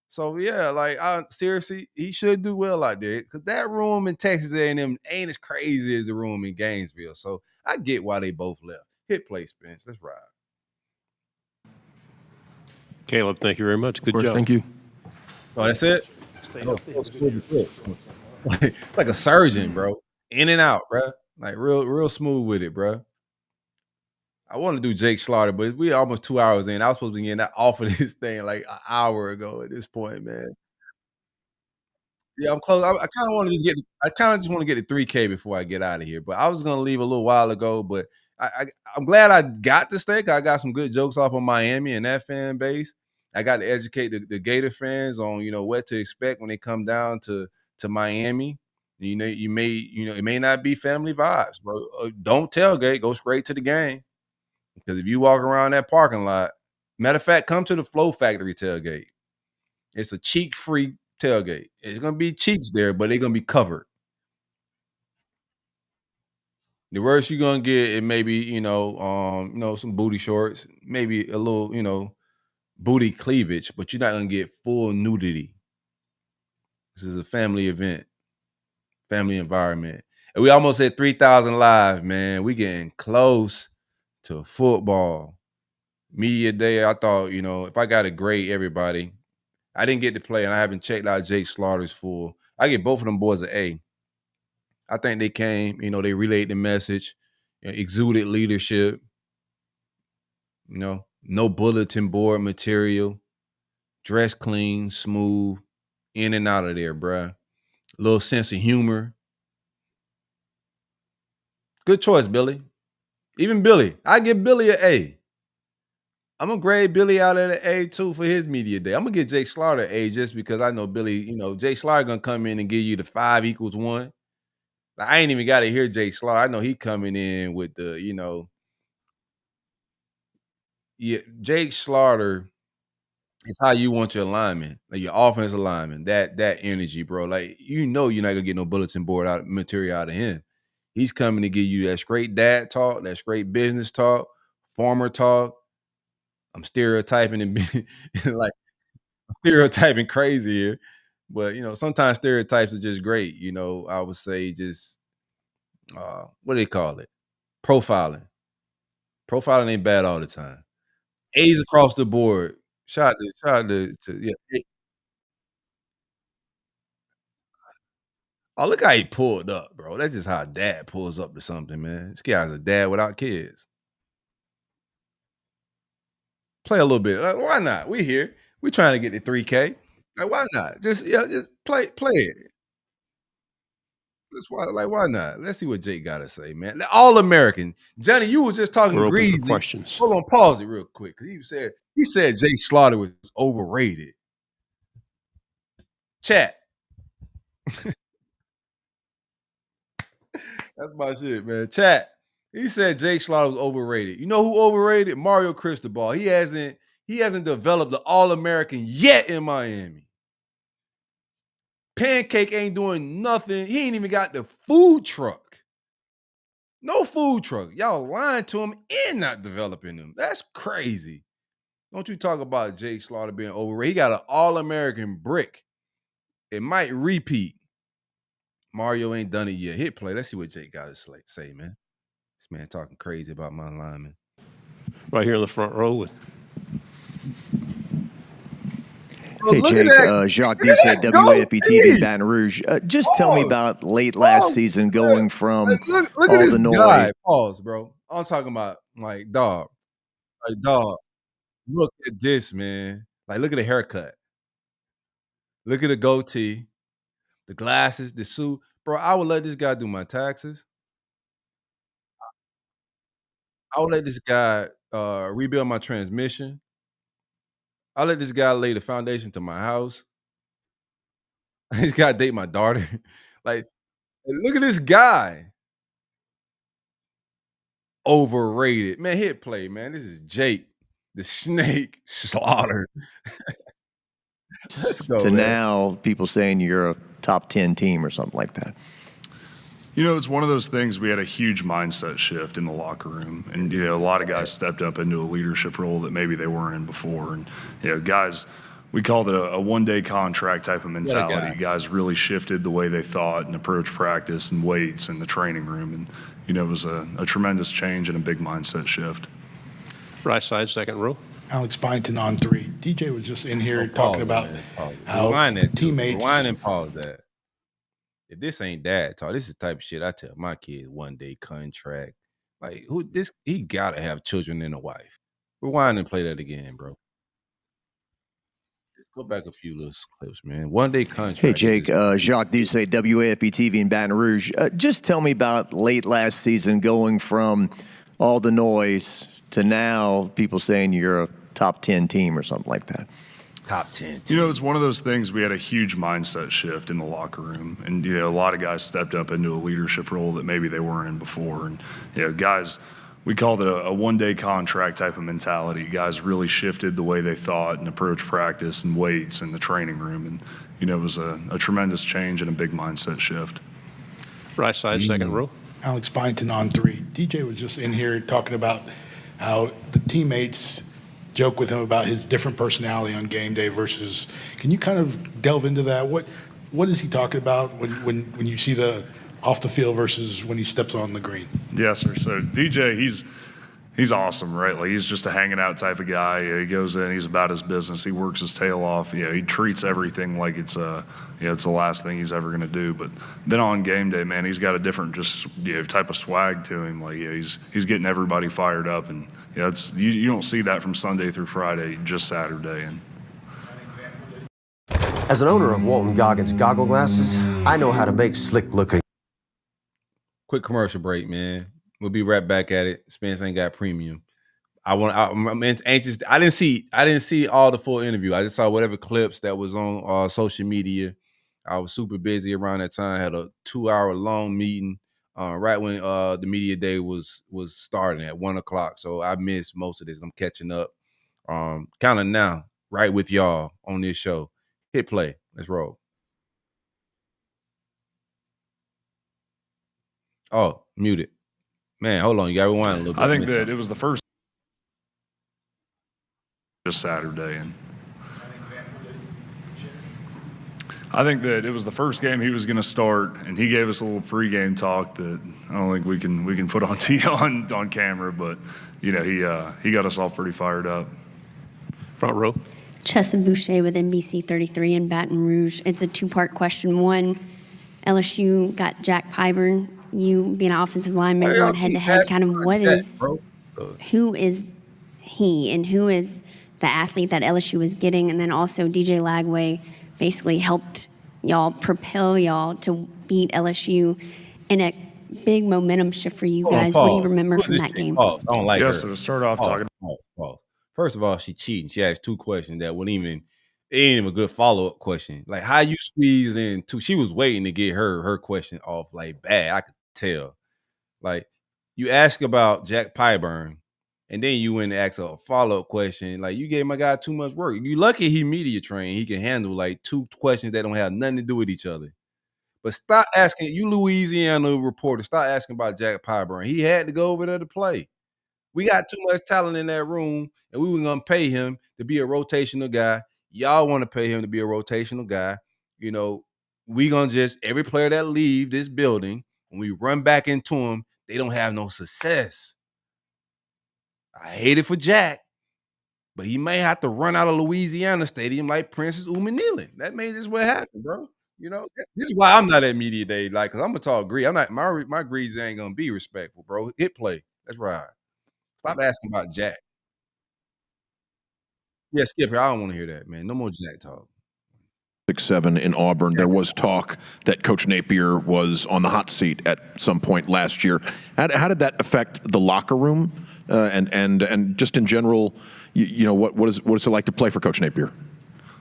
So yeah, seriously, he should do well out there because that room in Texas A&M ain't as crazy as the room in Gainesville. So I get why they both left. Hit play, Spence. Let's ride. Caleb, thank you very much. Good job. Thank you. Oh, that's it? Like a surgeon, bro. In and out, bro. Like real smooth with it, bro. I want to do Jake Slaughter, but we almost 2 hours in. I was supposed to be getting that off of this thing like an hour ago at this point, man. Yeah, I'm close. I kind of want to just want to get to 3K before I get out of here. But I was gonna leave a little while ago, but I'm glad I got to stay. I got some good jokes off of Miami and that fan base. I got to educate the Gator fans on what to expect when they come down to Miami. It may not be family vibes, bro. Don't tailgate. Go straight to the game. Because if you walk around that parking lot, matter of fact, come to the Flow Factory tailgate. It's a cheek-free tailgate. It's gonna be cheeks there, but they're gonna be covered. The worst you're gonna get, it may be, some booty shorts, maybe a little, booty cleavage, but you're not gonna get full nudity. This is a family event, family environment. And we almost hit 3,000 live, man. We getting close to football. Media Day, I thought, if I got to grade everybody, I didn't get to play, and I haven't checked out Jake Slaughter's full. I get both of them boys an A. I think they came, they relayed the message, exuded leadership, no bulletin board material, dress clean, smooth, in and out of there, bruh. Little sense of humor. Good choice, Billy. Even Billy. I give Billy an A. I'm going to grade Billy out at an A, too, for his media day. I'm going to give Jake Slaughter an A just because I know Billy, Jake Slaughter going to come in and give you the 5 = 1. Like, I ain't even got to hear Jake Slaughter. I know he coming in with the, yeah, Jake Slaughter is how you want your lineman, like your offensive lineman, that energy, bro. Like, you're not going to get no bulletin board material out of him. He's coming to give you that straight dad talk, that straight business talk, farmer talk. I'm stereotyping and like stereotyping crazy here. But sometimes stereotypes are just great. I would say just what do they call it? Profiling. Profiling ain't bad all the time. A's across the board. Shout out to yeah. Oh, look how he pulled up, bro. That's just how a dad pulls up to something, man. This guy's a dad without kids. Play a little bit. Why not? We here. We trying to get to 3K. Like, why not? Just play it. That's why not? Let's see what Jake got to say, man. All American. Johnny, you were just talking We're open greasy. for questions. Hold on, pause it real quick. Because he said Jake Slaughter was overrated. Chat. That's my shit, man. Chat. He said Jake Slaughter was overrated. You know who overrated? Mario Cristobal. He hasn't developed the All-American yet in Miami. Pancake ain't doing nothing. He ain't even got the food truck. No food truck. Y'all lying to him and not developing him. That's crazy. Don't you talk about Jake Slaughter being overrated. He got an All-American brick. It might repeat. Mario ain't done it yet. Hit play. Let's see what Jake got to say, man. This man talking crazy about my lineman. Right here in the front row with. Hey, Jake, Jacques Duse, WAFB TV in Baton Rouge. Just tell me about late last season going from look all at this the noise. guy. Pause, bro. I'm talking about, like, dog. Like, dog. Look at this, man. Like, look at the haircut. Look at the goatee. The glasses, the suit. Bro, I would let this guy do my taxes. I would let this guy rebuild my transmission. I'll let this guy lay the foundation to my house. He's got to date my daughter. Like, look at this guy. Overrated. Man, hit play, man. This is Jake, the Snake Slaughter. Let's go, To man. now, people saying you're a top 10 team or something like that. It's one of those things. We had a huge mindset shift in the locker room, and a lot of guys stepped up into a leadership role that maybe they weren't in before. And guys, we called it a one-day contract type of mentality. Guys really shifted the way they thought and approached practice and weights and the training room, and it was a tremendous change and a big mindset shift. Right side, second row. Alex Byington on 3. DJ was just in here talking about how teammates. Rewind and pause that. If this ain't dad talk, this is the type of shit I tell my kids. 1-day contract. Like, he gotta have children and a wife. Rewind and play that again, bro. Just go back a few little clips, man. 1-day contract. Hey, Jake, Jacques Duse, WAFB TV in Baton Rouge. Just tell me about late last season going from all the noise to now people saying you're a top 10 team or something like that. Top 10. It's one of those things. We had a huge mindset shift in the locker room, and a lot of guys stepped up into a leadership role that maybe they weren't in before. And guys, we called it a one-day contract type of mentality. Guys really shifted the way they thought and approached practice and weights and the training room, and it was a tremendous change and a big mindset shift. Right side, second row. Alex Byington on 3. DJ was just in here talking about how the teammates joke with him about his different personality on game day versus. Can you kind of delve into that? What is he talking about when you see the off the field versus when he steps on the green? Yes, sir. So DJ, he's He's awesome, right? Like, he's just a hanging out type of guy. He goes in, he's about his business. He works his tail off. He treats everything like it's it's the last thing he's ever going to do. But then on game day, man, he's got a different type of swag to him. Like, he's getting everybody fired up, and you don't see that from Sunday through Friday, just Saturday. And as an owner of Walton Goggins goggle glasses, I know how to make slick looking. Quick commercial break, man. We'll be right back at it. Spence ain't got premium. I'm anxious. I didn't see all the full interview. I just saw whatever clips that was on social media. I was super busy around that time. Had a 2-hour long meeting right when the media day was starting at 1:00. So I missed most of this. I'm catching up. Kind of now, right with y'all on this show. Hit play. Let's roll. Oh, muted. Man, hold on. You got to rewind a little bit. I think that it was the first just Saturday, and I think that it was the first game he was going to start, and he gave us a little pregame talk that I don't think we can put on camera, but he got us all pretty fired up. Front row. Chessa Boucher with NBC 33 in Baton Rouge. It's a two-part question. One, LSU got Jack Pyburn. You being an offensive lineman going head-to-head, kind of who is he and who is the athlete that LSU was getting? And then also DJ Lagway basically helped y'all, propel y'all to beat LSU in a big momentum shift for you guys. What do you remember from that game? I don't like her. So to start off talking. First of all, she cheating. She asked 2 questions that it ain't even a good follow-up question. Like, how you squeeze in 2? She was waiting to get her question off like bad. I could tell. Like, you ask about Jack Pyburn, and then you went and ask a follow-up question. Like, you gave my guy too much work. You lucky he media trained. He can handle like 2 questions that don't have nothing to do with each other. But stop asking, you Louisiana reporter, stop asking about Jack Pyburn. He had to go over there to play. We got too much talent in that room, and we were going to pay him to be a rotational guy. Y'all want to pay him to be a rotational guy. We going to just, every player that leave this building, when we run back into him, they don't have no success. I hate it for Jack, but he may have to run out of Louisiana Stadium like Princess Umanilin. That may just what happened, bro. This is why I'm not at media day, like, because I'm gonna talk greed. I'm not, my greeds ain't gonna be respectful, bro. Hit play. Let's ride. Stop asking about Jack. Yeah, Skip here. I don't want to hear that, man. No more Jack talk. 6-7 in Auburn. There was talk that Coach Napier was on the hot seat at some point last year. How did that affect the locker room and just in general? What is it like to play for Coach Napier?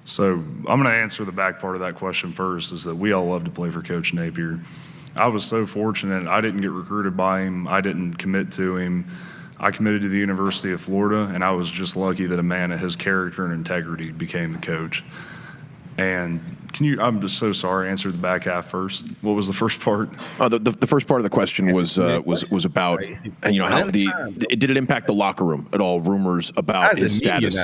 So I'm going to answer the back part of that question first. Is that we all love to play for Coach Napier. I was so fortunate. I didn't get recruited by him. I didn't commit to him. I committed to the University of Florida, and I was just lucky that a man of his character and integrity became the coach. And I'm just so sorry, answer the back half first. What was the first part? The first part of the question was about, how did it impact the locker room at all? Rumors about his status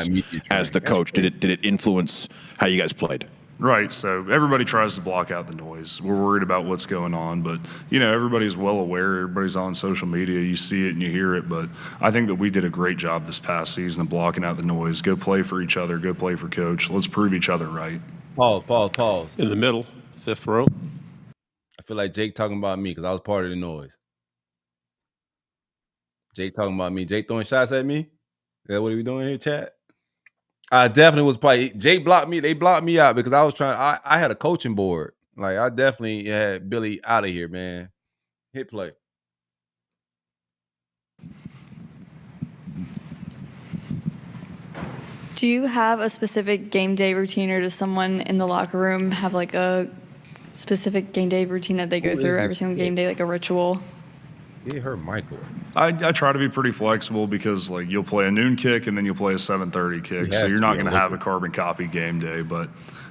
as the coach. Did it influence how you guys played? Right. So everybody tries to block out the noise. We're worried about what's going on, but everybody's well aware. Everybody's on social media. You see it and you hear it. But I think that we did a great job this past season of blocking out the noise. Go play for each other. Go play for Coach. Let's prove each other right. Pause. In the middle, 5th row. I feel like Jake talking about me because I was part of the noise. Jake talking about me. Jake throwing shots at me? Is that what we doing here, chat? I definitely was probably. Jake blocked me. They blocked me out because I was trying. I had a coaching board. Like, I definitely had Billy out of here, man. Hit play. Do you have a specific game day routine, or does someone in the locker room have like a specific game day routine that they go through every single game day, like a ritual? Get her Michael. I try to be pretty flexible because, like, you'll play a noon kick and then you'll play a 7:30 kick, so you're not going to have a carbon copy game day. But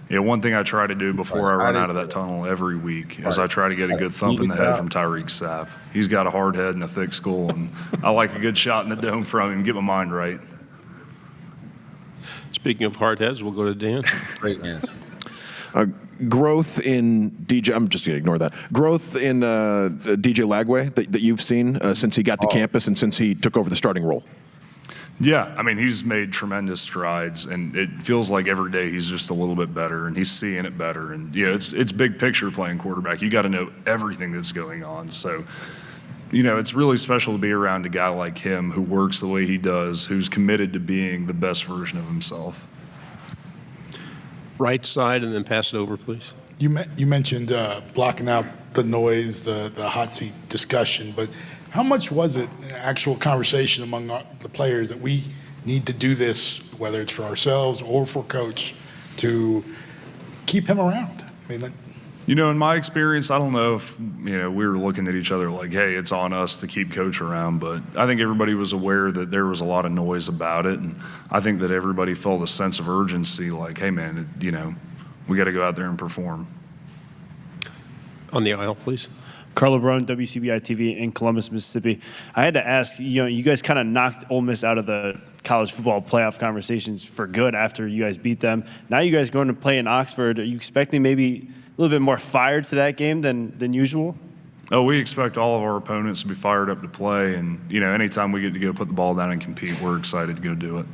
one thing I try to do before I run out of that tunnel every week is I try to get a good thump in the head from Tyreek Sapp. He's got a hard head and a thick skull, and I like a good shot in the dome from him, get my mind right. Speaking of hard heads, we'll go to Dan. Great answer. growth in DJ. I'm just going to ignore that. Growth in DJ Lagway that you've seen since he got to campus and since he took over the starting role. Yeah, I mean, he's made tremendous strides, and it feels like every day he's just a little bit better, and he's seeing it better. And, it's big picture playing quarterback. You got to know everything that's going on. So, it's really special to be around a guy like him who works the way he does, who's committed to being the best version of himself. Right side, and then pass it over, please. You mentioned blocking out the noise, the hot seat discussion, but how much was it an actual conversation among the players that we need to do this, whether it's for ourselves or for coach, to keep him around? I mean, in my experience, I don't know if, we were looking at each other like, hey, it's on us to keep coach around, but I think everybody was aware that there was a lot of noise about it, and I think that everybody felt a sense of urgency like, hey, man, we got to go out there and perform. On the aisle, please. Carlo Brown, WCBI TV in Columbus, Mississippi. I had to ask, you guys kind of knocked Ole Miss out of the college football playoff conversations for good after you guys beat them. Now you guys going to play in Oxford. Are you expecting maybe a little bit more fire to that game than usual? Oh, we expect all of our opponents to be fired up to play. And, anytime we get to go put the ball down and compete, we're excited to go do it.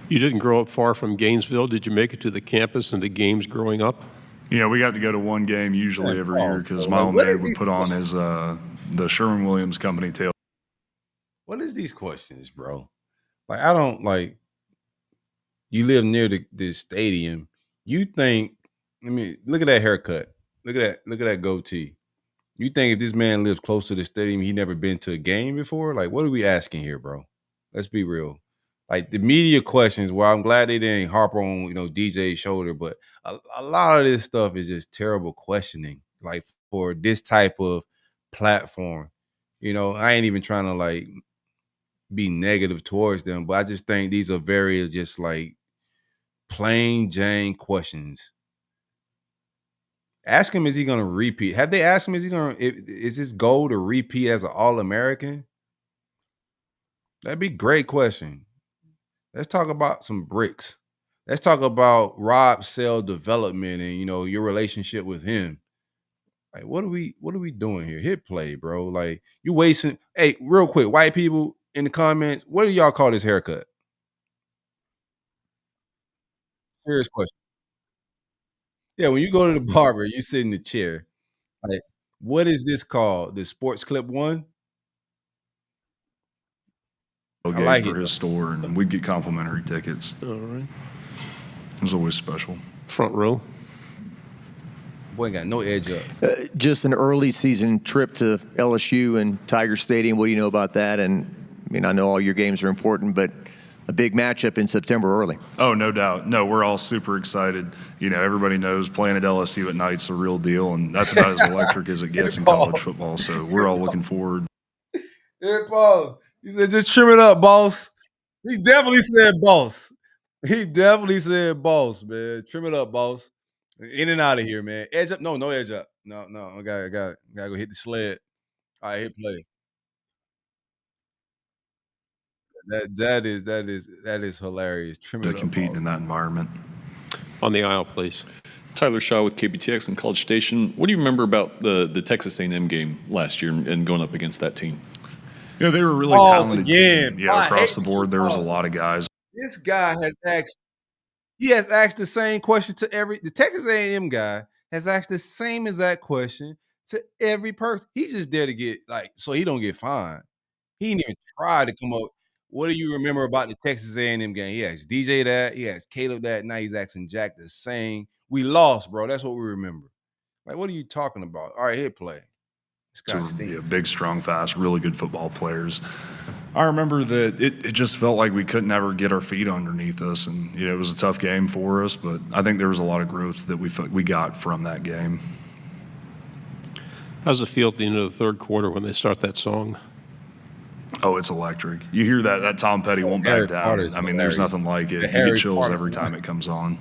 You didn't grow up far from Gainesville. Did you make it to the campus and the games growing up? We got to go to one game usually every year because my old man would put on his the Sherwin-Williams Company tail. What is these questions, bro? Like, I don't you live near the stadium. You think, look at that haircut. Look at that goatee. You think if this man lives close to the stadium, he never been to a game before? Like, what are we asking here, bro? Let's be real. Like, the media questions, well, I'm glad they didn't harp on, DJ's shoulder, but a lot of this stuff is just terrible questioning, like, for this type of platform. I ain't even trying to, be negative towards them, but I just think these are very just, plain Jane questions. Ask him, is he going to repeat? Have they asked him, is his goal to repeat as an All-American? That'd be a great question. Let's talk about some bricks. Let's talk about Rob Sell development and, your relationship with him. Like, what are we doing here? Hit play, bro. Like, you wasting. Hey, real quick, white people in the comments, what do y'all call this haircut? Serious question. Yeah, when you go to the barber, you sit in the chair. Like, what is this called? The Sports Clip 1? I like for his store, and we'd get complimentary tickets. All right. It was always special. Front row. Boy, ain't got no edge up. Just an early season trip to LSU and Tiger Stadium. What do you know about that? And, I know all your games are important, but a big matchup in September early. Oh, no doubt. No, we're all super excited. Everybody knows playing at LSU at night's a real deal, and that's about as electric as it gets in college football. So we're all looking forward. Hey, Paul. You said, just trim it up, boss. He definitely said boss. He definitely said boss, man. Trim it up, boss. In and out of here, man. Edge up. No edge up. No. I gotta go hit the sled. All right, hit play. That is hilarious. Trim it up. Competing in that environment. On the aisle, please. Tyler Shaw with KBTX and College Station. What do you remember about the Texas A&M game last year and going up against that team? Yeah, they were a really talented team. Yeah, across the board, there was a lot of guys. This guy has asked the same question to the Texas A&M guy has asked the same exact question to every person. He's just there to get, so he don't get fined. He didn't even try to come up. What do you remember about the Texas A&M game? He asked DJ that. He asked Caleb that. Now he's asking Jack the same. We lost, bro. That's what we remember. Like, what are you talking about? All right, hit play. Big, strong, fast, really good football players. I remember that it just felt like we couldn't ever get our feet underneath us, and it was a tough game for us. But I think there was a lot of growth that we got from that game. How's it feel at the end of the third quarter when they start that song? Oh, it's electric. You hear that Tom Petty won't back down. There's nothing like it. You get chills every time it comes on.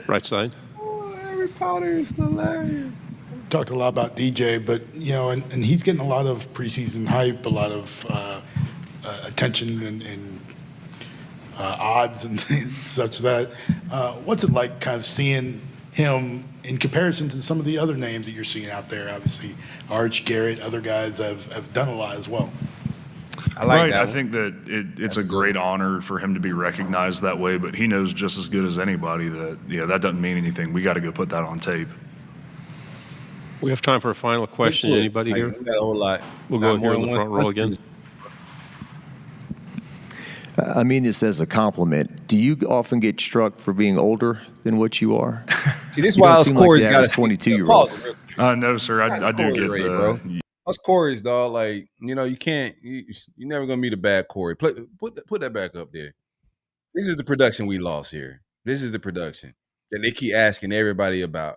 Right side. Oh, Harry Potter is hilarious. Talked a lot about DJ, but and he's getting a lot of preseason hype, a lot of attention and odds and such that. What's it like kind of seeing him in comparison to some of the other names that you're seeing out there? Obviously, Arch, Garrett, other guys have done a lot as well. I think that it's a great honor for him to be recognized that way, but he knows just as good as anybody that, that doesn't mean anything. We got to go put that on tape. We have time for a final question. Anybody here? We got a whole lot. We'll go here in the front row again. I mean this as a compliment. Do you often get struck for being older than what you are? See, this is why us Corey's got a 22-year-old. No, sir. I do get bro. Us Corey's, dog. Like, you can't. You're never gonna meet a bad Corey. Put that back up there. This is the production we lost here. This is the production that they keep asking everybody about.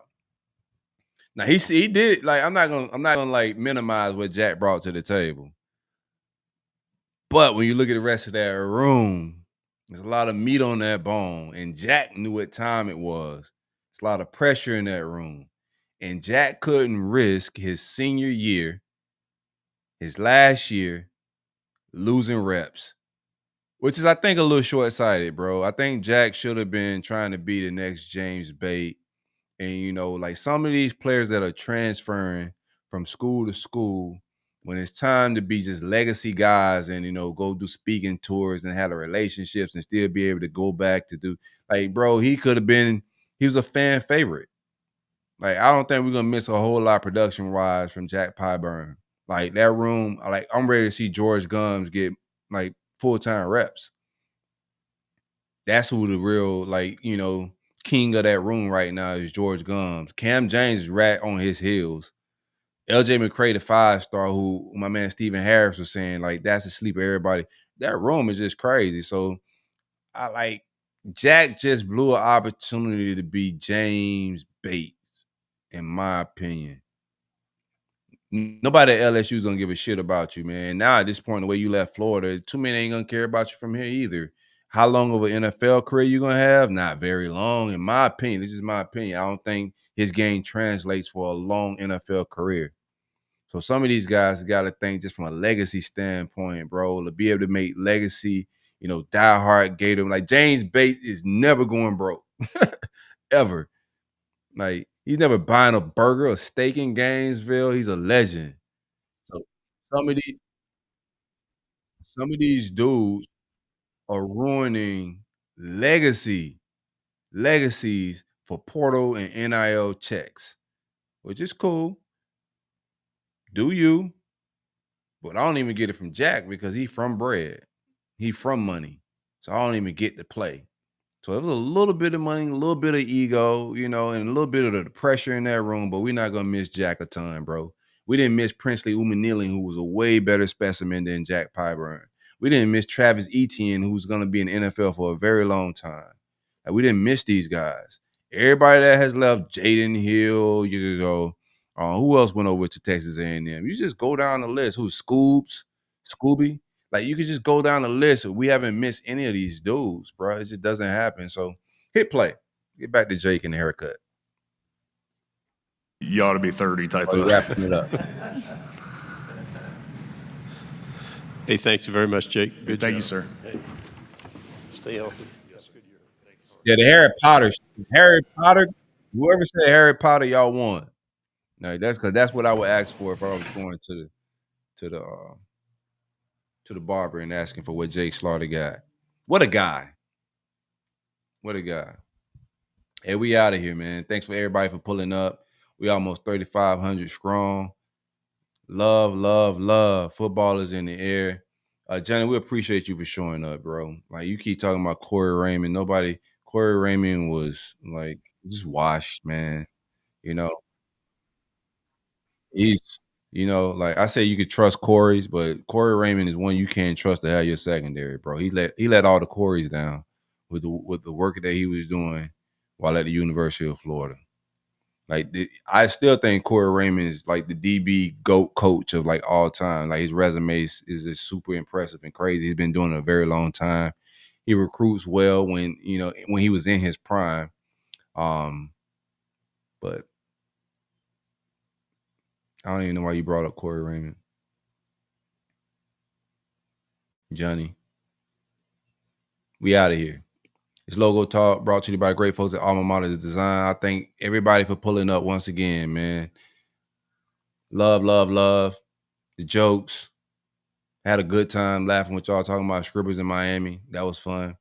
Now he did, like, I'm not gonna like minimize what Jack brought to the table. But when you look at the rest of that room, there's a lot of meat on that bone. And Jack knew what time it was. There's a lot of pressure in that room. And Jack couldn't risk his senior year, his last year, losing reps, which is, I think, a little short-sighted, bro. I think Jack should have been trying to be the next James Bate. And, like some of these players that are transferring from school to school, when it's time to be just legacy guys and, go do speaking tours and have the relationships and still be able to go back to do, like, bro, he was a fan favorite. Like, I don't think we're going to miss a whole lot production-wise from Jack Pyburn. Like, that room, like, I'm ready to see George Gums get, like, full-time reps. That's who the real, like, king of that room right now is George Gums. Cam James is right on his heels. LJ McCray, the 5-star, who my man Stephen Harris was saying, like, that's the sleep of everybody. That room is just crazy. So, Jack just blew an opportunity to be James Bates, in my opinion. Nobody at LSU is going to give a shit about you, man. Now, at this point, the way you left Florida, too many ain't going to care about you from here either. How long of an NFL career you going to have? Not very long. In my opinion, this is my opinion. I don't think his game translates for a long NFL career. So some of these guys got to think just from a legacy standpoint, bro, to be able to make legacy, diehard Gator. Like, James Bates is never going broke, ever. Like, he's never buying a burger or steak in Gainesville. He's a legend. So some of these dudes are ruining legacies for portal and NIL checks, which is cool. Do you? But I don't even get it from Jack because he from bread. He from money. So I don't even get to play. So it was a little bit of money, a little bit of ego, and a little bit of the pressure in that room, but we're not going to miss Jack a ton, bro. We didn't miss Princely Umanili, who was a way better specimen than Jack Pyburn. We didn't miss Travis Etienne, who's going to be in the NFL for a very long time. Like, we didn't miss these guys. Everybody that has left, Jaden Hill, you could go. Who else went over to Texas A&M? You just go down the list. Who's Scooby? Like, you could just go down the list. We haven't missed any of these dudes, bro. It just doesn't happen. So hit play. Get back to Jake and the haircut. You ought to be 30 type of wrapping it up. Hey, thank you very much, Jake. Good Thank job. you, sir. Hey, stay healthy. Yeah, the Harry Potter. Whoever said Harry Potter, y'all won. No, that's what I would ask for if I was going to the barber and asking for what Jake Slaughter got. What a guy. What a guy. Hey, we out of here, man. Thanks for everybody for pulling up. We almost 3,500 strong. Love, love, love. Football is in the air. Johnny, we appreciate you for showing up, bro. Like, you keep talking about Corey Raymond. Corey Raymond was, like, just washed, man. He's, like I say, you could trust Corey's, but Corey Raymond is one you can't trust to have your secondary, bro. He let all the Corey's down with the work that he was doing while at the University of Florida. Like, I still think Corey Raymond is like the DB GOAT coach of, like, all time. Like, his resume is just super impressive and crazy. He's been doing it a very long time. He recruits well when he was in his prime. But I don't even know why you brought up Corey Raymond. Johnny. We out of here. It's Logo Talk, brought to you by great folks at Alma Mater Design. I thank everybody for pulling up once again, man. Love, love, love. The jokes. Had a good time laughing with y'all, talking about scribbles in Miami. That was fun.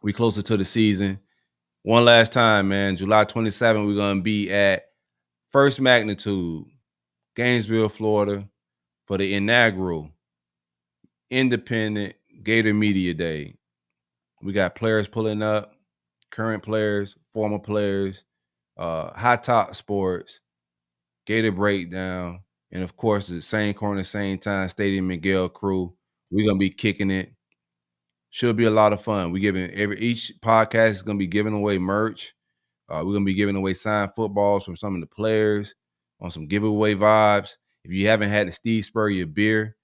We closer to the season. One last time, man. July 27th, we're going to be at First Magnitude, Gainesville, Florida, for the inaugural independent Gator Media Day. We got players pulling up, current players, former players, High Top Sports, Gator Breakdown, and of course, the same corner, same time, Stadium Miguel crew. We're going to be kicking it. Should be a lot of fun. We giving each podcast is going to be giving away merch. We're going to be giving away signed footballs from some of the players on some giveaway vibes. If you haven't had the Steve Spurrier beer,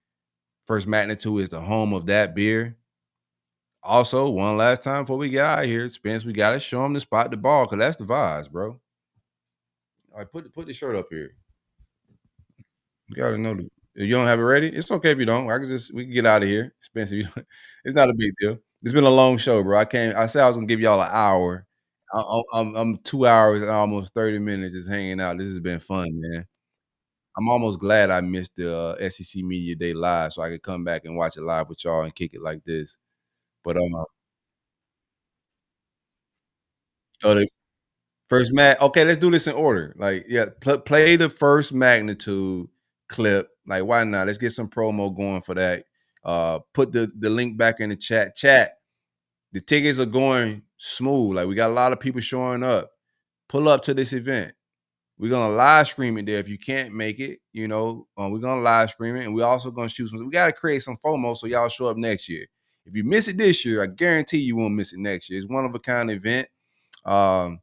First Magnitude is the home of that beer. Also, one last time before we get out of here, Spence, we got to show them the spot the ball because that's the vibes, bro. All right, put the shirt up here. You got to know if you don't have it ready, it's okay if you don't. We can get out of here. Spence, it's not a big deal. It's been a long show, bro. I said I was going to give y'all an hour. I'm 2 hours and almost 30 minutes just hanging out. This has been fun, man. I'm almost glad I missed the SEC Media Day live so I could come back and watch it live with y'all and kick it like this. But the first okay, let's do this in order. Like, yeah, play the First Magnitude clip. Like, why not? Let's get some promo going for that. Put the link back in the chat. Chat. The tickets are going smooth. Like, we got a lot of people showing up. Pull up to this event. We're gonna live stream it there. If you can't make it, we're gonna live stream it, and we're also gonna shoot some. We gotta create some FOMO so y'all show up next year. If you miss it this year, I guarantee you won't miss it next year. It's one of a kind event. We're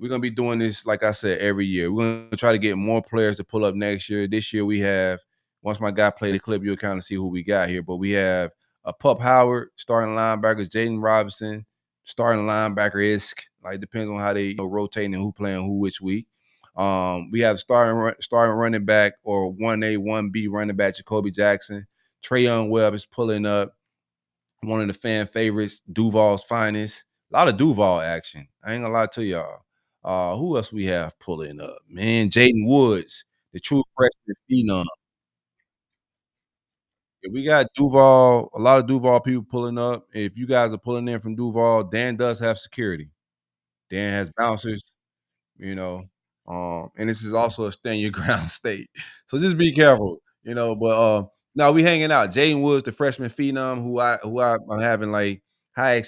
gonna be doing this, like I said, every year. We're gonna try to get more players to pull up next year. This year we have, once my guy play the clip, you'll kind of see who we got here. But we have a Pup Howard, starting linebacker, Jaden Robinson, starting linebacker-esque. Like, depends on how they rotating and who playing who which week. We have starting running back or 1A, 1B running back, Jacoby Jackson. Trayon Webb is pulling up. One of the fan favorites, Duval's finest. A lot of Duval action. I ain't gonna lie to y'all. Who else we have pulling up? Man, Jaden Woods, the true freshman phenom. Yeah, we got Duval, a lot of Duval people pulling up. If you guys are pulling in from Duval, Dan does have security. Dan has bouncers, and this is also a stand your ground state. So just be careful, but now we hanging out. Jaden Woods, the freshman phenom, who I'm having like high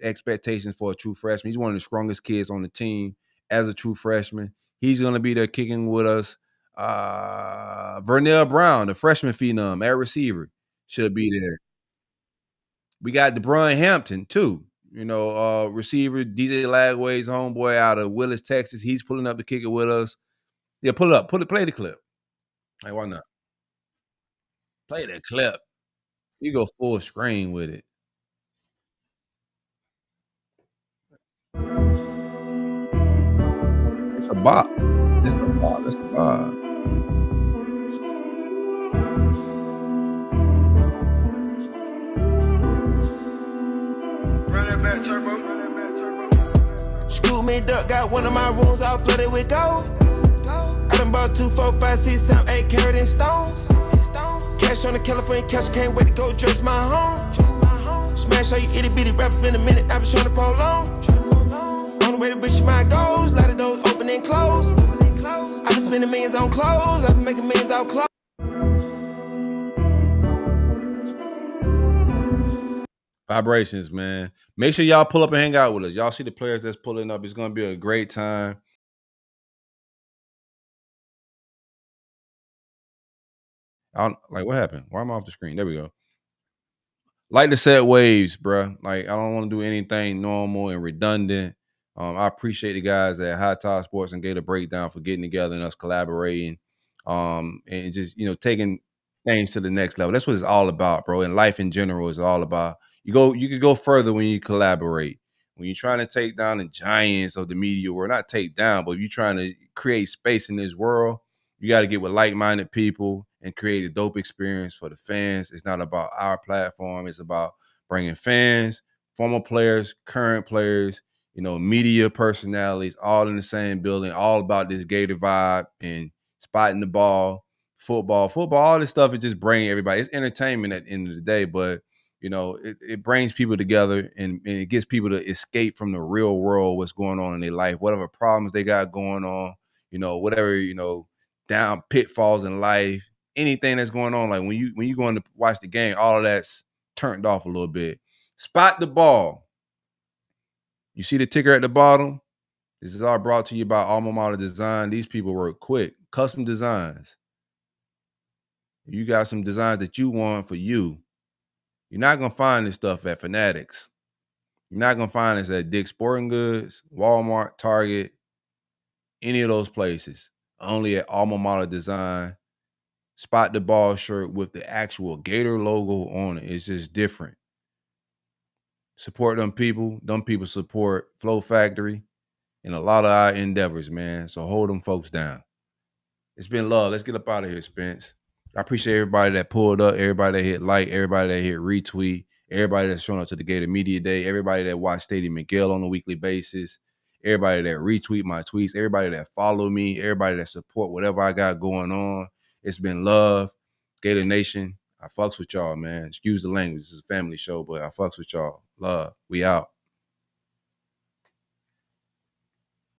expectations for a true freshman. He's one of the strongest kids on the team as a true freshman. He's gonna be there kicking with us. Vernell Brown, the freshman phenom at receiver, should be there. We got DeBron Hampton too. Receiver DJ Lagway's homeboy out of Willis, Texas. He's pulling up to kick it with us. Yeah, pull it up. Play the clip. Like, why not? Play the clip. You go full screen with it. It's a bop. It's a bop. It's a bop. Run that back, turbo. School me duck, got one of my rooms all flooded with gold. I done bought 2, 4, 5, 6, 7, 8 carat in stones. Cash on the California cash, can't wait to go dress my home. Smash all you itty bitty rappers in a minute, I was trying to pull on. On the way to reach my goals, lot of doors open and close. I been spending millions on clothes, I been making millions off clothes. Vibrations, man. Make sure y'all pull up and hang out with us. Y'all see the players that's pulling up. It's gonna be a great time. What happened? Why am I off the screen? There we go. Like to set waves, bro. Like, I don't want to do anything normal and redundant. I appreciate the guys at High Top Sports and Gator Breakdown for getting together and us collaborating, and just taking things to the next level. That's what it's all about, bro. And life in general is all about. You can go further when you collaborate. When you're trying to take down the giants of the media world, not take down, but you're trying to create space in this world, you got to get with like-minded people and create a dope experience for the fans. It's not about our platform. It's about bringing fans, former players, current players, media personalities, all in the same building, all about this Gator vibe and spotting the ball, football, all this stuff is just bringing everybody. It's entertainment at the end of the day, but it brings people together and it gets people to escape from the real world, what's going on in their life, whatever problems they got going on, whatever, down pitfalls in life, anything that's going on. Like when you going to watch the game, all of that's turned off a little bit. Spot the ball. You see the ticker at the bottom? This is all brought to you by Alma Mater Design. These people work quick. Custom designs. You got some designs that you want for you. You're not going to find this stuff at Fanatics. You're not going to find this at Dick's Sporting Goods, Walmart, Target, any of those places. Only at Alma Mater Design. Spot the ball shirt with the actual Gator logo on it. It's just different. Support them people. Them people support Flow Factory and a lot of our endeavors, man. So hold them folks down. It's been love. Let's get up out of here, Spence. I appreciate everybody that pulled up, everybody that hit like, everybody that hit retweet, everybody that's showing up to the Gator Media Day, everybody that watched Stadium Miguel on a weekly basis, everybody that retweet my tweets, everybody that follow me, everybody that support whatever I got going on. It's been love. Gator Nation, I fucks with y'all, man. Excuse the language. This is a family show, but I fucks with y'all. Love. We out.